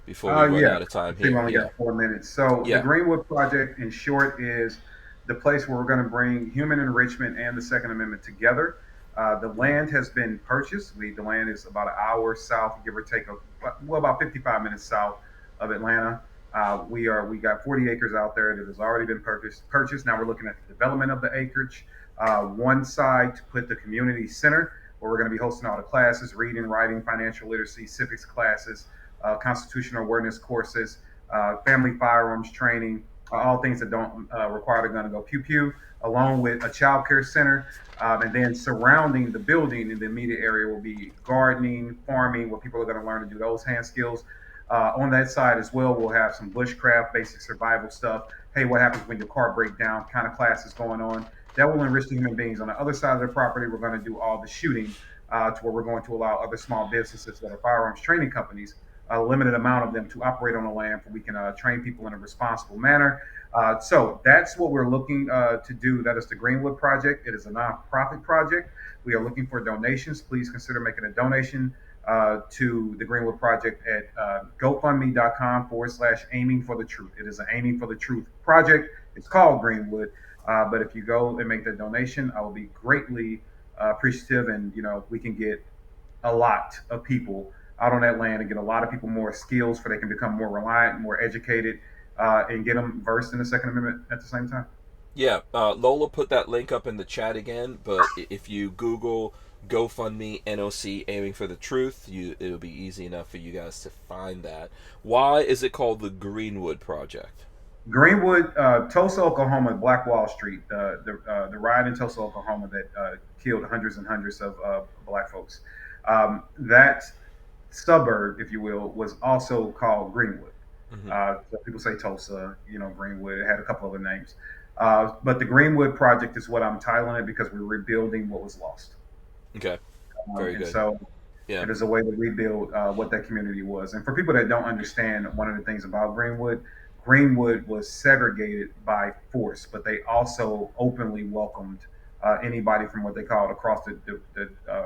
before we run Yeah, out of time I think we here. only Yeah, got 4 minutes. So the yeah. Greenwood Project, in short, is the place where we're going to bring human enrichment and the Second Amendment together. The land has been purchased. The land is about an hour south, give or take, about 55 minutes south of Atlanta. We got 40 acres out there that has already been purchased. Now we're looking at the development of the acreage. One side to put the community center, where we're going to be hosting all the classes, reading, writing, financial literacy, civics classes, constitutional awareness courses, family firearms training, all things that don't require the gun to go pew pew, along with a child care center. And then surrounding the building in the immediate area will be gardening, farming, where people are going to learn to do those hand skills. On that side as well, we'll have some bushcraft, basic survival stuff. Hey, what happens when your car breaks down? Kind of classes going on. That will enrich the human beings. On the other side of the property, we're going to do all the shooting, to where we're going to allow other small businesses that are firearms training companies, a limited amount of them, to operate on the land, where we can train people in a responsible manner. So that's what we're looking to do. That is the Greenwood Project. It is a nonprofit project. We are looking for donations. Please consider making a donation to the Greenwood Project at GoFundMe.com/aiming for the truth. It is an aiming for the truth project. It's called Greenwood. But if you go and make the donation, I will be greatly appreciative. And, we can get a lot of people out on that land and get a lot of people more skills, for they can become more reliant, more educated, and get them versed in the Second Amendment at the same time. Yeah, Lola put that link up in the chat again, but if you Google GoFundMe NOC aiming for the truth, it'll be easy enough for you guys to find that. Why is it called the Greenwood Project? Greenwood, Tulsa, Oklahoma, Black Wall Street, the riot in Tulsa, Oklahoma, that killed hundreds and hundreds of black folks. That suburb, if you will, was also called Greenwood. Hmm. So people say Tulsa, Greenwood. It had a couple other names. But the Greenwood Project is what I'm titling it, because we're rebuilding what was lost. Okay, very And good. so Yeah. it is a way to rebuild what that community was. And for people that don't understand, one of the things about Greenwood, Greenwood was segregated by force, but they also openly welcomed anybody from what they called across the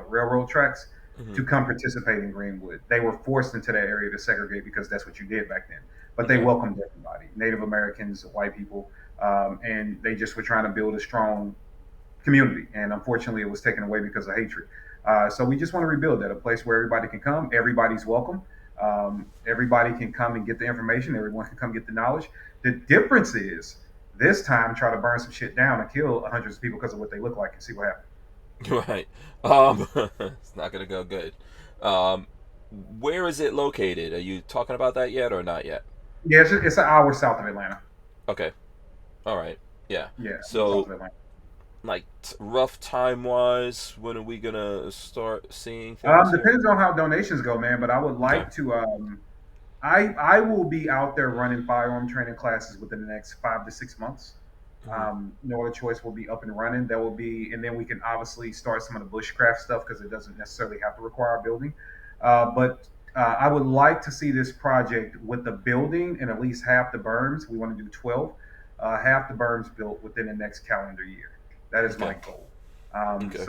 railroad tracks Hmm. to come participate in Greenwood. They were forced into that area to segregate, because that's what you did back then. But they Okay. welcomed everybody, Native Americans, white people, and they just were trying to build a strong community. And unfortunately, it was taken away because of hatred. So we just want to rebuild that, a place where everybody can come, everybody's welcome. Everybody can come and get the information. Everyone can come get the knowledge. The difference is, this time, try to burn some shit down and kill hundreds of people because of what they look like, and see what happens. Right. It's not gonna go good. Um, where is it located? Are you talking about that yet or not yet? Yeah, it's an hour south of Atlanta. Okay. All right. Yeah. Yeah, south So, of Atlanta. like, rough time wise, when are we gonna start seeing things here? Depends on how donations go, man. But I would Okay. like to. I will be out there running firearm training classes within the next 5 to 6 months. Hmm. No Other Choice will be up and running. There will be, and then we can obviously start some of the bushcraft stuff, because it doesn't necessarily have to require a building. But I would like to see this project with the building and at least half the berms. We want to do 12, half the berms built within the next calendar year. That is my Okay. goal. Okay.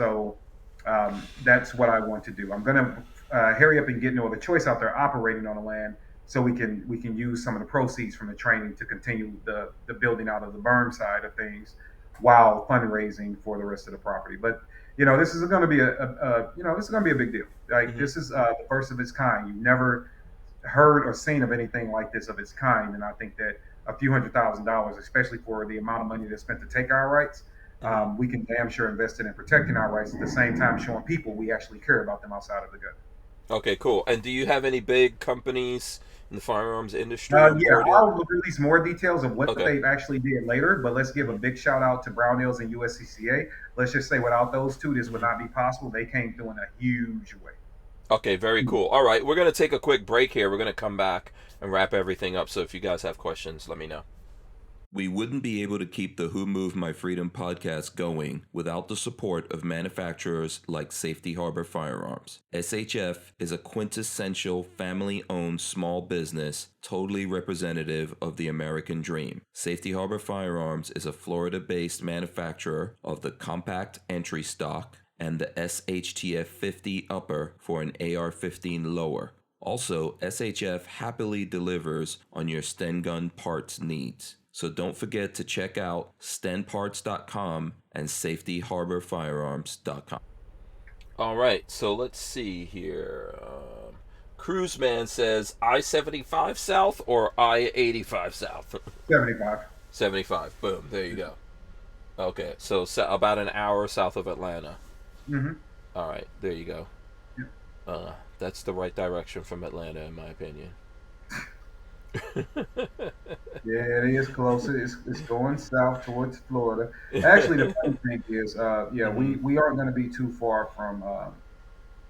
That's what I want to do. I'm going to hurry up and get No Other Choice out there operating on the land, so we can use some of the proceeds from the training to continue the building out of the berm side of things, while fundraising for the rest of the property. But this is going to be this is going to be a big deal. Like, Hmm. this is the first of its kind. You've never heard or seen of anything like this of its kind, and I think that a few $100,000, especially for the amount of money that's spent to take our rights, Hmm. we can damn sure invest it in protecting our rights, at the same time showing people we actually care about them outside of the gun. Okay, cool. And do you have any big companies in the firearms industry on Yeah, board yet? I'll release more details of what Okay. they've actually did later, but let's give a Hmm. big shout out to Brownells and USCCA. Let's just say, without those two, this would Hmm. not be possible. They came through in a huge way. Okay, very cool. All right, we're gonna take a quick break here. We're gonna come back and wrap everything up. So if you guys have questions, let me know. We wouldn't be able to keep the Who Moved My Freedom podcast going without the support of manufacturers like Safety Harbor Firearms. SHF is a quintessential family-owned small business, totally representative of the American dream. Safety Harbor Firearms is a Florida-based manufacturer of the compact entry stock and the SHTF 50 upper for an AR-15 lower. Also, SHF happily delivers on your Sten gun parts needs. So don't forget to check out stenparts.com and safetyharborfirearms.com. All right, so let's see here. Cruiseman says I-75 South or I-85 South? 75. 75. Boom. There you go. Okay, so about an hour south of Atlanta. Mm-hmm. All right, there you go. Yeah. That's the right direction from Atlanta, in my opinion. Yeah, it is closer. It's going south towards Florida. Actually, the funny thing is, we aren't going to be too far from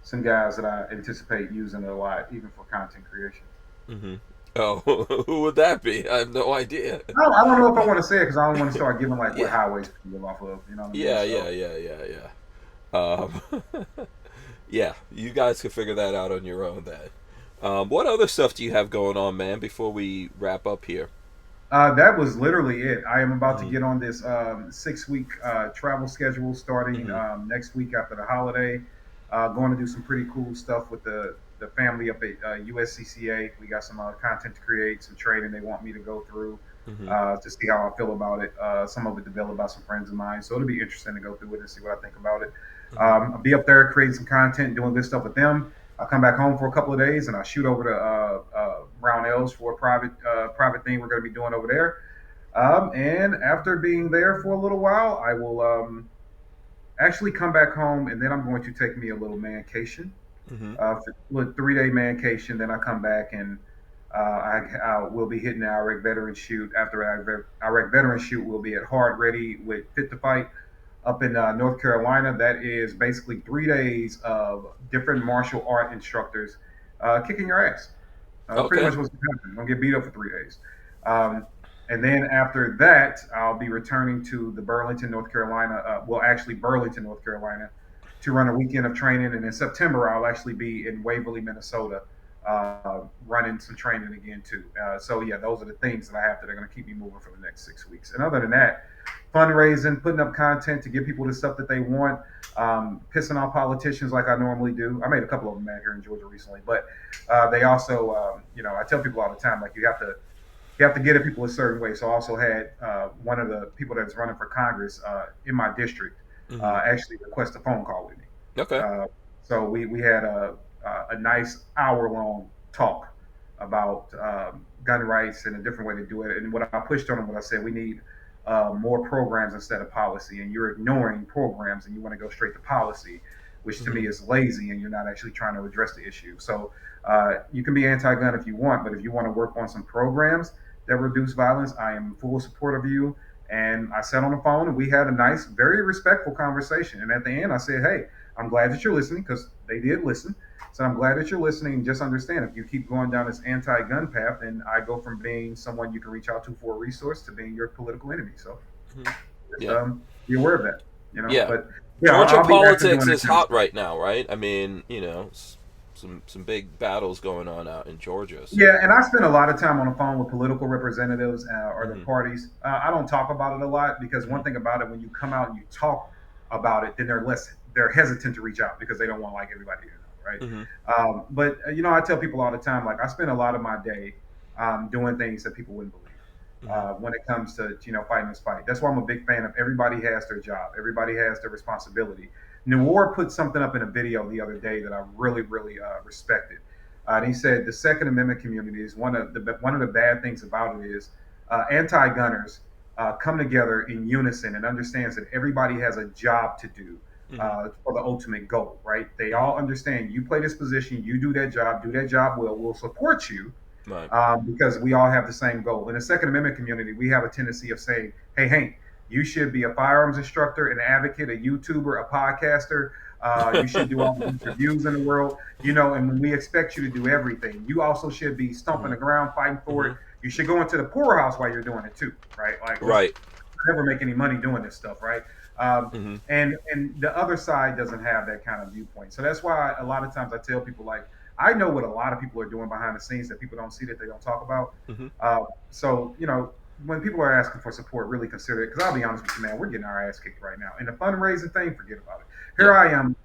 some guys that I anticipate using it a lot, even for content creation. Mm-hmm. Oh, who would that be? I have no idea. I don't know if I want to say it because I don't want to start giving like what highways people live off of. You know what I mean? Yeah. Yeah, you guys can figure that out on your own then. What other stuff do you have going on, man, before we wrap up here? That was literally it. I am about to get on this 6-week travel schedule starting next week after the holiday. Going to do some pretty cool stuff with the family up at USCCA. We got some content to create, some training they want me to go through to see how I feel about it. Some of it developed by some friends of mine. So it'll be interesting to go through it and see what I think about it. I'll be up there creating some content, doing good stuff with them. I'll come back home for a couple of days and I'll shoot over to Barnauls for a private thing we're going to be doing over there. And after being there for a little while, I will actually come back home and then I'm going to take me a little mancation, with 3-day mancation. Then I come back and I will be hitting the Iraq Veteran Shoot. After Iraq Veteran Shoot, we'll be at Hard Ready with Fit to Fight up in North Carolina. That is basically 3 days of different martial art instructors kicking your ass. Pretty much what's happening. I'm going to get beat up for 3 days. And then after that, I'll be returning to the Burlington, North Carolina, Burlington, North Carolina, to run a weekend of training. And in September, I'll actually be in Waverly, Minnesota, running some training again, too. So, yeah, those are the things that I have that are going to keep me moving for the next 6 weeks. And other than that, fundraising, putting up content to give people the stuff that they want, pissing off politicians like I normally do. I made a couple of them mad here in Georgia recently, but they also, I tell people all the time, like you have to get at people a certain way. So I also had one of the people that's running for Congress in my district actually request a phone call with me. Okay. So we had a nice hour-long talk about gun rights and a different way to do it. And what I pushed on him, what I said, we need more programs instead of policy, and you're ignoring programs and you want to go straight to policy, which to me is lazy, and you're not actually trying to address the issue. So you can be anti-gun if you want, but if you want to work on some programs that reduce violence, I am full support of you. And I sat on the phone and we had a nice, very respectful conversation. And at the end I said, hey, I'm glad that you're listening, because they did listen. So I'm glad that you're listening, and just understand, if you keep going down this anti-gun path, then I go from being someone you can reach out to for a resource to being your political enemy. So be aware of that. But Georgia politics is hot right now, right? I mean, some big battles going on out in Georgia. So. Yeah, and I spend a lot of time on the phone with political representatives or their parties. I don't talk about it a lot, because one thing about it, when you come out and you talk about it, then they're hesitant to reach out because they don't want like everybody to know, right? But I tell people all the time, like, I spend a lot of my day doing things that people wouldn't believe when it comes to fighting this fight. That's why I'm a big fan of everybody has their job, everybody has their responsibility. Noor put something up in a video the other day that I really, really respected. And he said the Second Amendment community is one of the bad things about it is anti-gunners come together in unison and understands that everybody has a job to do for the ultimate goal, right? They all understand you play this position, you do that job well, we'll support you, because we all have the same goal. In the Second Amendment community, we have a tendency of saying, hey, Hank, you should be a firearms instructor, an advocate, a YouTuber, a podcaster. You should do all the interviews in the world, and when we expect you to do everything, you also should be stomping the ground, fighting for it. You should go into the poorhouse while you're doing it too, right? Like, let's Right. never make any money doing this stuff, right? Hmm. And the other side doesn't have that kind of viewpoint. So that's why a lot of times I tell people, like, I know what a lot of people are doing behind the scenes that people don't see, that they don't talk about. Hmm. So when people are asking for support, really consider it. Because I'll be honest with you, man, we're getting our ass kicked right now. And the fundraising thing, forget about it. Yeah. Here I am.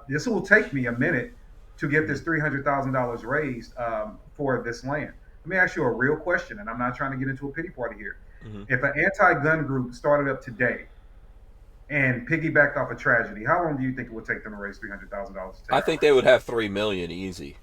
This will take me a minute to get this $300,000 raised for this land. Let me ask you a real question, and I'm not trying to get into a pity party here. Hmm. If an anti-gun group started up today and piggybacked off a tragedy, how long do you think it would take them to raise $300,000 to I take our think land? they would have 3 million easy.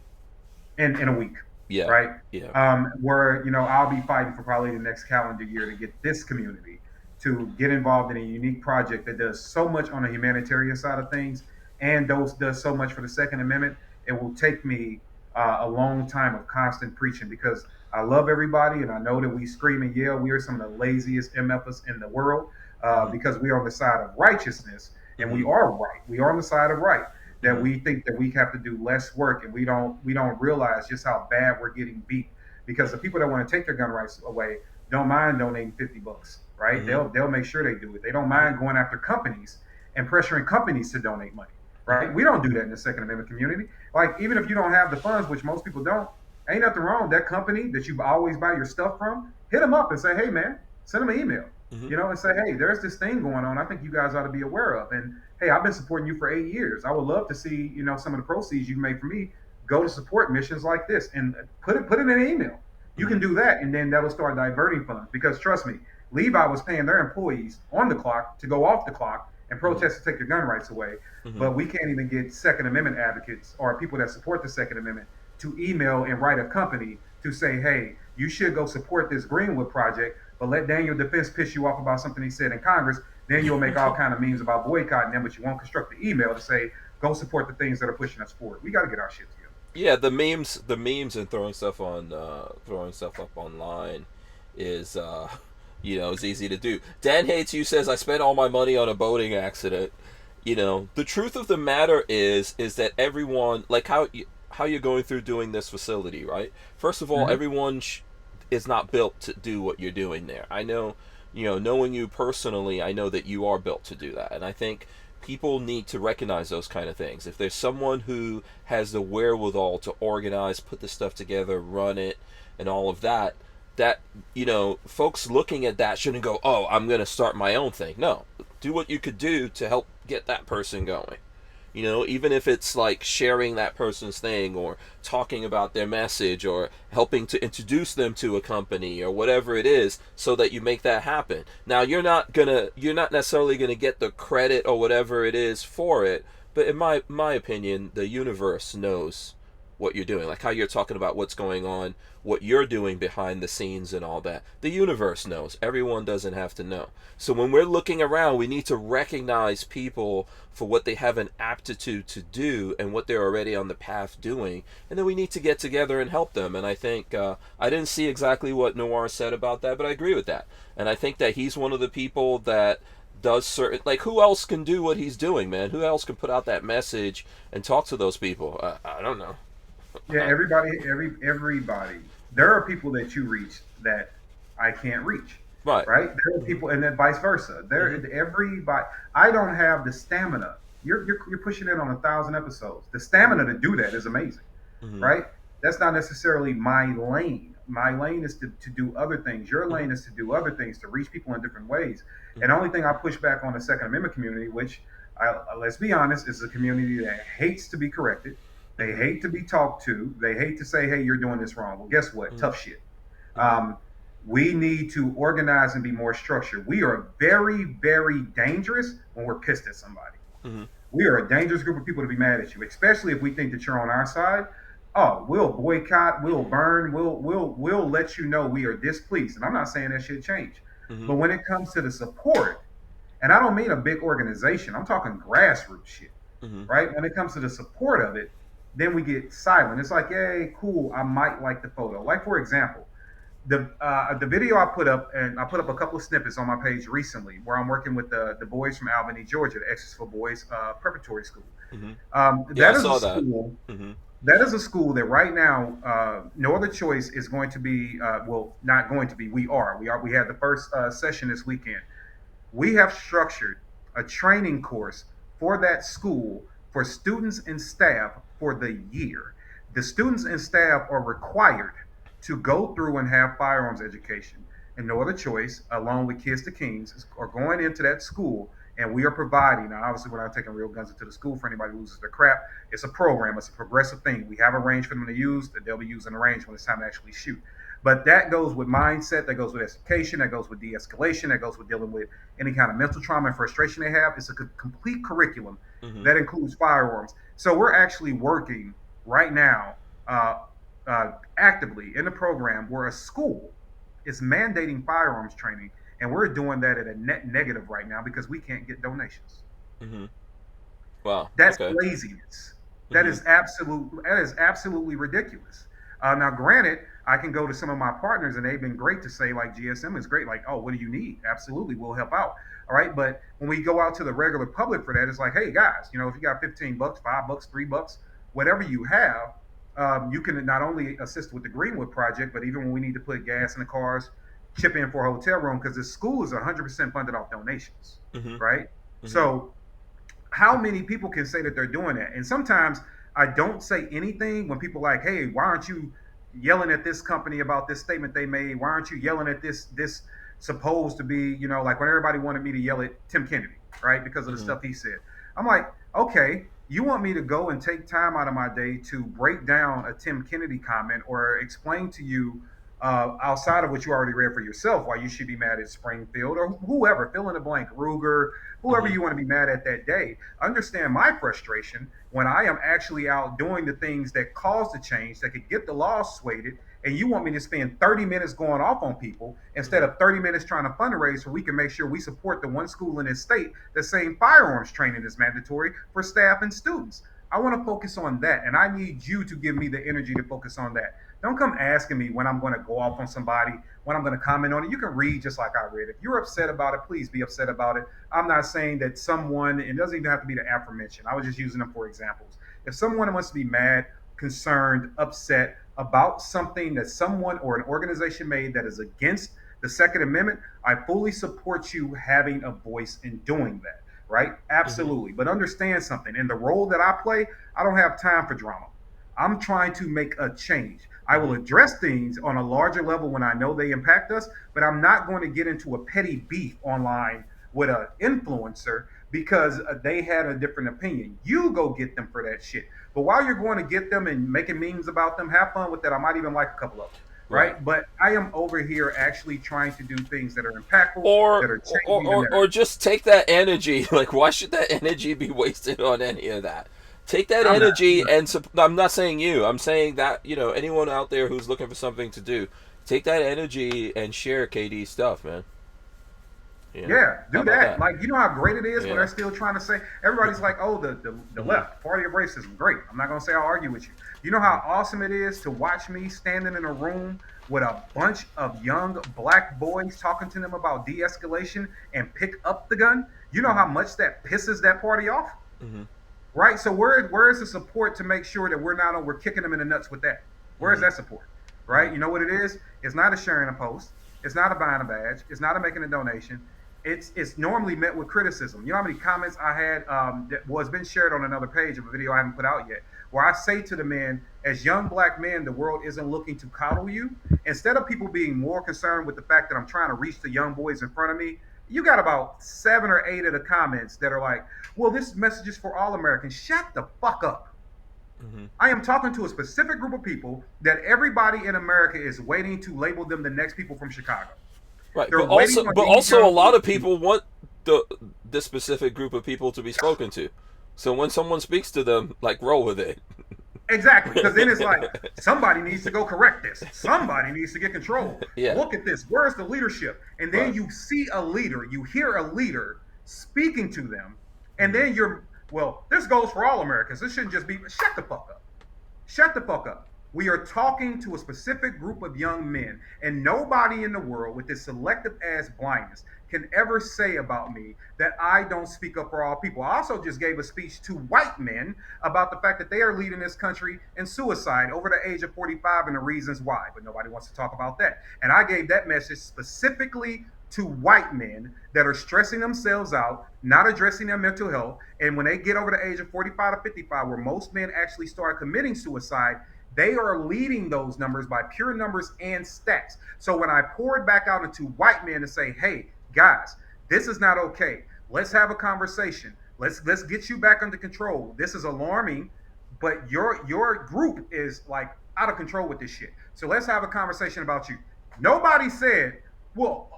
In a week, Yeah. right? Yeah. Where I'll be fighting for probably the next calendar year to get this community to get involved in a unique project that does so much on the humanitarian side of things, and does so much for the Second Amendment. It will take me a long time of constant preaching, because I love everybody, and I know that we scream and yell. We are some of the laziest MFers in the world, Hmm. because we are on the side of righteousness, and Hmm. we are right. We are on the side of right, that Hmm. we think that we have to do less work, and we don't realize just how bad we're getting beat, because the people that want to take their gun rights away don't mind donating $50, right? Hmm. They'll make sure they do it. They don't Hmm. mind going after companies and pressuring companies to donate money, Hmm. right? We don't do that in the Second Amendment community. Like, even if you don't have the funds, which most people don't, ain't nothing wrong. That company that you always buy your stuff from, hit them up and say, hey man, send them an email, Hmm. and say, hey, there's this thing going on, I think you guys ought to be aware of. And hey, I've been supporting you for 8 years. I would love to see, some of the proceeds you made for me go to support missions like this, and put it in an email. You Hmm. can do that, and then that'll start diverting funds. Because trust me, Levi was paying their employees on the clock to go off the clock and Hmm. protest to take their gun rights away. Hmm. But we can't even get Second Amendment advocates or people that support the Second Amendment to email and write a company to say, hey, you should go support this Greenwood project, but let Daniel Defense piss you off about something he said in Congress. Then you'll make all kind of memes about boycotting them, but you won't construct the email to say, go support the things that are pushing us forward. We got to get our shit together. Yeah, the memes, and throwing stuff up online is, is easy to do. Dan Hates You says I spent all my money on a boating accident. The truth of the matter is that everyone, like how you're going through doing this facility, right? First of all, Mm-hmm. everyone is not built to do what you're doing there. I know, knowing you personally, I know that you are built to do that, and I think people need to recognize those kind of things. If there's someone who has the wherewithal to organize, put the stuff together, run it, and all of that, folks looking at that shouldn't go, "Oh, I'm going to start my own thing." No, do what you could do to help get that person going. Even if it's like sharing that person's thing, or talking about their message, or helping to introduce them to a company, or whatever it is, so that you make that happen. Now, you're not necessarily gonna get the credit or whatever it is for it, but in my opinion, the universe knows what you're doing. Like how you're talking about what's going on, what you're doing behind the scenes and all that. The universe knows. Everyone doesn't have to know. So when we're looking around, we need to recognize people for what they have an aptitude to do and what they're already on the path doing. And then we need to get together and help them. And I think, I didn't see exactly what Noir said about that, but I agree with that. And I think that he's one of the people that does certain, like, who else can do what he's doing, man? Who else can put out that message and talk to those people? I don't know. Yeah, everybody. There are people that you reach that I can't reach, Right. right? There are Mm-hmm. people, and then vice versa. Mm-hmm. Everybody. I don't have the stamina. You're pushing in on 1,000 episodes. The stamina to do that is amazing, Mm-hmm. right? That's not necessarily my lane. My lane is to do other things. Your Mm-hmm. lane is to do other things, to reach people in different ways. And Mm-hmm. the only thing I push back on the Second Amendment community, which, let's be honest, is a community that hates to be corrected. They Mm-hmm. hate to be talked to. They hate to say, hey, you're doing this wrong. Well, guess what? Mm-hmm. Tough shit. Mm-hmm. Um, we need to organize and be more structured. We are very, very dangerous when we're pissed at somebody. Mm-hmm. We are a dangerous group of people to be mad at you, especially if we think that you're on our side. Oh, we'll boycott, we'll burn, we'll let you know we are displeased. And I'm not saying that should change. Mm-hmm. But when it comes to the support, and I don't mean a big organization, I'm talking grassroots shit, Mm-hmm. right? When it comes to the support of it, then we get silent. It's like, hey, cool, I might like the photo. Like, for example, The video I put up, and I put up a couple of snippets on my page recently, where I'm working with the boys from Albany, Georgia, the Exes for Boys preparatory school. Hmm. Yeah, I That is a saw that. school. Hmm. That is a school that right now, no other choice is going to be. Well, not going to be. We are. We are. We had the first session this weekend. We have structured a training course for that school for students and staff for the year. The students and staff are required to go through and have firearms education. And no other choice, along with Kids to Kings, are going into that school, and we are providing. Now, obviously, we're not taking real guns into the school for anybody who loses their crap. It's a program, it's a progressive thing. We have a range for them to use that they'll be using the range when it's time to actually shoot. But that goes with mindset, that goes with education, that goes with de escalation, that goes with dealing with any kind of mental trauma and frustration they have. It's a complete curriculum Hmm. that includes firearms. So we're actually working right now actively in the program where a school is mandating firearms training, and we're doing that at a net negative right now because we can't get donations. Hmm. Wow. That's Okay. laziness. Hmm. That is absolutely ridiculous. Now, granted, I can go to some of my partners and they've been great to say like GSM is great. Like, oh, what do you need? Absolutely, we'll help out. All right, but when we go out to the regular public for that, it's like, hey guys, if you got $15, $5, $3, whatever you have, you can not only assist with the Greenwood project, but even when we need to put gas in the cars, chip in for a hotel room because the school is 100% funded off donations, Hmm. right? Hmm. So how many people can say that they're doing that? And sometimes I don't say anything when people are like, hey, why aren't you yelling at this company about this statement they made? Why aren't you yelling at this supposed to be, like when everybody wanted me to yell at Tim Kennedy, right? Because of the Hmm. stuff he said. I'm like, okay, you want me to go and take time out of my day to break down a Tim Kennedy comment or explain to you outside of what you already read for yourself why you should be mad at Springfield or whoever, fill in the blank, Ruger, whoever Hmm. you want to be mad at that day. Understand my frustration when I am actually out doing the things that cause the change that could get the law swayed, and you want me to spend 30 minutes going off on people instead Hmm. of 30 minutes trying to fundraise so we can make sure we support the one school in this state that's saying firearms training is mandatory for staff and students. I want to focus on that, and I need you to give me the energy to focus on that. Don't come asking me when I'm going to go off on somebody, when I'm going to comment on it. You can read just like I read. If you're upset about it, please be upset about it. I'm not saying that someone, it doesn't even have to be the aforementioned. I was just using them for examples. If someone wants to be mad, concerned, upset about something that someone or an organization made that is against the Second Amendment, I fully support you having a voice in doing that, right? Hmm. Absolutely. But understand something. In the role that I play, I don't have time for drama. I'm trying to make a change. I will Hmm. address things on a larger level when I know they impact us, but I'm not going to get into a petty beef online with an influencer because they had a different opinion. You go get them for that shit. But while you're going to get them and making memes about them, have fun with that. I might even like a couple of them, Right. right? But I am over here actually trying to do things that are impactful, Or, that are or changing the or or narrative. just take that energy. Like, why should that energy be wasted on any of that? Take that I'm not. energy and I'm not saying you. I'm saying that anyone out there who's looking for something to do, take that energy and share KD stuff, man. Yeah, How do about that. that? Like, you know how great it is when they're Yeah. still trying to say, everybody's like, oh, the Hmm. left, party of racism. Great. I'm not going to say I'll argue with you. You know Hmm. how awesome it is to watch me standing in a room with a bunch of young black boys talking to them about de escalation and pick up the gun? You know how much that pisses that party off? Hmm. Right? So where is the support to make sure that we're kicking them in the nuts with that? Where is Hmm. that support? Hmm. Right? You know what it is? It's not a sharing a post. It's not a buying a badge. It's not a making a donation. It's normally met with criticism. You know how many comments I had that was been shared on another page of a video I haven't put out yet, where I say to the men, as young black men, the world isn't looking to coddle you. Instead of people being more concerned with the fact that I'm trying to reach the young boys in front of me, you got about 7 or 8 of the comments that are like, well, this message is for all Americans. Shut the fuck up. Hmm. I am talking to a specific group of people that everybody in America is waiting to label them the next people from Chicago. Right, They're waiting on but these also a young lot boys of people want the this specific group of people to be spoken to. So when someone speaks to them, like, roll with it. exactly, because then it's like somebody needs to go correct this. Somebody needs to get control. Yeah. Look at this. Where's the leadership? And then Right. you see a leader, you hear a leader speaking to them, and Hmm. then you're, well, this goes for all Americans. This shouldn't just be, shut the fuck up. Shut the fuck up. We are talking to a specific group of young men, and nobody in the world with this selective ass blindness can ever say about me that I don't speak up for all people. I also just gave a speech to white men about the fact that they are leading this country in suicide over the age of 45 and the reasons why, but nobody wants to talk about that. And I gave that message specifically to white men that are stressing themselves out, not addressing their mental health. And when they get over the age of 45 to 55, where most men actually start committing suicide, they are leading those numbers by pure numbers and stats. So when I poured back out into white men to say, hey, guys, this is not okay. Let's have a conversation. Let's get you back under control. This is alarming, but your group is like out of control with this shit. So let's have a conversation about you. Nobody said, well,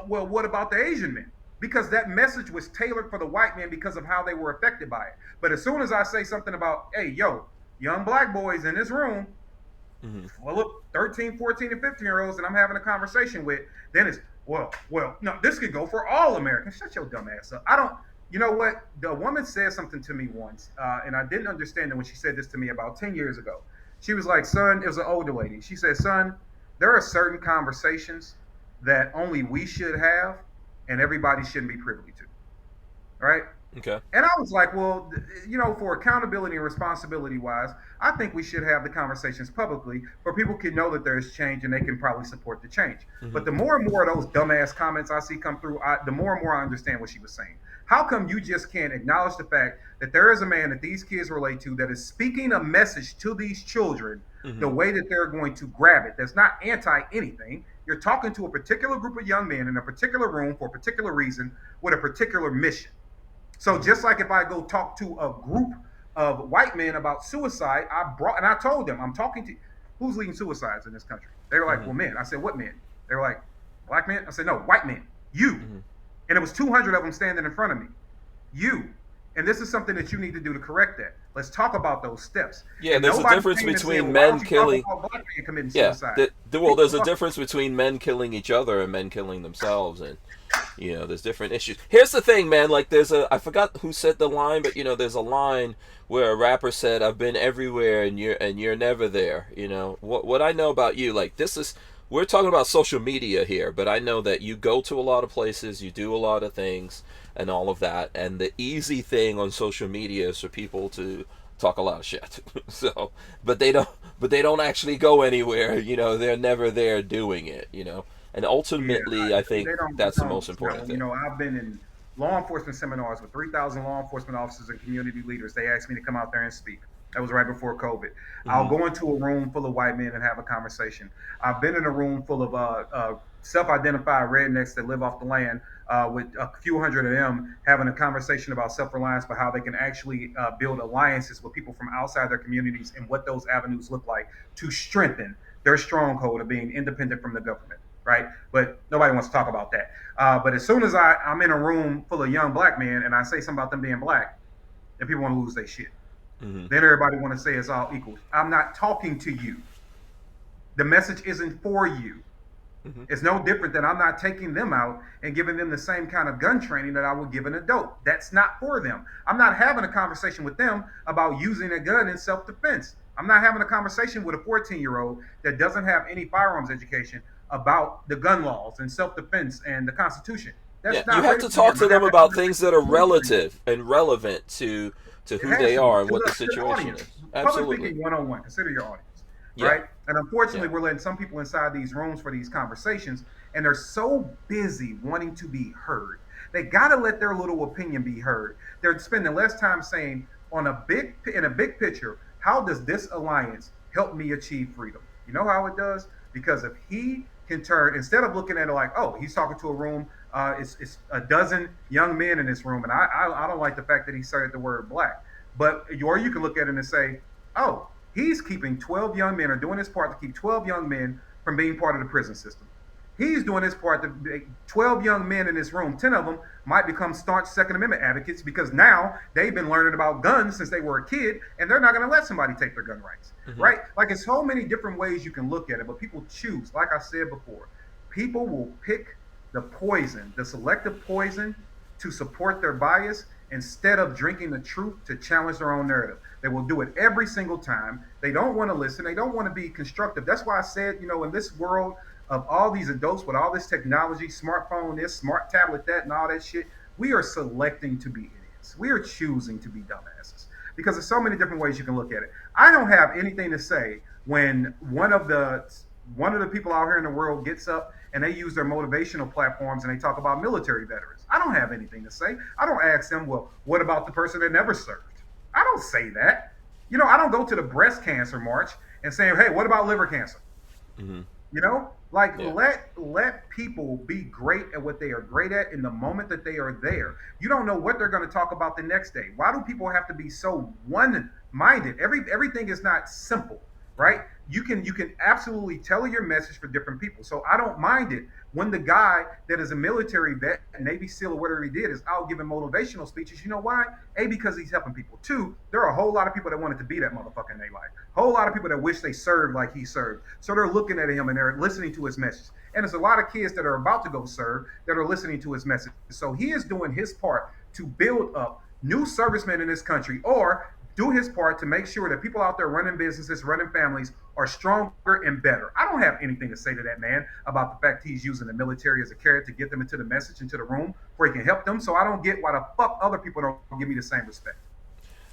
what about the Asian men? Because that message was tailored for the white men because of how they were affected by it. But as soon as I say something about, hey, yo, young black boys in this room, full of 13, 14, and 15-year-olds that I'm having a conversation with, then it's, no, this could go for all Americans. Shut your dumb ass up. I don't, you know what? The woman said something to me once, and I didn't understand it when she said this to me about 10 years ago. She was like, son, it was an older lady. She said, son, there are certain conversations that only we should have and everybody shouldn't be privy to. Right? Okay. And I was like, well, for accountability and responsibility wise, I think we should have the conversations publicly where people can know that there's change and they can probably support the change. But the more and more of those dumbass comments I see come through, the more and more I understand what she was saying. How come you just can't acknowledge the fact that there is a man that these kids relate to that is speaking a message to these children the way that they're going to grab it? That's not anti anything. You're talking to a particular group of young men in a particular room for a particular reason with a particular mission. So just like if I go talk to a group of white men about suicide, I told them, I'm talking to who's leading suicides in this country. They were like, well, men. I said, what men? They were like, black men. I said, no, white men. You. And it was 200 of them standing in front of me. You. And this is something that you need to do to correct that. Let's talk about those steps. Yeah, and there's a difference between men killing. Yeah, there's a difference between men killing each other and men killing themselves, and there's different issues. Here's the thing, man. Like, I forgot who said the line, but there's a line where a rapper said, "I've been everywhere and you're never there." What I know about you, like, we're talking about social media here, but I know that you go to a lot of places, you do a lot of things, and all of that. And the easy thing on social media is for people to talk a lot of shit. So, but they don't actually go anywhere. They're never there doing it. And ultimately, I think that's the most important thing. I've been in law enforcement seminars with 3,000 law enforcement officers and community leaders. They asked me to come out there and speak. That was right before COVID. I'll go into a room full of white men and have a conversation. I've been in a room full of self-identified rednecks that live off the land with a few hundred of them having a conversation about self-reliance, but how they can actually build alliances with people from outside their communities and what those avenues look like to strengthen their stronghold of being independent from the government. Right? But nobody wants to talk about that. But as soon as I'm in a room full of young black men and I say something about them being black, then people want to lose their shit. Then everybody want to say it's all equal. I'm not talking to you. The message isn't for you. It's no different than I'm not taking them out and giving them the same kind of gun training that I would give an adult. That's not for them. I'm not having a conversation with them about using a gun in self-defense. I'm not having a conversation with a 14-year-old that doesn't have any firearms education about the gun laws and self-defense and the Constitution. You have to talk to them about things that are relative and relevant to who they are and what the situation is. Absolutely. Public speaking 101. Consider your audience, right? And unfortunately, we're letting some people inside these rooms for these conversations, and they're so busy wanting to be heard. They got to let their little opinion be heard. They're spending less time saying, in a big picture, how does this alliance help me achieve freedom? You know how it does? Because if he can turn, instead of looking at it like, oh, he's talking to a room, it's a dozen young men in this room, and I don't like the fact that he said the word black. Or you can look at it and say, oh, he's keeping 12 young men, or doing his part to keep 12 young men from being part of the prison system. He's doing his part to 12 young men in this room. 10 of them might become staunch Second Amendment advocates because now they've been learning about guns since they were a kid, and they're not going to let somebody take their gun rights, right? Like, it's so many different ways you can look at it, but people choose. Like I said before, people will pick the poison, the selective poison, to support their bias, instead of drinking the truth to challenge their own narrative. They will do it every single time. They don't want to listen. They don't want to be constructive. That's why I said, in this world of all these adults with all this technology, smartphone, this, smart tablet, that, and all that shit, we are selecting to be idiots. We are choosing to be dumbasses because there's so many different ways you can look at it. I don't have anything to say when one of the people out here in the world gets up and they use their motivational platforms and they talk about military veterans. I don't have anything to say. I don't ask them, well, what about the person that never served? I don't say that. I don't go to the breast cancer march and say, hey, what about liver cancer? Mm-hmm. Like Yeah. let people be great at what they are great at in the moment that they are there. You don't know what they're going to talk about the next day. Why do people have to be so one-minded? Everything is not simple, right? You can absolutely tailor your message for different people. So I don't mind it when the guy that is a military vet, Navy SEAL or whatever he did, is out giving motivational speeches. You know why? A, because he's helping people. Two, there are a whole lot of people that wanted to be that motherfucker in their life. Whole lot of people that wish they served like he served. So they're looking at him and they're listening to his message. And there's a lot of kids that are about to go serve that are listening to his message. So he is doing his part to build up new servicemen in this country, or do his part to make sure that people out there running businesses, running families are stronger and better. I don't have anything to say to that man about the fact he's using the military as a carrot to get them into the message, into the room where he can help them. So I don't get why the fuck other people don't give me the same respect.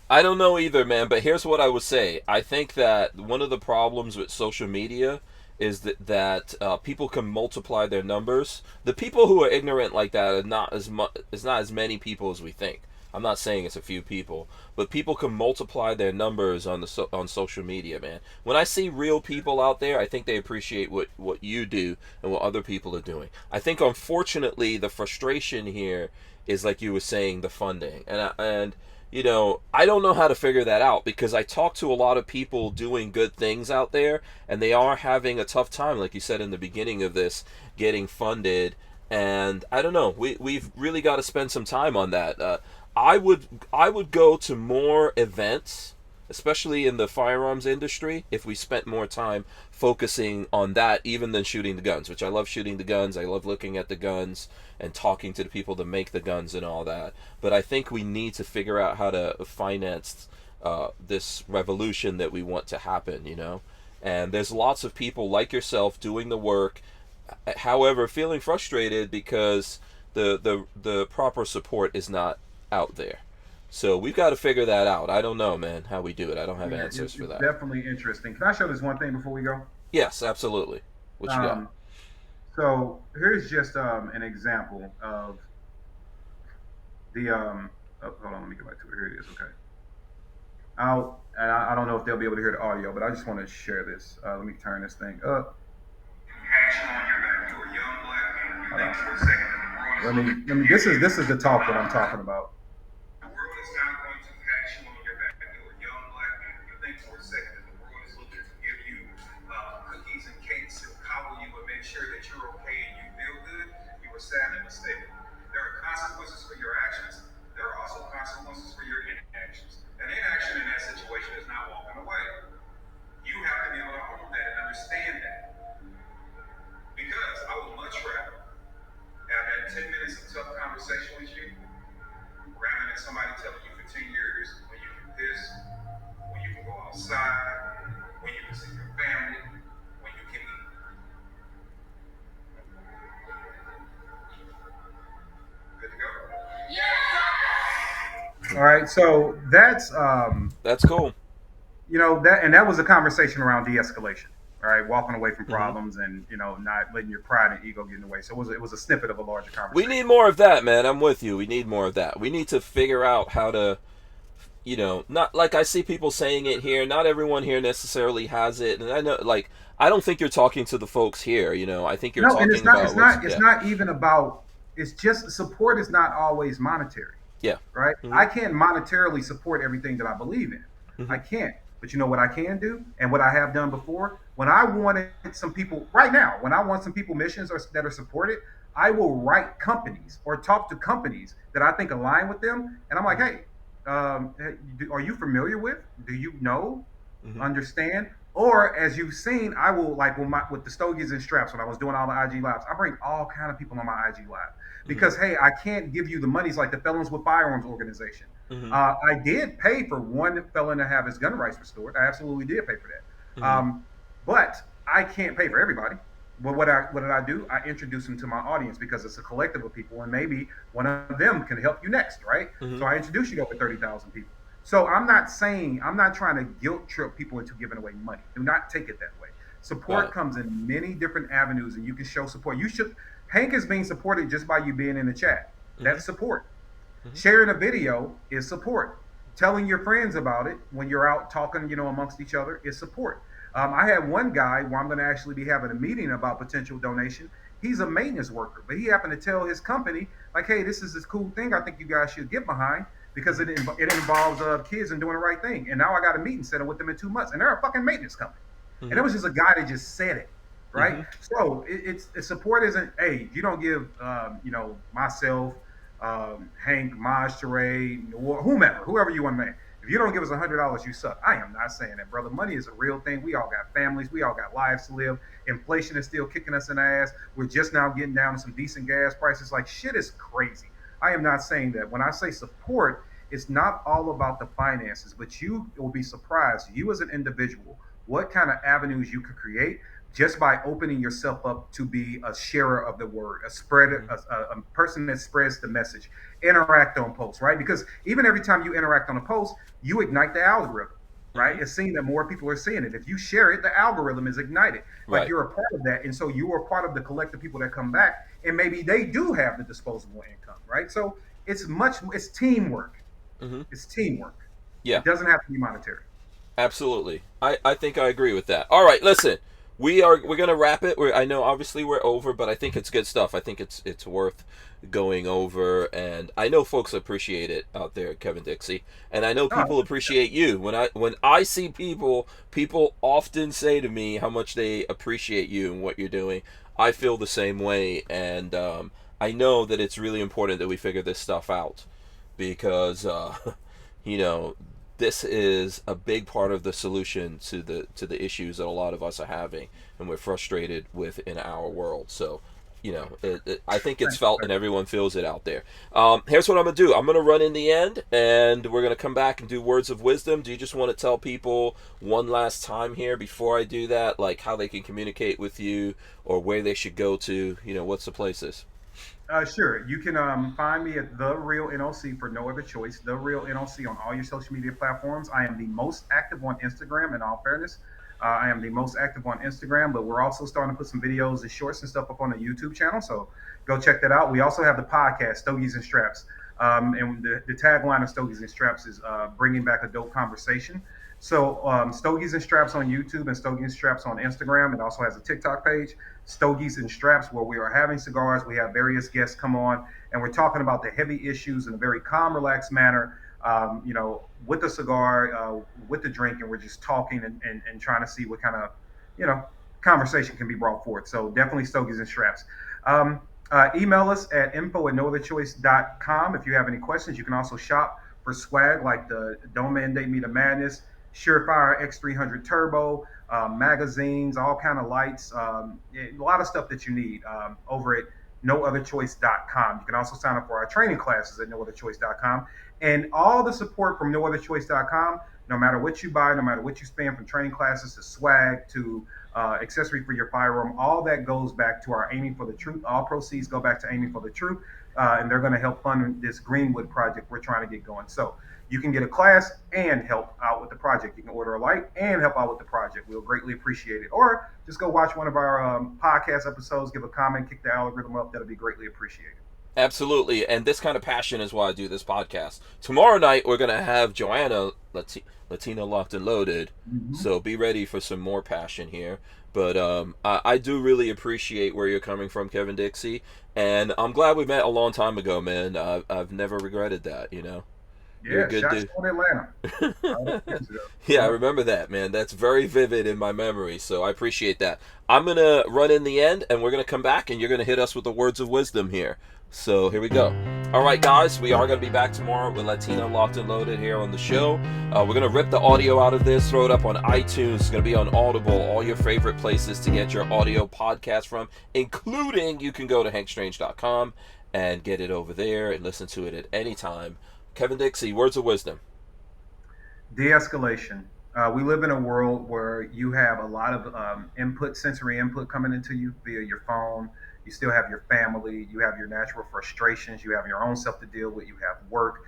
I don't know either, man, but here's what I would say. I think that one of the problems with social media is that people can multiply their numbers. The people who are ignorant like that are not as much, it's not as many people as we think. I'm not saying it's a few people, but people can multiply their numbers on social media, man. When I see real people out there, I think they appreciate what you do and what other people are doing. I think unfortunately the frustration here is, like you were saying, the funding, and I don't know how to figure that out because I talk to a lot of people doing good things out there, and they are having a tough time, like you said in the beginning of this, getting funded. And I don't know. We've really got to spend some time on that. I would go to more events, especially in the firearms industry, if we spent more time focusing on that, even than shooting the guns. Which I love shooting the guns. I love looking at the guns and talking to the people that make the guns and all that. But I think we need to figure out how to finance this revolution that we want to happen. And there's lots of people like yourself doing the work. However, feeling frustrated because the proper support is not out there. So we've got to figure that out. I don't know, man, how we do it. I don't have answers for that. Definitely interesting. Can I show this one thing before we go? Yes, absolutely. What you got? So here's just an example of the hold on, let me go back to it. Here it is. Okay. I don't know if they'll be able to hear the audio, but I just want to share this. Let me turn this thing up. Let me. This is the talk that I'm talking about. The world is not going to pat you on your back. You're a young black man. You think for a second that the world is looking to give you cookies and cakes to coddle you and make sure that you're okay and you feel good. You were sadly mistaken. There are consequences for your actions. There are also consequences for your inactions. And inaction in that situation is not walking away. You have to be able to own that and understand that. Because I would much rather have that 10 minutes of tough conversation with you rather than somebody telling you for 10 years when you can this, when you can go outside, when you can see your family, when you can eat. Good to go? Yeah. All right, so that's cool. That was a conversation around de-escalation. All right, walking away from problems and not letting your pride and ego get in the way. So it was a snippet of a larger conversation. We need more of that, man. I'm with you. We need more of that. We need to figure out how to, not like I see people saying it here. Not everyone here necessarily has it, and I know, like, I don't think you're talking to the folks here. I think you're talking about. It's not even about. It's just support is not always monetary. Yeah. Right. Mm-hmm. I can't monetarily support everything that I believe in. Mm-hmm. I can't. But you know what I can do, and what I have done before? When I wanted some people, right now, when I want some people missions that are supported, I will write companies or talk to companies that I think align with them. And I'm like, hey, are you familiar with? Do you know, understand Or as you've seen, I will like with the stogies and straps when I was doing all the IG lives, I bring all kind of people on my IG live Hmm. because hey, I can't give you the monies like the Felons with Firearms organization. Hmm. I did pay for one felon to have his gun rights restored. I absolutely did pay for that. Hmm. But I can't pay for everybody. But what did I do? I introduced them to my audience because it's a collective of people, and maybe one of them can help you next, right? Hmm. So I introduced you to over 30,000 people. So I'm not trying to guilt trip people into giving away money. Do not take it that way. Got Support it. comes in many different avenues, and you can show support. You should. Hank is being supported just by you being in the chat. Hmm. That's support. Hmm. Sharing a video is support. Telling your friends about it when you're out talking, amongst each other is support. I had one guy where I'm going to actually be having a meeting about potential donation. He's a maintenance worker, but he happened to tell his company, like, hey, this is this cool thing I think you guys should get behind because it involves kids and doing the right thing. And now I got a meeting set up with them in 2 months, and they're a fucking maintenance company. And Hmm. it was just a guy that just said it, right? Hmm. So support isn't, hey, you don't give, myself, Hank, Maj Teray, or whoever you want to name. If you don't give us $100, you suck. I am not saying that, brother. Money is a real thing. We all got families. We all got lives to live. Inflation is still kicking us in the ass. We're just now getting down to some decent gas prices. Like shit is crazy. I am not saying that. When I say support, it's not all about the finances, but you will be surprised, you as an individual, what kind of avenues you could create just by opening yourself up to be a sharer of the word, a spreader, Hmm. a person that spreads the message. Interact on posts, right? Because even every time you interact on a post, you ignite the algorithm, Hmm. right? It's seeing that more people are seeing it. If you share it, the algorithm is ignited. Like Right. you're a part of that, and so you are part of the collective people that come back, and maybe they do have the disposable income, right? So it's teamwork. Hmm. It's teamwork. Yeah. It doesn't have to be monetary. Absolutely. I think I agree with that. All right, listen. We're gonna wrap it. I know obviously we're over, but I think it's good stuff. I think it's worth going over, and I know folks appreciate it out there, Kevin Dixie, and I know Oh, people appreciate you. When I see people often say to me how much they appreciate you and what you're doing. I feel the same way, and I know that it's really important that we figure this stuff out because you know this is a big part of the solution to the issues that a lot of us are having and we're frustrated with in our world. So I think it's thank you, felt sir. and everyone feels it out there. Here's what I'm gonna do. I'm gonna run in the end, and we're gonna come back and do words of wisdom. Do you just want to tell people one last time here before I do that, like how they can communicate with you or where they should go to? What's the places? Sure. You can find me at The Real NOC for no other choice. The Real NOC on all your social media platforms. I am the most active on Instagram, in all fairness. I am the most active on Instagram, but we're also starting to put some videos and shorts and stuff up on the YouTube channel. So go check that out. We also have the podcast, Stogies and Straps. And the tagline of Stogies and Straps is bringing back a dope conversation. So Stogies and Straps on YouTube and Stogies and Straps on Instagram. It also has a TikTok page. Stogies and Straps, where we are having cigars. We have various guests come on, and we're talking about the heavy issues in a very calm, relaxed manner. With the cigar, with the drink, and we're just talking and trying to see what kind of, you know, conversation can be brought forth. So definitely Stogies and Straps. Email us at info@nootherchoice.com if you have any questions. You can also shop for swag like the Don't Mandate Me to Madness, Surefire X300 Turbo, magazines, all kind of lights, a lot of stuff that you need over at nootherchoice.com. You can also sign up for our training classes at nootherchoice.com. And all the support from nootherchoice.com, no matter what you buy, no matter what you spend, from training classes to swag to accessory for your firearm, all that goes back to our Aiming for the Truth. All proceeds go back to Aiming for the Truth, and they're going to help fund this Greenwood project we're trying to get going. So you can get a class and help out with the project. You can order a light and help out with the project. We'll greatly appreciate it. Or just go watch one of our podcast episodes, give a comment, kick the algorithm up. That'll be greatly appreciated. Absolutely, and this kind of passion is why I do this podcast. Tomorrow night we're gonna have Joanna Latina locked and loaded, Mm-hmm. so be ready for some more passion here. But I do really appreciate where you're coming from, Kevin Dixie, and I'm glad we met a long time ago, man. I've never regretted that. You're a Yeah, good Shot dude. Show in Atlanta. Years ago. Yeah, I Yep. remember that, man. That's very vivid in my memory, so I appreciate that. I'm gonna run in the end, and we're gonna come back, and you're gonna hit us with the words of wisdom here. So here we go. All right, guys, we are going to be back tomorrow with Latino Locked and Loaded here on the show. We're going to rip the audio out of this, throw it up on iTunes. It's going to be on Audible, all your favorite places to get your audio podcast from, including you can go to hankstrange.com and get it over there and listen to it at any time. Kevin Dixie, words of wisdom. De-escalation. We live in a world where you have a lot of sensory input coming into you via your phone. You still have your family. You have your natural frustrations. You have your own self to deal with. You have work.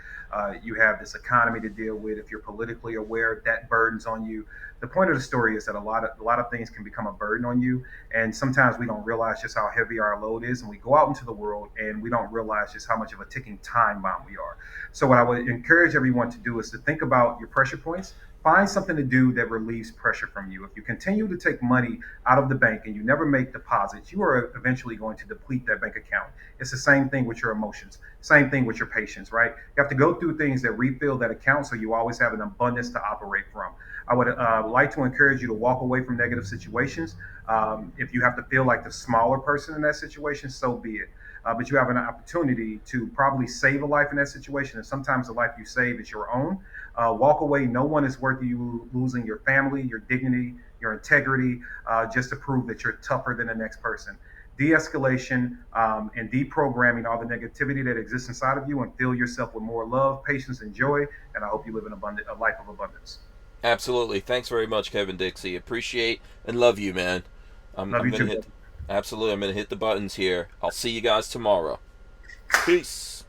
You have this economy to deal with. If you're politically aware, that burdens on you. The point of the story is that a lot of things can become a burden on you, and sometimes we don't realize just how heavy our load is, and we go out into the world and we don't realize just how much of a ticking time bomb we are. So what I would encourage everyone to do is to think about your pressure points. Find something to do that relieves pressure from you. If you continue to take money out of the bank and you never make deposits, you are eventually going to deplete that bank account. It's the same thing with your emotions, same thing with your patience, right? You have to go through things that refill that account so you always have an abundance to operate from. I would like to encourage you to walk away from negative situations. If you have to feel like the smaller person in that situation, so be it. But you have an opportunity to probably save a life in that situation. And sometimes the life you save is your own. Walk away. No one is worth you losing your family, your dignity, your integrity, just to prove that you're tougher than the next person. De-escalation and deprogramming all the negativity that exists inside of you, and fill yourself with more love, patience, and joy. And I hope you live a life of abundance. Absolutely. Thanks very much, Kevin Dixie. Appreciate and love you, man. Love I'm you going to too. hit. Absolutely. I'm going to hit the buttons here. I'll see you guys tomorrow. Peace.